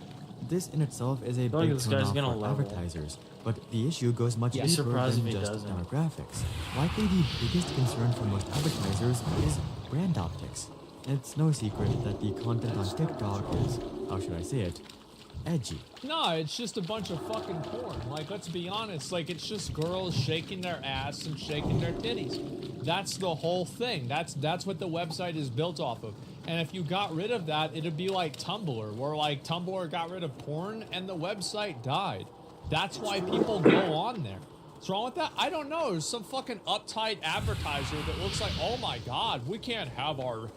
This in itself is a big turn-off for advertisers, but the issue goes much deeper than just demographics. Likely the biggest concern for most advertisers is brand optics. It's no secret that the content on TikTok is, how should I say it, edgy. No, it's just a bunch of fucking porn. Like, let's be honest, like, it's just girls shaking their ass and shaking their titties. That's the whole thing. That's what the website is built off of. And if you got rid of that, it'd be like Tumblr, where like Tumblr got rid of porn and the website died. That's why people go on there. What's wrong with that? I don't know. There's some fucking uptight advertiser that looks like, oh my God, we can't have our,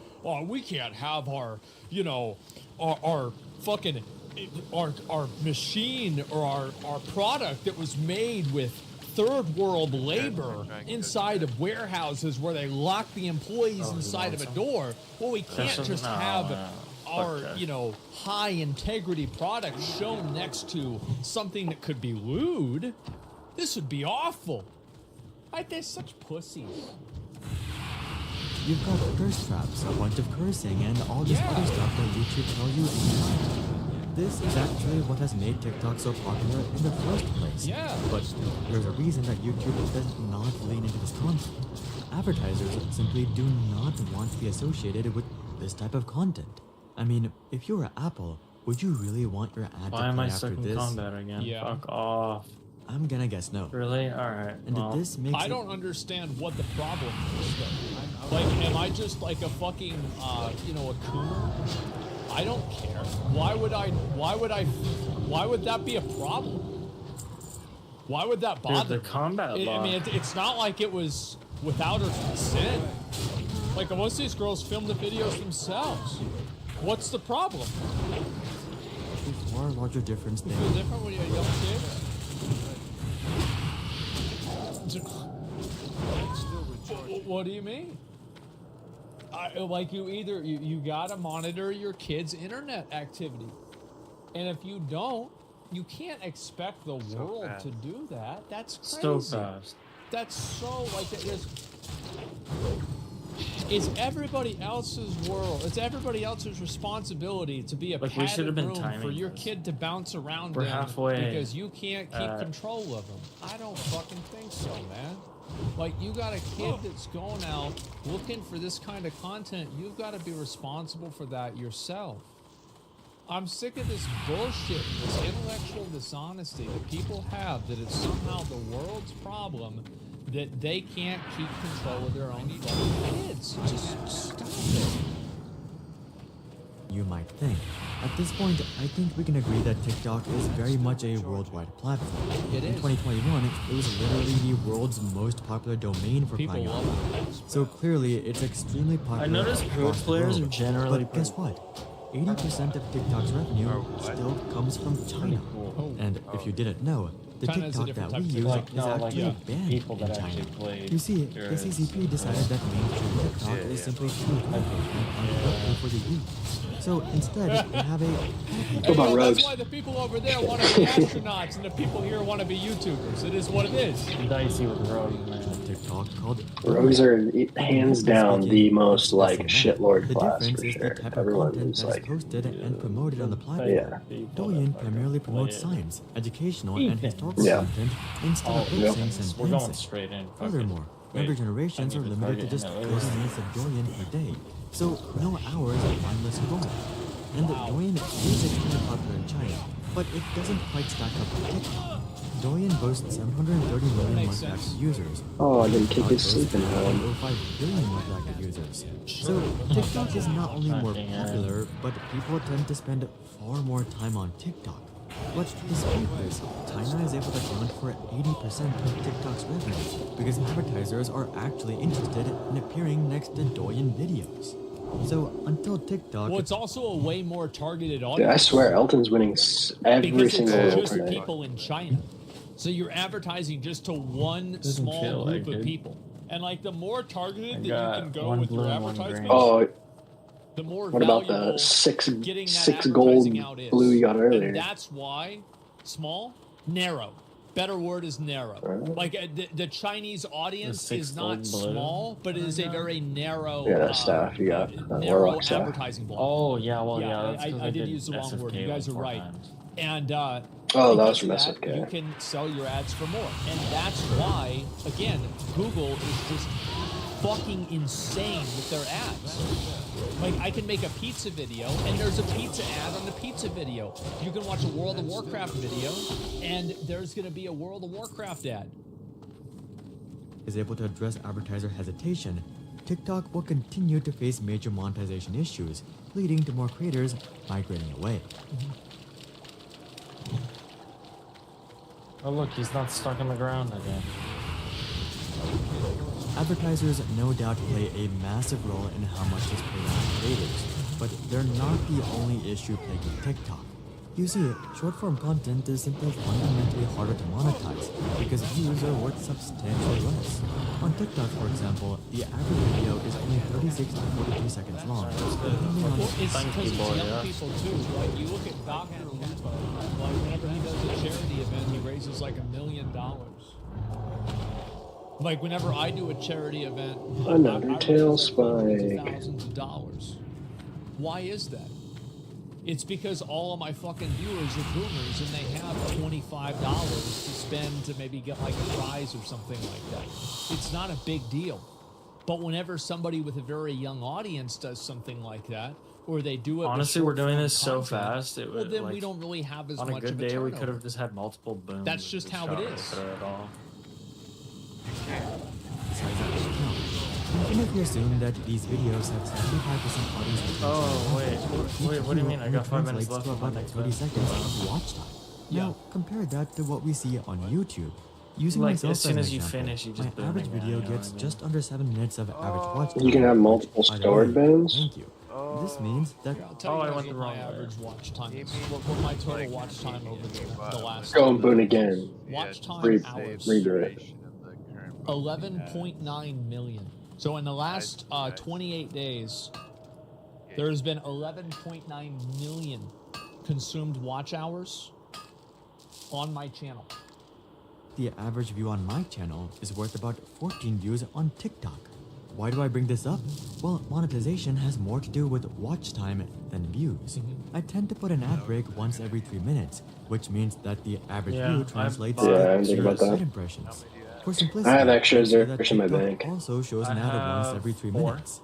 you know, our fucking, our machine or our product that was made with third world labor inside of warehouses where they lock the employees inside of a door. Well, we can't just have our, you know, high integrity product shown next to something that could be lewd. This would be awful. They're such pussies. You've got curse traps, a bunch of cursing, and all this other stuff that YouTube tells you is not. This is actually what has made TikTok so popular in the first place. Yeah. But there's a reason that YouTube does not lean into this content. Advertisers simply do not want to be associated with this type of content. I mean, if you were Apple, would you really want your ad to play after this? Why am I stuck in combat again? Fuck off. I'm gonna guess no. Really? All right. And this makes I don't understand what the problem is, though. Like, am I just like a fucking, a coomer? I don't care. Why would that be a problem? Why would that bother the combat me? I mean, it's not like it was without her consent. Like, most of these girls film the videos themselves. What's the problem? a far larger difference than... You feel different when you're a young kid? What do you mean? Like, you gotta monitor your kid's internet activity. And if you don't, you can't expect the world to do that. That's crazy. So fast. That's so, like, it's everybody else's world. It's everybody else's responsibility to be a Like, we should have padded been room for timing your this. kid to bounce around We're in halfway because you can't keep control of them. I don't fucking think so, man. Like, you got a kid that's going out looking for this kind of content. You've got to be responsible for that yourself. I'm sick of this bullshit, this intellectual dishonesty that people have, that it's somehow the world's problem that they can't keep control of their own fucking kids. Just stop it. You might think. At this point, I think we can agree that TikTok is very much a worldwide platform. It In is. 2021, it was literally the world's most popular domain for People crying out love loud. So clearly, it's extremely popular. I noticed pro across the players world. are generally But guess what? 80% of TikTok's revenue still comes from China. And if you didn't know, the China is a TikTok different that type we of use TikTok. is No, like, actually yeah, banned people in that China. actually play You see, the Euros. CCP decided that mainstream TikTok is simply too vocal and unhelpful for the youth. So instead, they have a... That's why the people over there want to be astronauts and the people here want to be YouTubers. It is what it is. Dicey with Rogue, man. TikTok called... Rogues are hands down the most like shitlord class for is sure. the type of Everyone content is that is like, posted and promoted on the platform. yeah. Douyin primarily promotes science, educational, and historical Yeah. content instead of lip syncs and We're fan going syncs. straight in. Furthermore, younger generations are limited to just 30 minutes of Douyin per day, so no hours of mindless scrolling. And Douyin is extremely popular in China, but it doesn't quite stack up to TikTok. Douyin boasts 730 million monthly active users. Oh, I didn't kick his sleeping home. 1.05 billion monthly active users. So TikTok is not only more popular, but people tend to spend far more time on TikTok. But despite this, China is able to account for 80% of TikTok's revenue because advertisers are actually interested in appearing next to Douyin videos. So until TikTok... Well, it's also a way more targeted Dude, audience. I swear, Elton's winning every Because single it's role just tonight. people in China. So you're advertising just to one Doesn't small feel group like of it. people. And like the more targeted that you got can go one with your blue and one advertisements, Oh, the more what about valuable the six getting that gold advertising out is. blue you got earlier? And that's why small, narrow. Better word is narrow. Like the Chinese audience six is not gold blue. small, but it is a very narrow, Yeah, that staff you got. That narrow warlock staff. advertising block. Oh, yeah, well, yeah. That's 'cause I did use the wrong SFK word. You guys are like 4 right. times. And Oh, that was because from of that, SFK. you can sell your ads for more. And that's why, again, Google is just fucking insane with their ads. Like, I can make a pizza video, and there's a pizza ad on the pizza video. You can watch a World of Warcraft video, and there's going to be a World of Warcraft ad. is able to address advertiser hesitation, TikTok will continue to face major monetization issues, leading to more creators migrating away. Oh, look, he's not stuck on the ground again. Advertisers no doubt play a massive role in how much is paid on creators, but they're not the only issue plaguing TikTok. You see, short-form content is simply fundamentally harder to monetize because views are worth substantially less. On TikTok, for example, the average video is only 36 to 42 seconds long, depending on... Well, it's because it's young people too. Like, you look at Dr. Lupo, like whenever he does a charity event, he raises like $1 million. Like whenever I do a charity event, Another I tail raise like hundreds of spike. thousands of dollars. Why is that? It's because all of my fucking viewers are boomers and they have $25 to spend to maybe get like a prize or something like that. It's not a big deal. But whenever somebody with a very young audience does something like that, or they do it. Honestly, we're doing this so fast. It Well, would, then like, we don't really have as on a much good of a day, we turnover. could have just had multiple booms. That's just and how shot it right is. through it all. Even if you assume that these videos have 75% audience retention, Oh, wait, what do you mean? I got 5 minutes translates left to on my about next 30 one. seconds of watch time. Now, compare that to what we see on YouTube. Using Like, myself as soon an as you example, finish, you just my boom average again, video you know gets what I mean? just under 7 minutes of average watch time. You can have multiple which, by the stored way, booms? Thank you. This means that I'll tell you guys what my average watch time is. What my total watch time over the last. Go and boom again. Watch time hours. Redo it. 11.9 million. So in the last 28 days, there's been 11.9 million consumed watch hours on my channel. the average view on my channel is worth about 14 views on TikTok. Why do I bring this up? Well, monetization has more to do with watch time than views. I tend to put an ad break once every 3 minutes, which means that the average view translates to 3 ad impressions. For simplicity, I have extras there there in my bank. also shows an ad once every 3 minutes.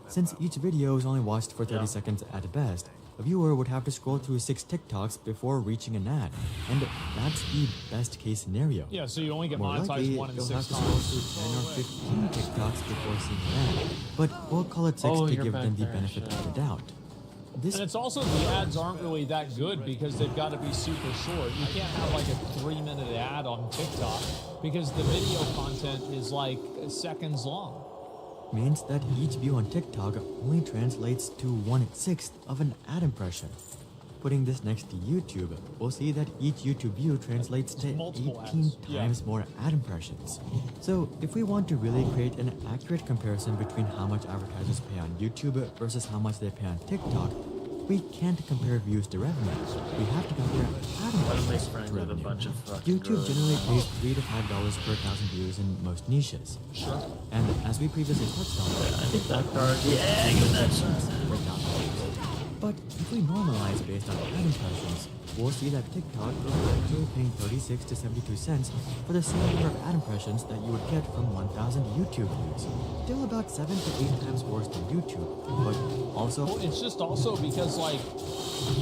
Since each video is only watched for 30 seconds at best, a viewer would have to scroll through 6 TikToks before reaching an ad, and that's the best case scenario. Yeah, so you only get More monetized likely, 1 in you'll 6 have to scroll times. through 10 or 15 TikToks before seeing an ad, but we'll call it 6 to give them the benefit of the doubt. And it's also the ads aren't really that good because they've got to be super short. You can't have like a 3-minute ad on TikTok because the video content is like seconds long. Means that each view on TikTok only translates to 1/6 of an ad impression. Putting this next to YouTube, we'll see that each YouTube view translates to 18 times more ad impressions. So if we want to really create an accurate comparison between how much advertisers pay on YouTube versus how much they pay on TikTok, we can't compare views to revenue. We have to compare ad impressions to revenue. YouTube generally pays $3 to $5 per 1,000 views in most niches. Sure. And as we previously touched on, but if we normalize based on ad impressions, we'll see that TikTok is actually paying 36 to 72 cents for the same number of ad impressions that you would get from 1,000 YouTube views. Still about 7 to 8 times worse than YouTube, but also... Well, it's just also because, like,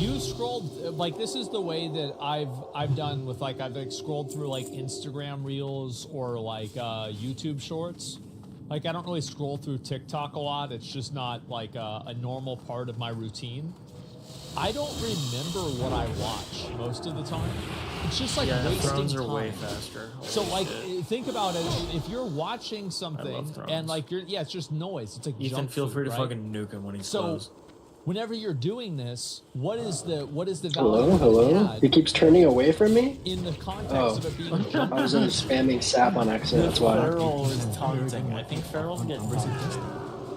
you scrolled... Like, this is the way that I've done with, like, I've, like, scrolled through, like, Instagram Reels or, like, YouTube Shorts. Like, I don't really scroll through TikTok a lot. It's just not, like, a normal part of my routine. I don't remember what I watch most of the time. It's just, like, wasting thrones are time. way faster. So, Holy like, shit. think about it. If you're watching something and, like, it's just noise. It's like Ethan, junk feel food, free to right? fucking nuke him when he's So, close. whenever you're doing this, what is the value Hello, of the hello? ad He keeps turning away from me? in the context Oh, of it being I was spamming sap on accident, that's why. Feral is taunting. I think Feral's getting taunted.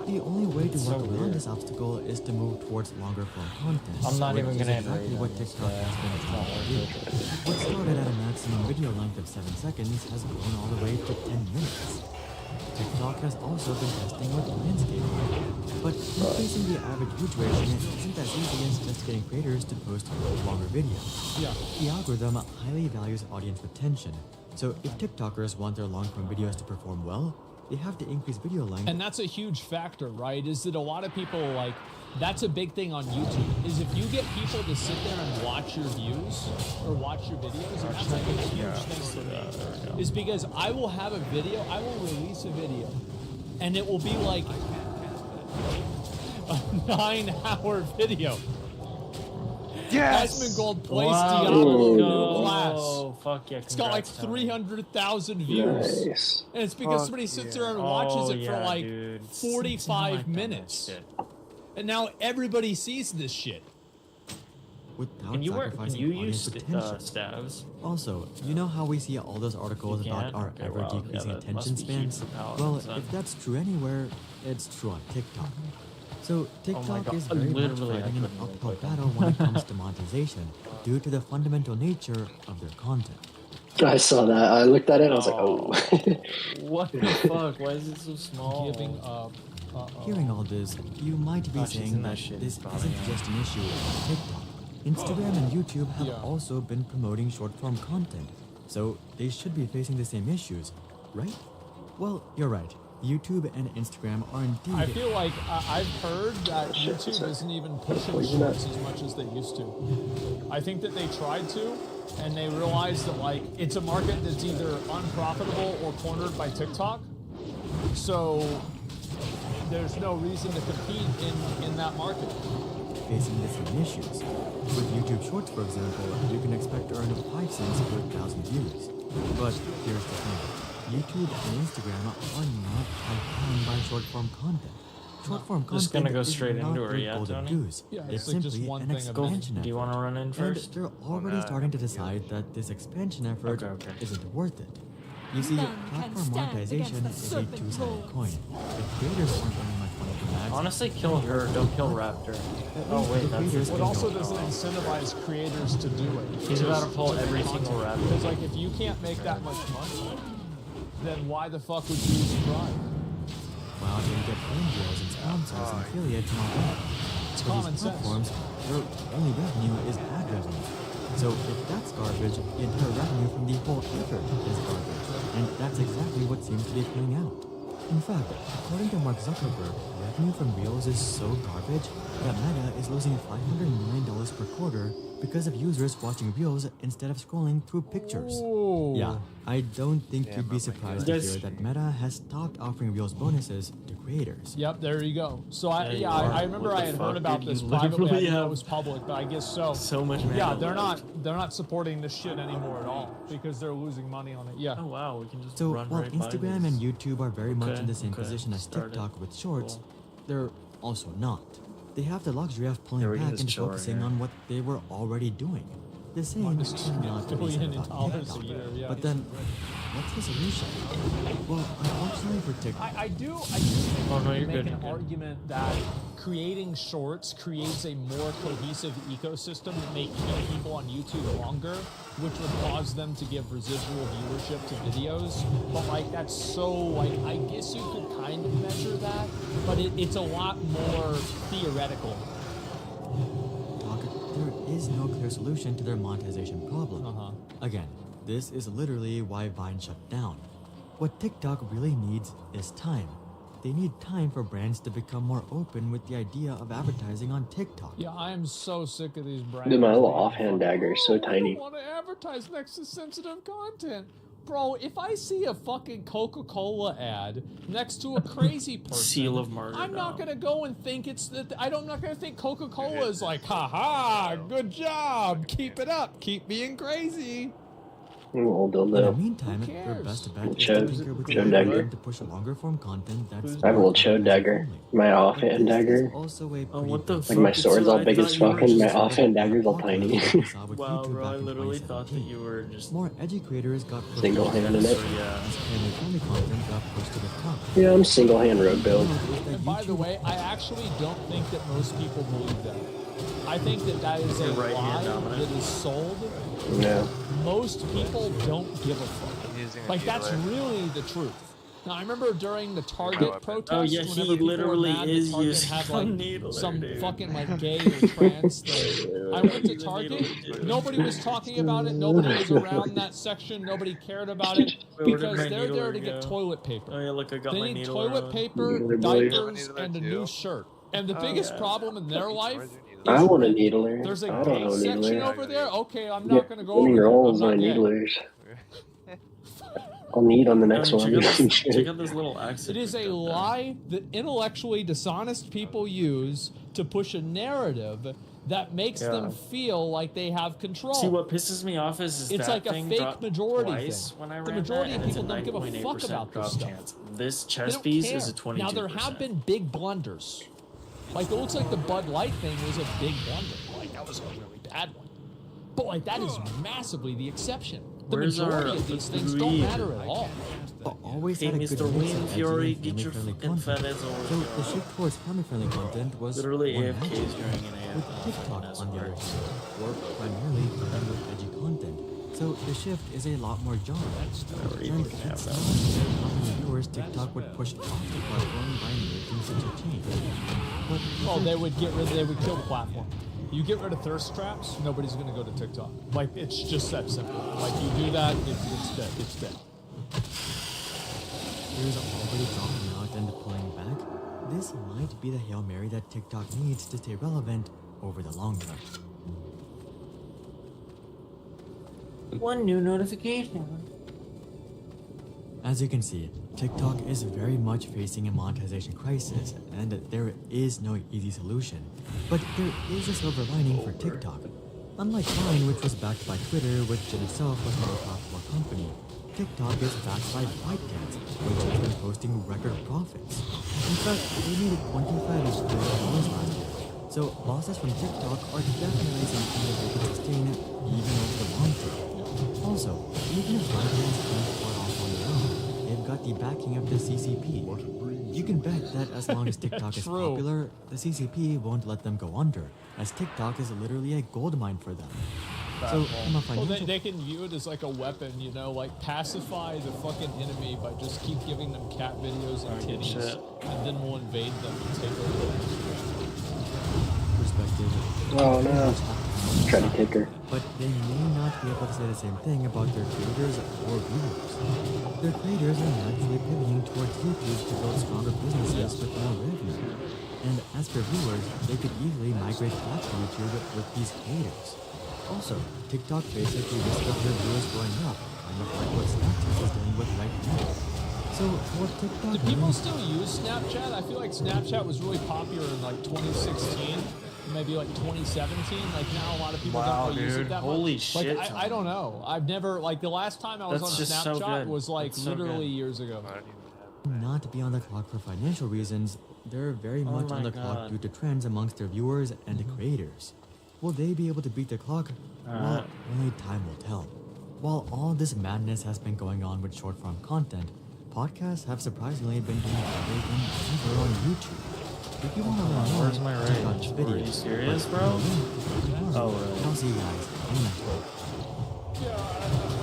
The only way to work around this obstacle is to move towards longer form content. I'm not which even is gonna exactly invade what him, TikTok so has been it's trying not to worth do. it. What started at a maximum video length of 7 seconds has grown all the way to 10 minutes. TikTok has also been testing with landscaping, but increasing the average view duration isn't as easy as just getting creators to post longer videos. Yeah. The algorithm highly values audience retention, so if TikTokers want their long-form videos to perform well, they have to increase video length. And that's a huge factor, right? Is that a lot of people, like, that's a big thing on YouTube, is if you get people to sit there and watch your views or watch your videos, and that's like a huge thing for me, is because I will have a video, I will release a video, and it will be like a 9-hour video. Yes! Asmongold Gold plays Wow. Diablo Let's new go. class. Fuck yeah, It's got like congrats, Tony. 300,000 views. Nice. And it's because Fuck somebody sits yeah. there and watches Oh, it for yeah, like dude. 45 minutes. And now everybody sees this shit. Without Can you sacrificing use audience retention. stabs? Also, you know how we see all those articles You about can? our Okay, ever wow, yeah, decreasing that attention must be huge spans? for Paladins, Well, then. if that's true anywhere, it's true on TikTok. So TikTok God, is very much literally, I fighting an couldn't even uphill click battle when it comes to monetization due to the fundamental nature of their content. I saw that. I looked at it and I was like, oh. What the fuck? Why is it so small? Giving up. Hearing all this, you might be Gosh, saying isn't that that shit this bothering isn't you? just an issue on TikTok. Instagram and YouTube have also been promoting short-form content, so they should be facing the same issues, right? Well, you're right. YouTube and Instagram are indeed... I feel like I've heard that YouTube isn't even pushing shorts as much as they used to. I think that they tried to, and they realized that like it's a market that's either unprofitable or cornered by TikTok. So there's no reason to compete in that market. Facing the same issues. With YouTube Shorts, for example, you can expect to earn 5 cents per 1,000 views. But here's the thing. YouTube and Instagram are not bound by short-form content. Short-form content Just gonna go is straight not into her, good yeah, golden Tony? goose. Yeah, it's it's like just simply one an thing expansion Do you want to run in first? And they're already starting to decide that this expansion effort isn't worth it. You see, platform monetization is a two-sided coin. If creators aren't earning much money from ads... Honestly, kill her, don't kill Raptor. Oh wait, that's... What also doesn't incentivize creators to do it. He's about to pull every single Raptor. Because like if you can't make that much money, then why the fuck would you subscribe? Well, you get brand deals and sponsors and affiliates and all that. It's For common these sense. platforms, their only revenue is ad revenue. So if that's garbage, the entire revenue from the whole effort is garbage. And that's exactly what seems to be playing out. In fact, according to Mark Zuckerberg, revenue from Reels is so garbage that Meta is losing $500 million per quarter because of users watching Reels instead of scrolling through pictures. Ooh. Yeah, I don't think you'd be surprised to hear that Meta has stopped offering Reels bonuses to creators. Yep, there you go. So I Yeah, you are. I remember What I the had fuck, heard about dude? this You privately. I literally didn't know it have was public, but I guess so. so much mana Yeah, they're left. not supporting this shit anymore at all because they're losing money on it. Yeah. Oh wow, we can just So run while right by Instagram this. and YouTube are very much Okay, in the same okay, position as started. TikTok with Shorts, Cool. they're also not. They have the luxury of Yeah, pulling we can back just and chill right focusing here. on what they were already doing. The same Minus cannot be $2 said billion about a TikTok. year, yeah. But then, what's the solution? Well, unfortunately for TikTok, I do think Oh, no, you you're can make good, an you're good. argument that creating shorts creates a more cohesive ecosystem that may keep people on YouTube longer, which would cause them to give residual viewership to videos. But like that's so like I guess you could kind of measure that, but it's a lot more theoretical. there is no clear solution to their monetization problem. Again, this is literally why Vine shut down. What TikTok really needs is time. They need time for brands to become more open with the idea of advertising on TikTok. Yeah, I am so sick of these brands. Dude, my little offhand dagger is so I tiny. don't want to advertise next to sensitive content. Bro, if I see a fucking Coca-Cola ad next to a crazy person, Seal of martyrdom. I'm not gonna go and think it's that. I'm not gonna think Coca-Cola is like, haha, good job, keep it up, keep being crazy. Old In the dildo. meantime, their best bet is to Chode- tinker with chode the dagger. algorithm to push longer form content that's I have a little chode dagger. My offhand dagger. also a Oh, what the Like fuck? my It's sword's all I big thought as you were fuck, and my just- offhand dagger's all tiny. Wow, bro, I literally thought that you were just... More edgy creators got pushed Single-handed to the it. top, Yeah. as family-friendly content got pushed to the top. Yeah, I'm single-hand road build. And by the way, I actually don't think that most people believe that. I think that that is a Your right hand lie dominant. that is sold. No. Most people don't give a fuck. Using a Like that's needler. really the truth. Now I remember during the Target protest, Oh, yeah, whenever he people literally were mad is that Target using had a like needler, some dude. fucking like gay or trans thing. I went to Target. Nobody was talking about it. Nobody was around that section. Nobody cared about it Wait, where did because my they're there needler to get go? toilet paper. Oh yeah, look, I got They my need needle toilet around. paper, Needler boy. diapers, and a new shirt. And the biggest problem in their life I is want a rent. needler. There's a I don't gay have a section needler. over there. Okay, I'm Yeah, not gonna go let over me there. roll I'm my not gay. needlers. I'll need on the next Oh, one. check out this little accent. It is a lie that intellectually dishonest people use to push a narrative that makes Yeah. them feel like they have control. See, what pisses me off is It's that like a thing fake dropped majority twice thing. when I The ran majority that, of and it's people don't give a 9.8% fuck about drop this stuff. chance. This They chest don't piece care. is a 22%. Now there have been big blunders. Like it looks like the Bud Light thing was a big blunder. Like that was a really bad one. But like that is massively the exception. The Where's majority our of these things don't weed? matter at all. But always Hey, had a Mr. good mix Wind of Fury, edgy and get your family-friendly fucking content. fat ass over So here. the shift towards family-friendly content was Literally more AFKs natural. during an AF. With TikTok, on the other hand, work primarily driven with edgy content. So the shift is a lot more jarring. And it's not clear how many viewers TikTok would push off the platform by making such a change. But Oh, they would kill the platform. You get rid of thirst traps, nobody's gonna go to TikTok. Like it's just that simple. Like you do that, it's dead. It's dead. Here's already dropping content pulling back, this might be the Hail Mary that TikTok needs to stay relevant over the long run. One new notification. As you can see, TikTok is very much facing a monetization crisis, and there is no easy solution. But there is a silver lining for TikTok. Unlike Vine, which was backed by Twitter, which in itself was not a profitable company, TikTok is backed by ByteDance, which has been posting record profits. In fact, they made $25 billion last year. So losses from TikTok are definitely something that they can sustain even over the long term. Also, even if ByteDance can't start off on their own, they've got the backing of the CCP. You can bet that as long as TikTok is popular, the CCP won't let them go under, as TikTok is literally a goldmine for them. So, from a financial... they can view it as like a weapon, you know, like pacify the fucking enemy by just keep giving them cat videos and titties, and then we'll invade them and take over. Perspective. Oh no. Try to kick her. But they may not be able to say the same thing about their creators or viewers. Their creators are naturally pivoting towards YouTube to build stronger businesses with more revenue. And as for viewers, they could easily migrate back to YouTube with these creators. Also, TikTok basically discovered their viewers growing up, kind of like what Snapchat is dealing with right now. So, what TikTok... Do people still use Snapchat? I feel like Snapchat was really popular in like 2016. Maybe like 2017. Like now a lot of people don't really use it that Holy much. shit. Like I don't know. I've never, like the last time I was That's on just so Snapchat good. was like That's so literally good. years ago. Not to be on the clock for financial reasons, they're very much on the clock due to trends amongst their viewers and the creators. Will they be able to beat the clock? Well, only time will tell. While all this madness has been going on with short-form content, podcasts have surprisingly been doing better than ever on YouTube. If you want to learn more, Where's my check out rage? video. Are you serious, bro? Oh, right. I'll see you guys in the next one. Yeah,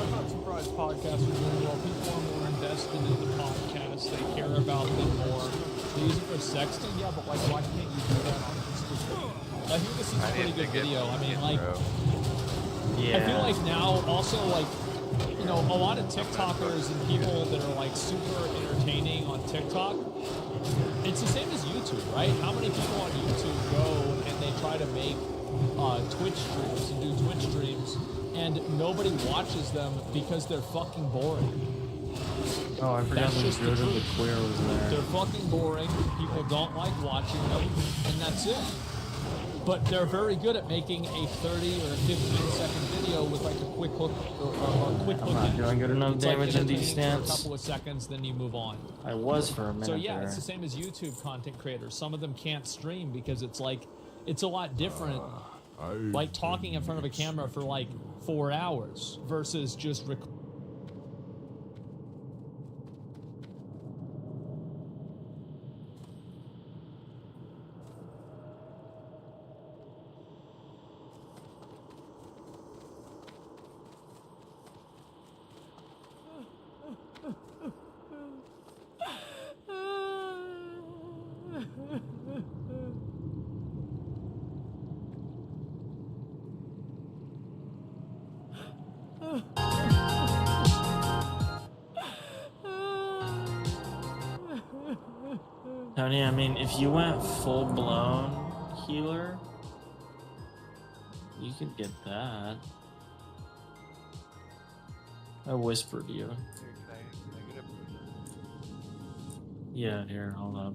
I'm not surprised podcasts are doing well. People are more invested in the podcasts. They care about them more. They use it for sexting, yeah, but like, why can't you do that on Instagram? I think this is a pretty good video. I mean, like, I feel like now also, like, you know, a lot of TikTokers and people that are like super entertaining on TikTok, it's the same as YouTube, right? How many people on YouTube go and they try to make Twitch streams and do Twitch streams and nobody watches them because they're fucking boring. Oh, I forgot That's the just good the of the truth. queer was there. They're fucking boring. People don't like watching them, and that's it. But they're very good at making a 30 or 15-second video with like a quick hook or quick hook. I'm not doing good enough It's like damage in these entertaining for stats. a couple of seconds, then you move on. I was for a minute So yeah, there. it's the same as YouTube content creators. Some of them can't stream because it's like, it's a lot different. Like talking in front of a camera for like 4 hours versus just Tony, I mean, if you went full-blown healer, you could get that. I whispered you. Yeah, here, hold up.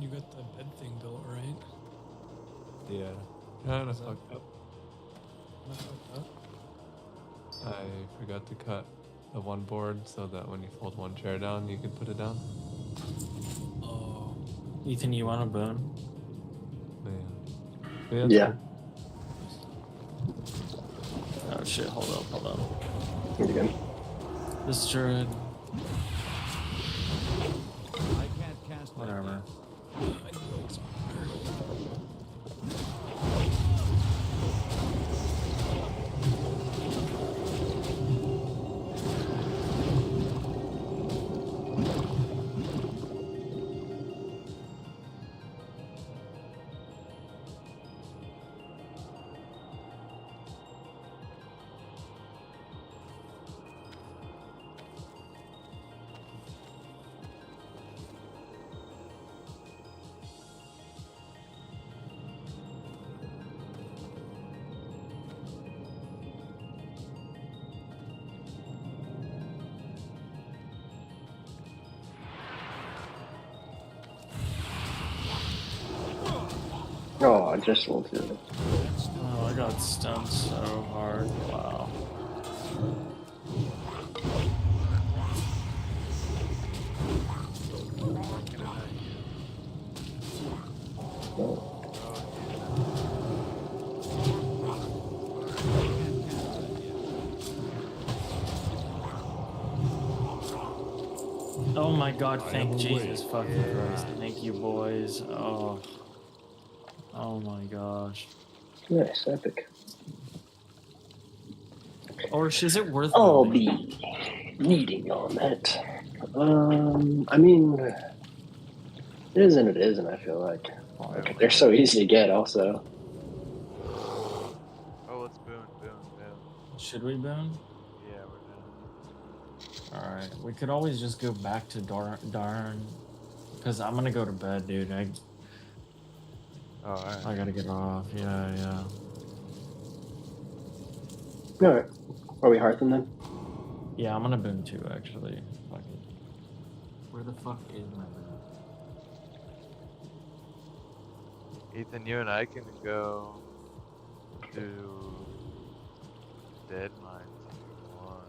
You got the bed thing built, right? Yeah. Kinda fucked up. I forgot to cut the one board so that when you fold one chair down, you can put it down. Oh. Ethan, you want a boon? Yeah. Oh shit, hold up. You're good. This druid. I can't cast my Whatever. Oh, I just rolled through. Oh, I got stunned so hard. Wow. Oh my God! Thank Jesus fucking Christ! Thank you, boys. Oh. Oh my gosh. Nice, epic. Or is it worth I'll moving? be needing on that. I mean, it is and it isn't. I feel like they're so easy to get. Also, Oh, let's boon. Should we boon? Yeah, we're done. Alright, we could always just go back to Darn. Because I'm gonna go to bed, dude. I gotta get off. Yeah. alright. Are we Hearthing then? Yeah, I'm gonna boon too, actually. Fucking. Where the fuck is my boon? Ethan, you and I can go to Dead Mines if you want.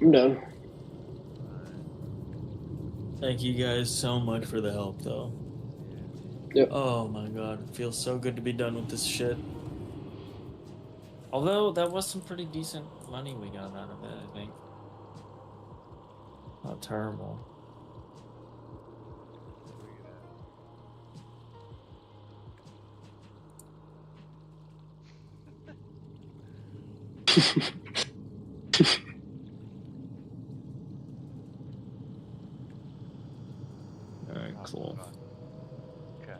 I'm done. Thank you guys so much for the help, though. Yep. Oh my God, it feels so good to be done with this shit. Although that was some pretty decent money we got out of it, I think. Not terrible. Alright, cool. Okay.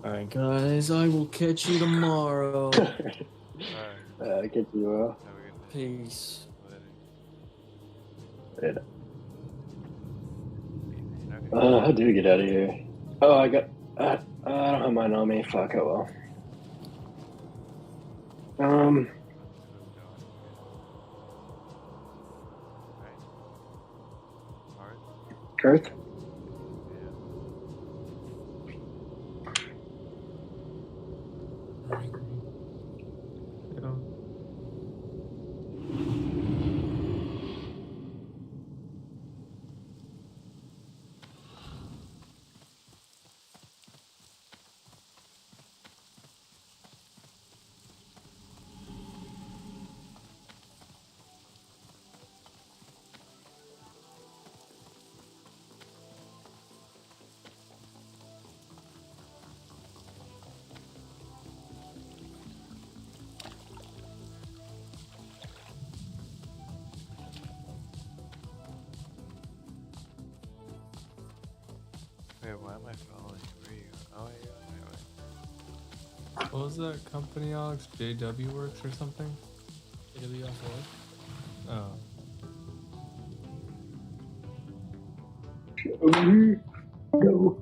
Alright, guys, I will catch you tomorrow. Get you. Peace. Later. How do we get out of here? Oh, I got. I don't have mine on me. Fuck. Oh well. Kurth? Wait, why am I following you? Where are you? Oh, yeah, wait. What was that company, Alex? JW Works or something? JW off Oh. Go.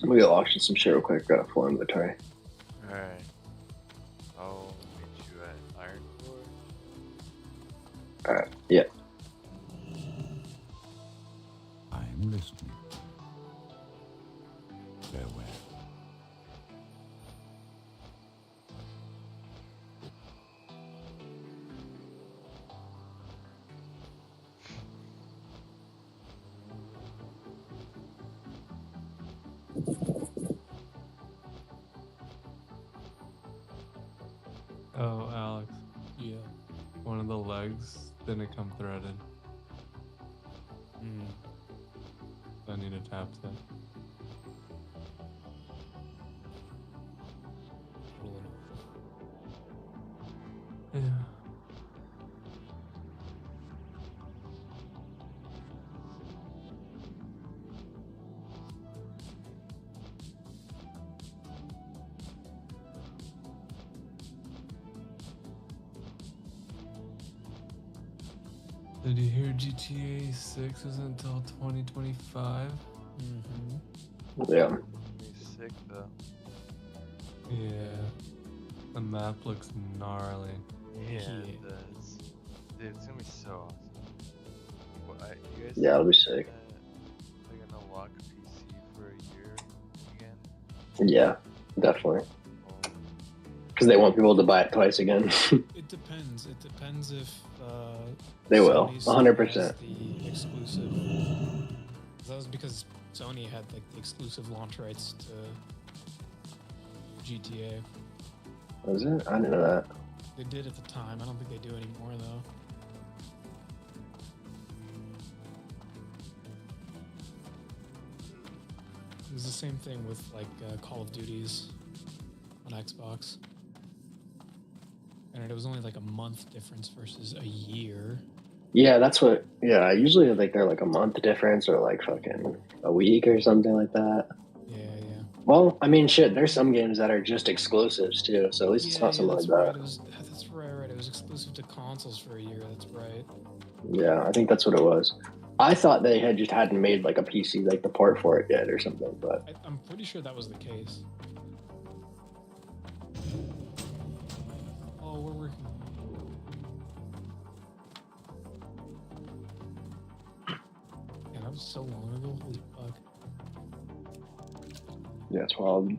I'm gonna go auction some shit real quick for inventory. Alright. I'll meet you at Iron Forge. Alright, yeah. I'm listening. Farewell. Oh, Alex. Yeah. One of the legs didn't come threaded. I need a tap set. Yeah. Did you hear GTA 6 is until 2025? Yeah. He's sick though. Yeah. The map looks gnarly. Yeah, it does. Dude, it's gonna be so awesome. You guys Yeah, it'll be sick. They're gonna lock PC for a year again? Yeah, definitely. Because they want people to buy it twice again. It depends. It depends if They will, Sony 100%. has the exclusive. That was because Sony had like the exclusive launch rights to GTA. Was it? I didn't know that. They did at the time. I don't think they do anymore though. It was the same thing with like Call of Duties on Xbox. And it was only like a month difference versus a year. Yeah, that's what. Yeah, usually like they're like a month difference or like fucking a week or something like that. Yeah, yeah. Well, I mean, shit. There's some games that are just exclusives too, so at least it's not something like Right. that. That's right. It was exclusive to consoles for a year. That's right. Yeah, I think that's what it was. I thought they had just hadn't made like a PC like the port for it yet or something, but I'm pretty sure that was the case. Oh, we're working. Yeah, that was so long ago. Holy fuck. yeah, it's wild.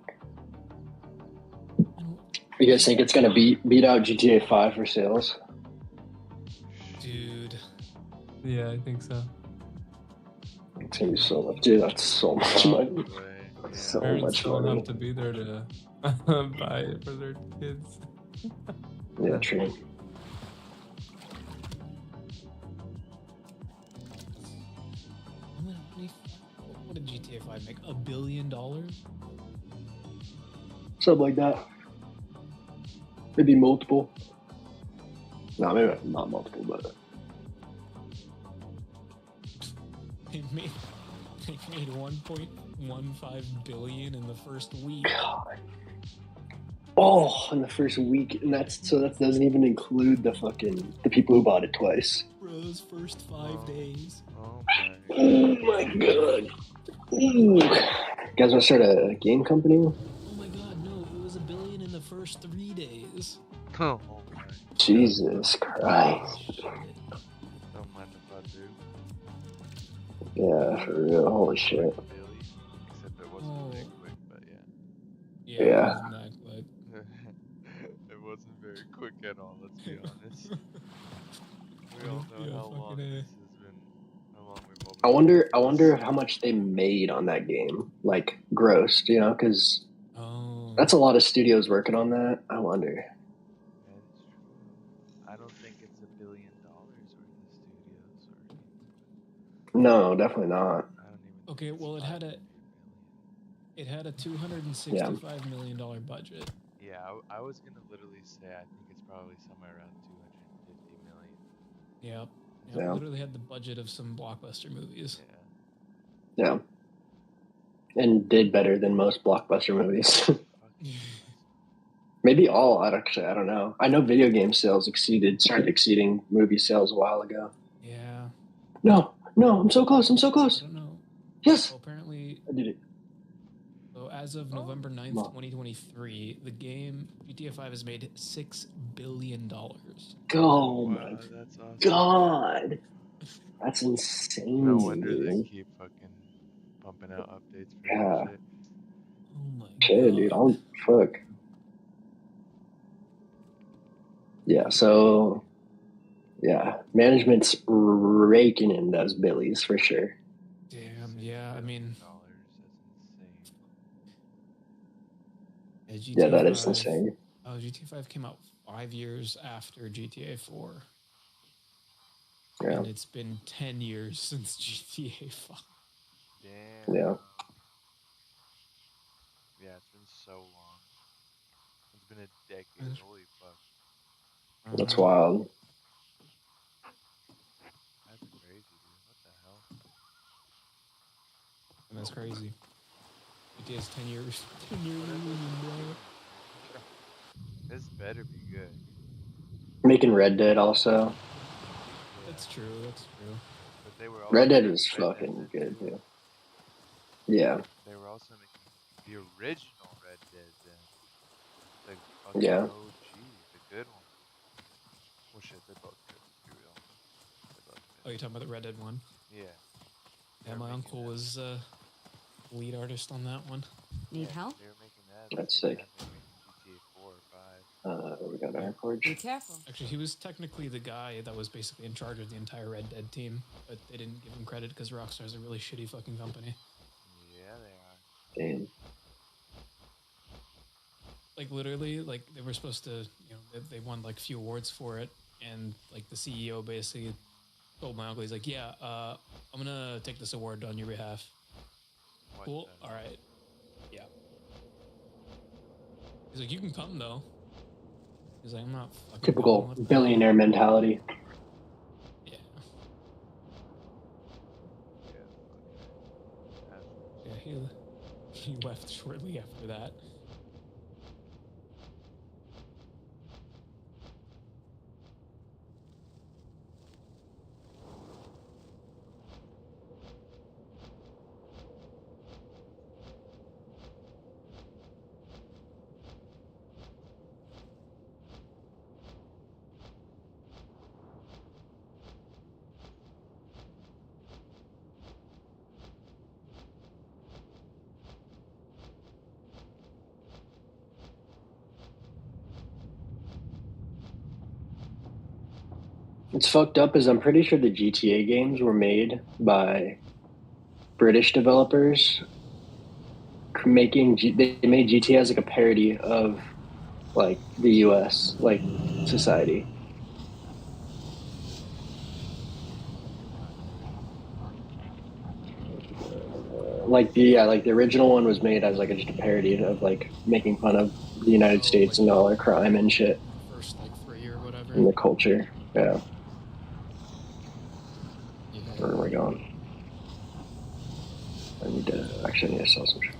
You guys think it's gonna beat out GTA 5 for sales? Dude. Yeah, I think so. It's gonna be so much, dude. That's so much money. So Parents much don't money. have to be there to buy it for their kids. Yeah, true. What did GTA 5 make? $1 billion? Something like that. Maybe multiple. No, maybe not multiple, but They made 1.15 billion in the first week. oh, in the first week, and that doesn't even include the people who bought it twice. Bros, first 5 days. Oh my god. Ooh. You guys want to start a game company? Oh my god, no, it was $1 billion in the first 3 days. Oh, Jesus Christ. don't mind if I do. Yeah, for real. Holy shit. Except it wasn't that quick, but yeah. Yeah. It wasn't that quick. It wasn't very quick at all, let's be honest. We all know how long this has been, how long we've all been. I wonder how much they made on that game, like gross, because that's a lot of studios working on that. I wonder. I don't think it's $1 billion worth of studios or No, definitely not. Okay, well it had a $265 million budget. Yeah, I was gonna literally say I think it's probably somewhere around 250 million. Yep. Yeah. Literally had the budget of some blockbuster movies. Yeah. And did better than most blockbuster movies. Maybe all. I don't know. I know video game sales started exceeding movie sales a while ago. Yeah. No, I'm so close. I don't know. Yes. Well, apparently, I did it. as of November 9th, 2023, the game GTA 5 has made $6 billion. Oh my that's awesome. god. That's insane. No wonder dude. they keep fucking pumping out updates for Yeah. that shit. Oh my Shit, dude. I'm fuck. Yeah, so yeah, management's raking in those billies for sure. Damn, yeah, I mean, GTA Yeah, that is 5, insane. GTA 5 came out 5 years after GTA 4. Yeah. And it's been 10 years since GTA 5. Damn. Yeah. Yeah, it's been so long. It's been a decade. Holy fuck. That's wild. That's crazy, dude. What the hell? And that's crazy. GTA's 10 years. 10 years, bro. This better be good. Making Red Dead also. That's true, that's true. But they were also Red Dead making is Red Dead fucking then, good too. too. Yeah. They were also making the original Red Dead then. The fucking Yeah. OG, the good one. Well, shit, they're both good. Let's be real. They're both good. Oh, you're talking about the Red Dead one? Yeah. Yeah, my uncle was lead artist on that one. Need help? They were making that. That's They were sick. making GTA 4 or 5. We got our forge. Be careful. Actually, he was technically the guy that was basically in charge of the entire Red Dead team, but they didn't give him credit because Rockstar's a really shitty fucking company. Yeah, they are. Damn. Like literally, like they were supposed to, they won like a few awards for it, and like the CEO basically told my uncle, he's like, yeah, I'm gonna take this award on your behalf. Cool. All right. Yeah. He's like, you can come though. He's like, I'm not fucking Typical going. billionaire mentality. Yeah. Yeah, he left shortly after that. What's fucked up is I'm pretty sure the GTA games were made by British developers they made GTA as like a parody of like the US like society. Like the original one was made as like just a parody of like making fun of the United States and all their crime and shit. First like 3 or whatever. And the culture. Yeah. Where am I going? I need to sell some shit.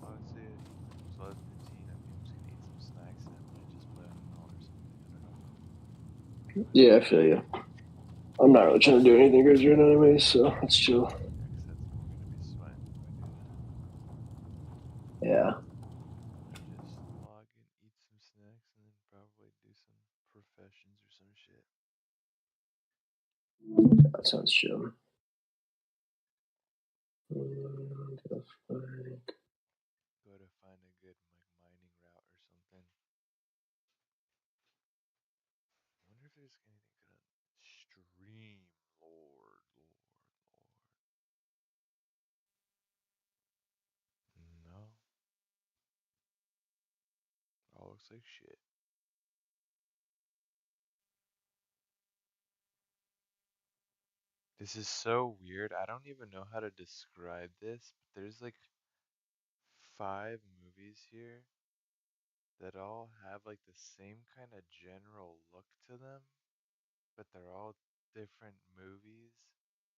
Honestly, it's 11:15. I think I'm just gonna eat some snacks and might just play on ML or something. I don't know. Yeah, I feel you. I'm not really trying to do anything good right now anyway, so let's chill. Yeah, 'cause that's I'm gonna be sweating if I do that. Yeah. Just log in, eat some snacks, and then probably do some professions or some shit. That sounds chill. Go to find a good mining route or something. I wonder if there's anything good on stream. Lord. No. All looks like shit. This is so weird. I don't even know how to describe this, but there's like 5 movies here that all have like the same kind of general look to them, but they're all different movies,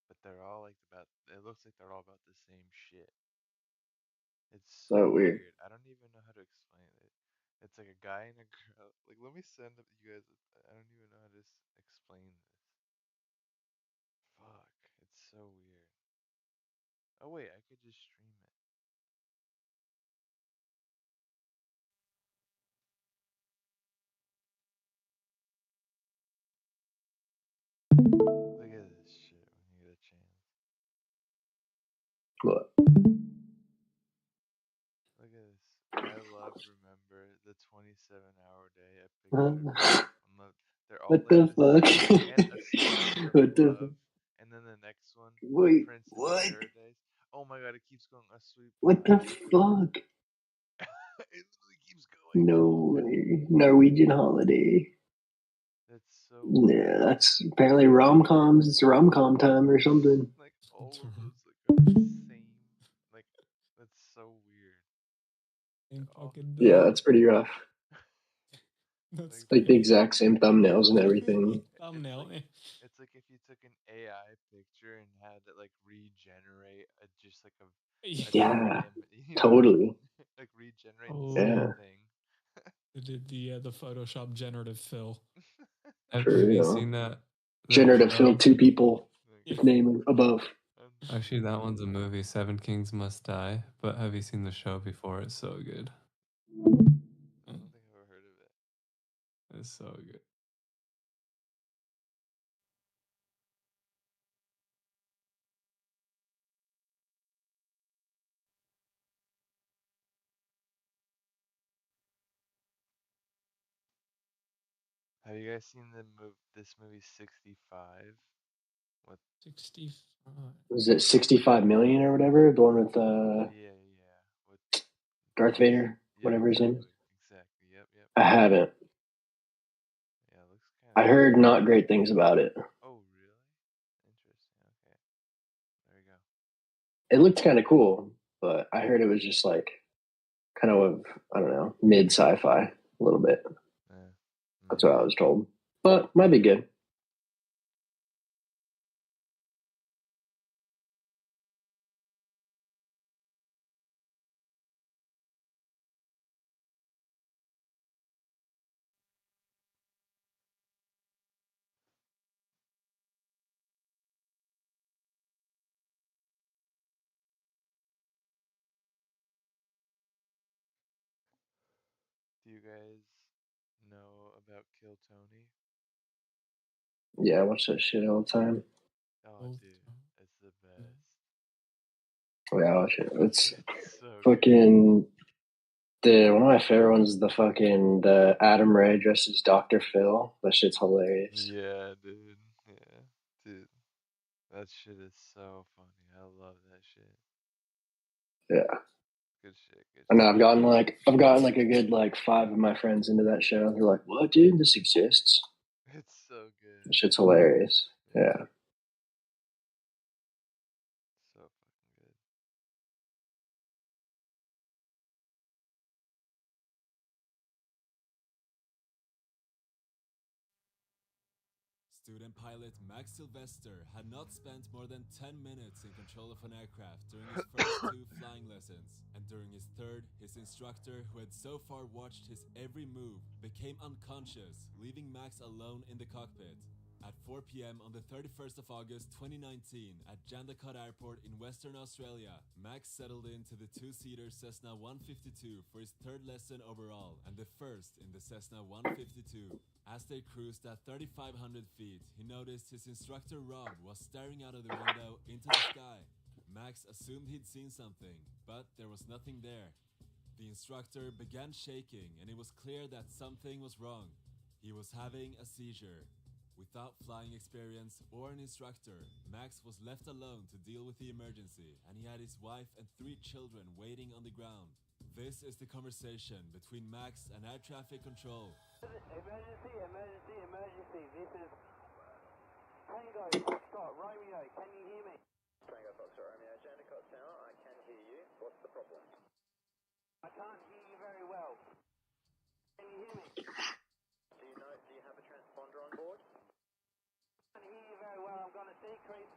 but they're all like about, it looks like they're all about the same shit. It's so So weird. weird. I don't even know how to explain it. It's like a guy and a girl. Like, let me send up you guys. I don't even know how to explain this. Fuck, it's so weird. Oh wait, I could just stream it. Look at this shit when you get a chance. What? Look at this. I love remember the 27-hour day a picture. They're all What like the the same, and a star fuck? from What the fuck? above. And then the next one, Wait, Princess what? Paradise. Oh my god, it keeps going. A sweet What the paradise. fuck? It literally keeps going. No way. Norwegian holiday. That's so Yeah, weird. that's apparently rom-coms. It's rom-com time or something. Like all of those like are the same. Like that's so weird. Same Oh, fucking Yeah, day. that's pretty rough. That's Like the exact same thumbnails and everything. thumbnail. it's like if you took an AI picture and had it like regenerate just like a different Yeah, image. You know what I totally. mean? Like regenerate the same Yeah, Oh, thing. they did the Photoshop generative fill. Have for you real. seen that Generative show? filled two people. Yeah. Name above. Actually, that one's a movie, Seven Kings Must Die. But have you seen the show before? It's so good. I don't think I've ever heard of it. It's so good. Have you guys seen this movie 65? What? 65. Was it 65 million or whatever? The one with Yeah, yeah. With Darth Vader, Yep, whatever his name is. exactly. Yep, yep. I haven't. Yeah, it looks kind I of. heard not great things about it. Oh, really? Interesting. Okay. There you go. It looked kind of cool, but I heard it was just like kind of, I don't know, mid sci-fi a little bit. Yeah. That's what I was told. But might be good. Do you guys know about Kill Tony? Yeah, I watch that shit all the time. Oh, dude, it's the best. Yeah, I watch it. It's It's so fucking one of my favorite ones is the Adam Ray dressed as Dr. Phil. That shit's hilarious. Yeah, dude. Yeah, dude. That shit is so funny. I love that shit. Yeah. Good shit. Good I know shit. I've gotten like a good like 5 of my friends into that show. They're like, "What, dude? This exists." It's so good. That shit's hilarious. Yeah. So fucking good. Student pilot Max Sylvester had not spent more than 10 minutes in control of an aircraft during his first 2 flying lessons, and during his third, his instructor, who had so far watched his every move, became unconscious, leaving Max alone in the cockpit. At 4 p.m. on the 31st of August 2019 at Jandakot Airport in Western Australia, Max settled into the 2-seater Cessna 152 for his third lesson overall and the first in the Cessna 152. As they cruised at 3,500 feet, he noticed his instructor Rob was staring out of the window into the sky. Max assumed he'd seen something, but there was nothing there. The instructor began shaking, and it was clear that something was wrong. He was having a seizure. Without flying experience or an instructor, Max was left alone to deal with the emergency, and he had his wife and 3 children waiting on the ground. This is the conversation between Max and air traffic control. Emergency, emergency, emergency. This is Tango Foxtrot Romeo. Can you hear me? Tango Foxtrot Romeo, Jandakot Tower. I can hear you. What's the problem? I can't hear you very well. Can you hear me? Do you have a transponder on board? I can't hear you very well. I'm going to decrease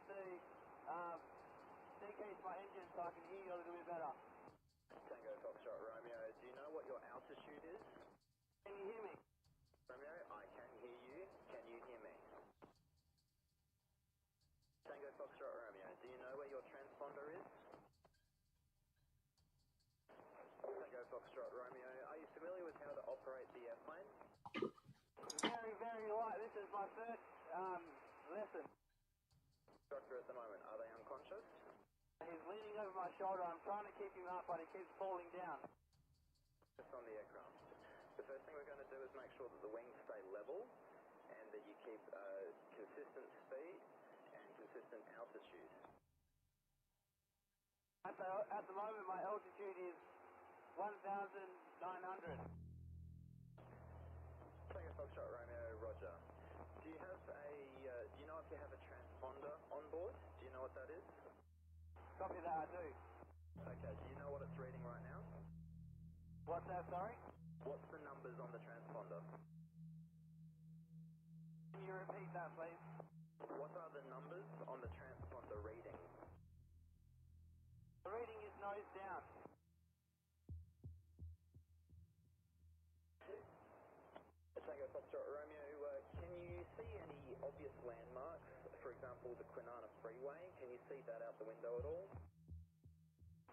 my engine so I can hear you a little bit better. Tango Foxtrot Romeo, do you know what your altitude is? Can you hear me? Romeo, I can hear you. Can you hear me? Tango Foxtrot Romeo, do you know where your transponder is? Tango Foxtrot Romeo, are you familiar with how to operate the airplane? Very, very light. This is my first lesson. Instructor at the moment, are they unconscious? He's leaning over my shoulder. I'm trying to keep him up, but he keeps falling down. Just on the aircraft. The first thing we're going to do is make sure that the wings stay level and that you keep consistent speed and consistent altitude. At the moment, my altitude is 1,900. Tango Foxtrot Romeo, Roger. Do you know if you have a transponder on board? Do you know what that is? Copy that, I do. Okay, do you know what it's reading right now? What's that, sorry? What's the numbers on the transponder? Can you repeat that, please? What are the numbers on the transponder reading? The reading is nose down. Tango Foxtrot Romeo, can you see any obvious landmarks? For example, the Kwinana Freeway. Can you see that out the window at all?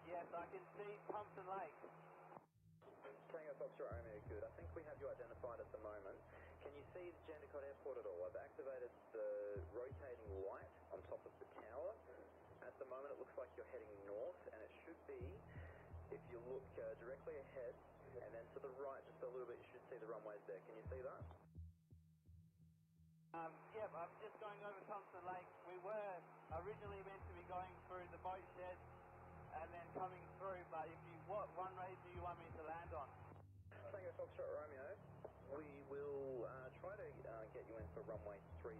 Yes, I can see Thompson Lake. Tango Foxtrot Romeo, good. I think we have you identified at the moment. Can you see the Jandakot Airport at all? I've activated the rotating light on top of the tower. At the moment it looks like you're heading north, and it should be, if you look directly ahead and then to the right just a little bit, you should see the runways there. Can you see that? Yep, I'm just going over Thompson Lake. We were originally meant to be going through the boat shed and then coming through, but what runway do you want me to land on? Tango Foxtrot Romeo, we will try to get you in for runway 30.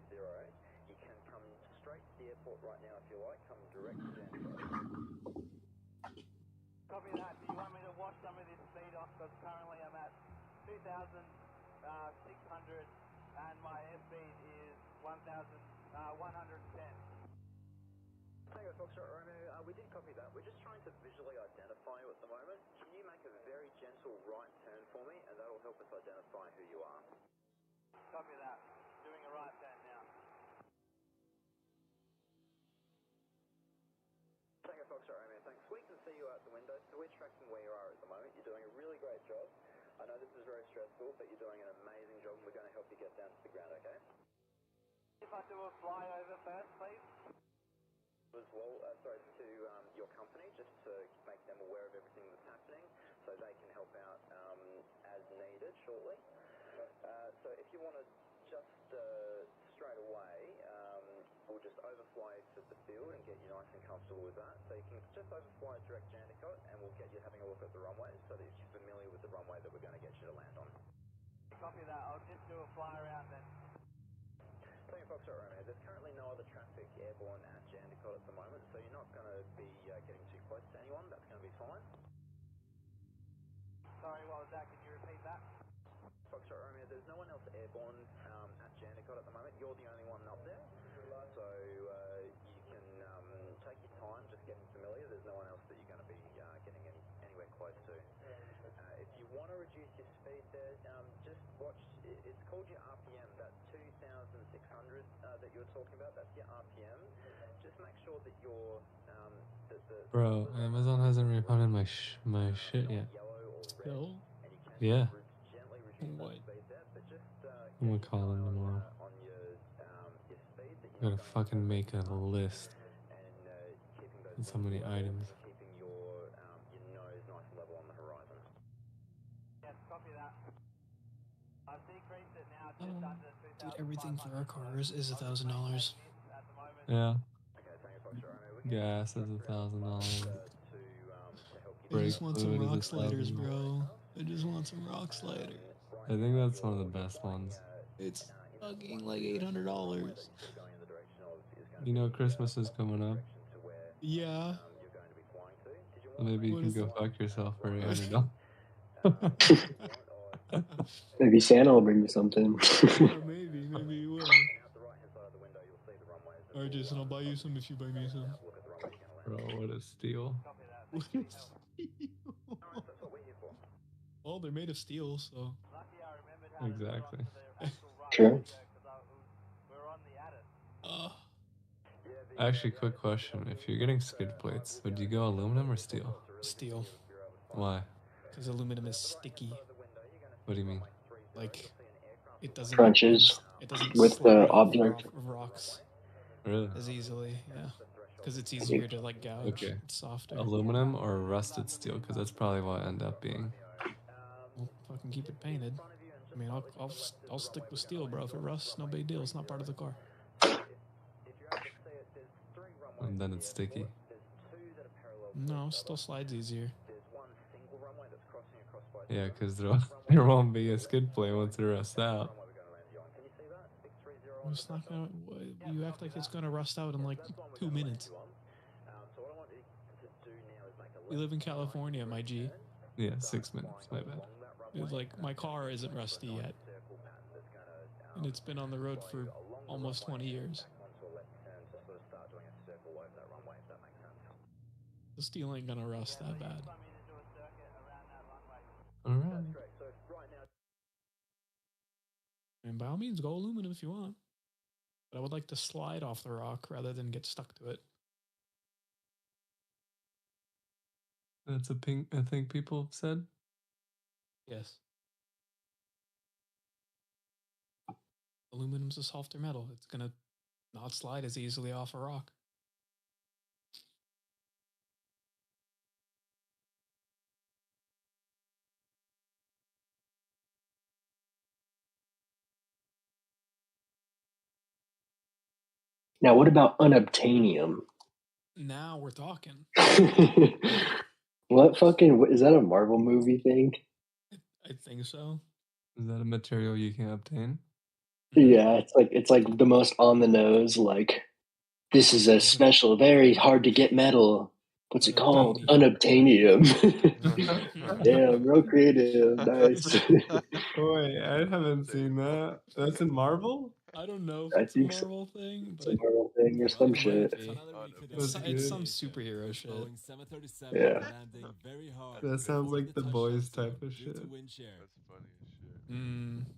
You can come straight to the airport right now if you like, come direct to Jandakot. Copy that. Do you want me to wash some of this speed off? Because currently I'm at 2,600 and my airspeed is 1,110. Tango Foxtrot Romeo, we did copy that. We're just trying to visually identify you at the moment. Can you make a very gentle right turn for me, and that'll help us identify who you are? Copy that. Doing a right turn now. Tango Foxtrot Romeo, thanks. We can see you out the window, so we're tracking where you are at the moment. You're doing a really great job. I know this is very stressful, but you're doing an amazing job, and we're going to help you get down to the ground, okay? If I do a flyover first, please. As well, to your company, just to make them aware of everything that's happening, so they can help out as needed shortly. So if you want to just straight away, we'll just overfly to the field and get you nice and comfortable with that. So you can just overfly direct Jandakot, and we'll get you having a look at the runway, so that you're familiar with the runway that we're going to get you to land on. Copy that. I'll just do a fly around then. Tango Foxtrot Romeo, there's currently no other traffic airborne at Jandakot at the moment, so you're not going to be getting too close to anyone. That's going to be fine. Sorry, what was that? Can you repeat that? Foxtrot Romeo, there's no one else airborne at Jandakot at the moment. You're the only one up there, so you can take your time just getting familiar. There's no one else that you're going to be getting anywhere close to. If you want to reduce your speed there, just watch, it's called your RPM, that 2,600 that you were talking about, that's your RPM. Just make sure that you're... Bro, Amazon hasn't refunded my shit yet. Still? Yeah. What? I'm gonna call them tomorrow. Gotta fucking make a list. With so many items. Yes, copy that. I've decreased it now just under 2,000. Everything for our cars is $1,000. Yeah. Gas is $1,000. I just want some rock sliders, bro. I just want some rock sliders. I think that's one of the best ones. It's fucking like $800. You know Christmas is coming up. Yeah. Maybe you can go fuck yourself for $800. Maybe Santa will bring you something. Maybe he will. All right, Jason, I'll buy you some if you buy me some. Bro, what a steal. Well, they're made of steel, so. Exactly. Sure. Actually, quick question. If you're getting skid plates, would you go aluminum or steel? Steel. Why? Because aluminum is sticky. What do you mean? Like, it doesn't. Crunches It doesn't with slide the off object. rocks. Really? As easily, yeah. Because it's easier to like gouge. Okay. It's softer. Aluminum or rusted steel? Because that's probably what I end up being. Well, fucking keep it painted. I mean, I'll stick with steel, bro. If it rusts, no big deal. It's not part of the car. And then it's sticky. No, still slides easier. Yeah, because there won't be a skid plate once it rusts out. It's not gonna. You act like it's gonna rust out in like 2 minutes. We live in California, my G. Yeah, 6 minutes. My bad. Dude, like my car isn't rusty yet, and it's been on the road for almost 20 years. The steel ain't gonna rust that bad. All right. And by all means, go aluminum if you want. But I would like to slide off the rock rather than get stuck to it. That's a thing people have said. Yes. Aluminum's a softer metal. It's gonna not slide as easily off a rock. Now, what about unobtainium? Now we're talking. What fucking is that a Marvel movie thing? I think so. Is that a material you can obtain? Yeah, it's like the most on the nose. Like, this is a special, very hard to get metal. What's it called? Unobtainium. Damn, real creative. Nice. Wait, I haven't seen that. That's in Marvel? I don't know if I it's a think so. Marvel thing, It's but a Marvel thing or some it shit. might be. It's some superhero shit. Yeah. That sounds like the boys type of shit. That's funny as shit.